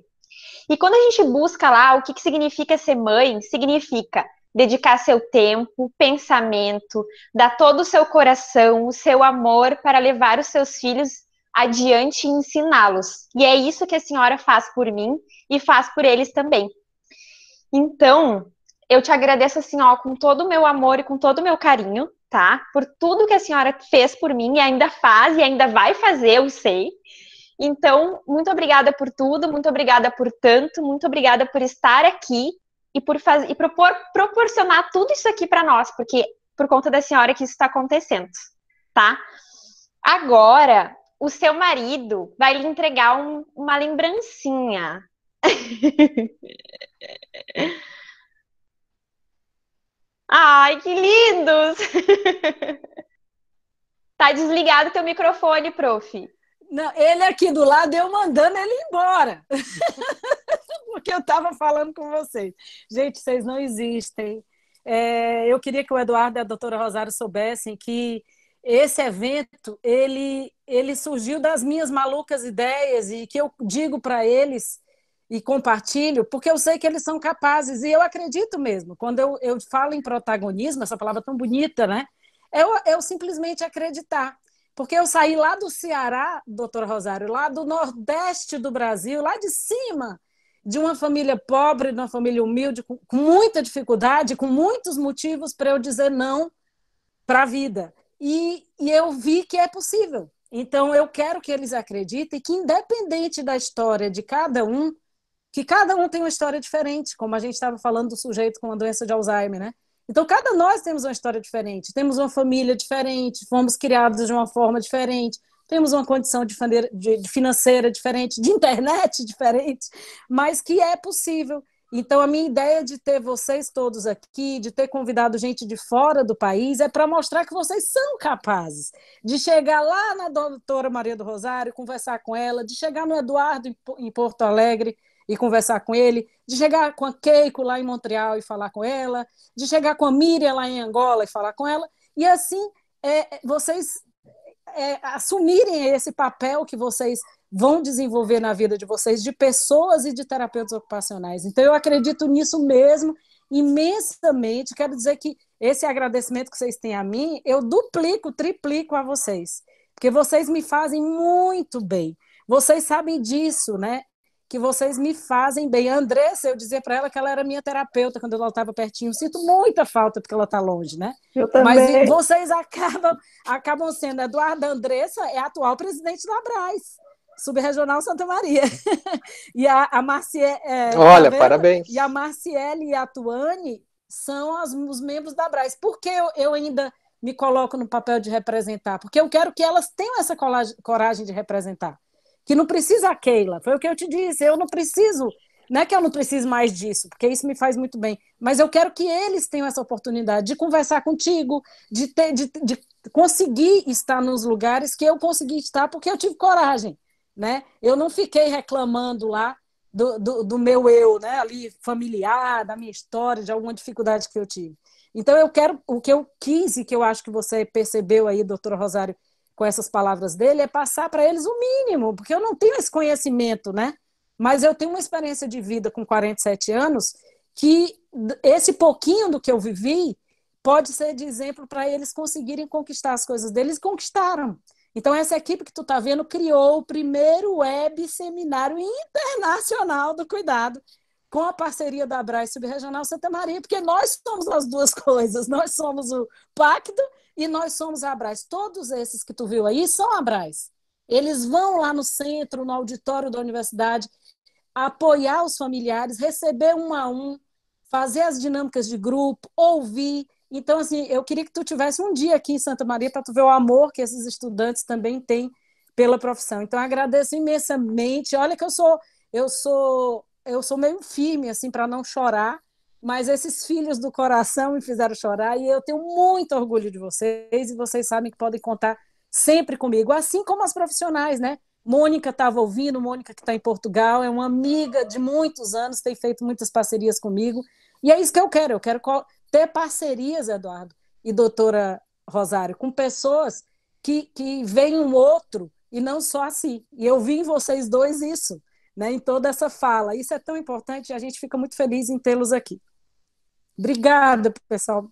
E quando a gente busca lá o que significa ser mãe, significa dedicar seu tempo, pensamento, dar todo o seu coração, o seu amor para levar os seus filhos adiante e ensiná-los. E é isso que a senhora faz por mim e faz por eles também. Então, eu te agradeço assim, ó, com todo o meu amor e com todo o meu carinho, tá? Por tudo que a senhora fez por mim e ainda faz e ainda vai fazer, eu sei. Então, muito obrigada por tudo, muito obrigada por tanto, muito obrigada por estar aqui e por proporcionar tudo isso aqui para nós, porque por conta da senhora que isso está acontecendo, tá? Agora, o seu marido vai lhe entregar uma lembrancinha. Ai, que lindos! Tá desligado teu microfone, prof. Não, ele aqui do lado, eu mandando ele embora. Porque eu estava falando com vocês. Gente, vocês não existem. Eu queria que o Eduardo e a doutora Rosário soubessem que esse evento, ele surgiu das minhas malucas ideias e que eu digo para eles e compartilho, porque eu sei que eles são capazes, e eu acredito mesmo. Quando eu falo em protagonismo, essa palavra tão bonita, né? Eu simplesmente acreditar. Porque eu saí lá do Ceará, doutora Rosário, lá do Nordeste do Brasil, lá de cima, de uma família pobre, de uma família humilde, com muita dificuldade, com muitos motivos para eu dizer não para a vida. E eu vi que é possível. Então, eu quero que eles acreditem que, independente da história de cada um, que cada um tem uma história diferente, como a gente estava falando do sujeito com a doença de Alzheimer, né? Então, cada nós temos uma história diferente, temos uma família diferente, fomos criados de uma forma diferente, temos uma condição de financeira diferente, de internet diferente, mas que é possível. Então, a minha ideia de ter vocês todos aqui, de ter convidado gente de fora do país, é para mostrar que vocês são capazes de chegar lá na doutora Maria do Rosário, conversar com ela, de chegar no Eduardo em Porto Alegre e conversar com ele, de chegar com a Keiko lá em Montreal e falar com ela, de chegar com a Miriam lá em Angola e falar com ela, e assim vocês assumirem esse papel que vocês vão desenvolver na vida de vocês, de pessoas e de terapeutas ocupacionais. Então, eu acredito nisso mesmo, imensamente. Quero dizer que esse agradecimento que vocês têm a mim, eu duplico, triplico a vocês, porque vocês me fazem muito bem. Vocês sabem disso, né? Que vocês me fazem bem. A Andressa, eu dizia para ela que ela era minha terapeuta quando ela estava pertinho. Sinto muita falta porque ela está longe, né? Eu também. Mas vocês acabam sendo. Eduardo, a Andressa é a atual presidente da Abras, Subregional Santa Maria. E a Marciele... Olha, parabéns. E a Marciele e a Tuane são os membros da Abras. Por que eu ainda me coloco no papel de representar? Porque eu quero que elas tenham essa coragem de representar. Que não precisa a Keila, foi o que eu te disse, eu não preciso, não é que eu não preciso mais disso, porque isso me faz muito bem, mas eu quero que eles tenham essa oportunidade de conversar contigo, de conseguir estar nos lugares que eu consegui estar, porque eu tive coragem, né? Eu não fiquei reclamando lá do meu eu, né? Ali familiar, da minha história, de alguma dificuldade que eu tive. Então eu quero, o que eu quis e que eu acho que você percebeu aí, doutora Rosário, com essas palavras dele, é passar para eles o mínimo, porque eu não tenho esse conhecimento, né? Mas eu tenho uma experiência de vida com 47 anos que esse pouquinho do que eu vivi pode ser de exemplo para eles conseguirem conquistar as coisas deles, e conquistaram. Então, essa equipe que tu está vendo criou o primeiro web seminário internacional do cuidado, com a parceria da Abras Subregional Santa Maria, porque nós somos as duas coisas, nós somos o Pacto e nós somos a Abras. Todos esses que tu viu aí são a Abras. Eles vão lá no centro, no auditório da universidade, apoiar os familiares, receber um a um, fazer as dinâmicas de grupo, ouvir. Então, assim, eu queria que tu tivesse um dia aqui em Santa Maria para tu ver o amor que esses estudantes também têm pela profissão. Então, agradeço imensamente. Olha que eu sou meio firme, assim, para não chorar, mas esses filhos do coração me fizeram chorar e eu tenho muito orgulho de vocês e vocês sabem que podem contar sempre comigo, assim como as profissionais, né? Mônica estava ouvindo, Mônica que está em Portugal, é uma amiga de muitos anos, tem feito muitas parcerias comigo e é isso que eu quero ter parcerias, Eduardo e doutora Rosário, com pessoas que veem um outro e não só assim. E eu vi em vocês dois isso, né, em toda essa fala. Isso é tão importante e a gente fica muito feliz em tê-los aqui. Obrigada, pessoal.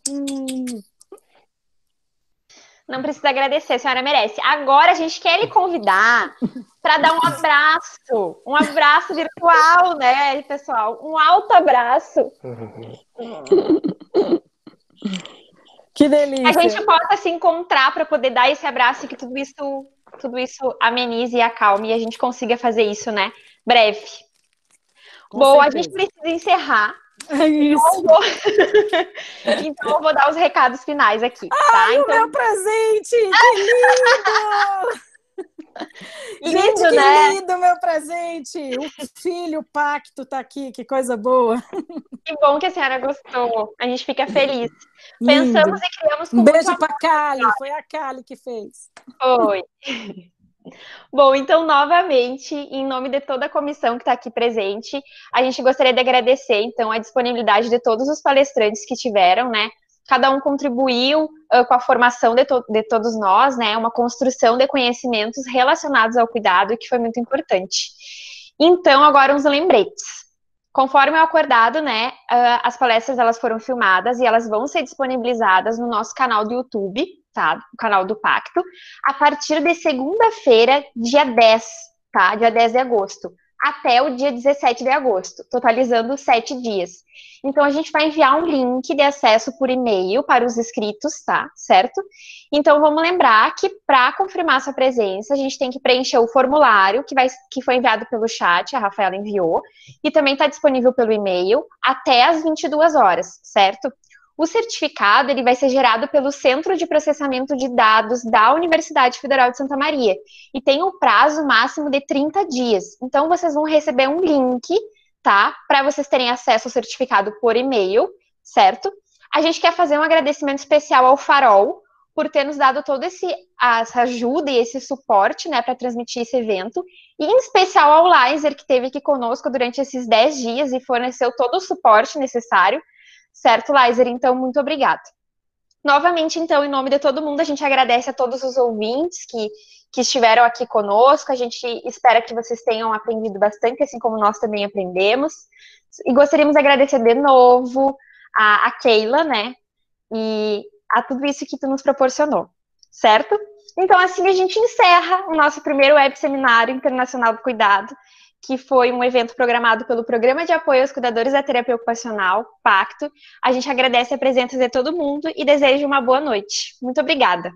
Não precisa agradecer, a senhora merece. Agora a gente quer lhe convidar para dar um abraço virtual, né, pessoal? Um alto abraço. Que delícia. A gente possa se encontrar para poder dar esse abraço e que tudo isso amenize e acalme e a gente consiga fazer isso, né? Breve. Bom, a gente precisa encerrar. É isso. Então eu vou dar os recados finais aqui. Tá? Ai, então... o meu presente! Que lindo! Gente, Lindo, que né? lindo meu presente! O filho, o pacto tá aqui, que coisa boa. Que bom que a senhora gostou. A gente fica feliz. Lindo. Pensamos e criamos com Um muito beijo amor. para Kali, foi a Kali que fez. Foi. Bom, então, novamente, em nome de toda a comissão que está aqui presente, a gente gostaria de agradecer, então, a disponibilidade de todos os palestrantes que tiveram, né? Cada um contribuiu com a formação de todos nós, né? Uma construção de conhecimentos relacionados ao cuidado, que foi muito importante. Então, agora uns lembretes. Conforme o acordado, né, as palestras elas foram filmadas e elas vão ser disponibilizadas no nosso canal do YouTube, tá? O canal do Pacto, a partir de segunda-feira, dia 10, tá? Dia 10 de agosto, até o dia 17 de agosto, totalizando 7 dias. Então, a gente vai enviar um link de acesso por e-mail para os inscritos, tá? Certo? Então, vamos lembrar que para confirmar sua presença, a gente tem que preencher o formulário que foi enviado pelo chat, a Rafaela enviou, e também está disponível pelo e-mail até às 22 horas, certo? O certificado ele vai ser gerado pelo Centro de Processamento de Dados da Universidade Federal de Santa Maria e tem um prazo máximo de 30 dias. Então, vocês vão receber um link, tá? Para vocês terem acesso ao certificado por e-mail, certo? A gente quer fazer um agradecimento especial ao Farol por ter nos dado toda essa ajuda e esse suporte, né, para transmitir esse evento, e em especial ao Laiser, que esteve aqui conosco durante esses 10 dias e forneceu todo o suporte necessário. Certo, Laiser? Então, muito obrigada. Novamente, então, em nome de todo mundo, a gente agradece a todos os ouvintes que estiveram aqui conosco. A gente espera que vocês tenham aprendido bastante, assim como nós também aprendemos. E gostaríamos de agradecer de novo a Keila, né? E a tudo isso que tu nos proporcionou, certo? Então, assim, a gente encerra o nosso primeiro web seminário internacional do cuidado, que foi um evento programado pelo Programa de Apoio aos Cuidadores da Terapia Ocupacional, Pacto. A gente agradece a presença de todo mundo e deseja uma boa noite. Muito obrigada.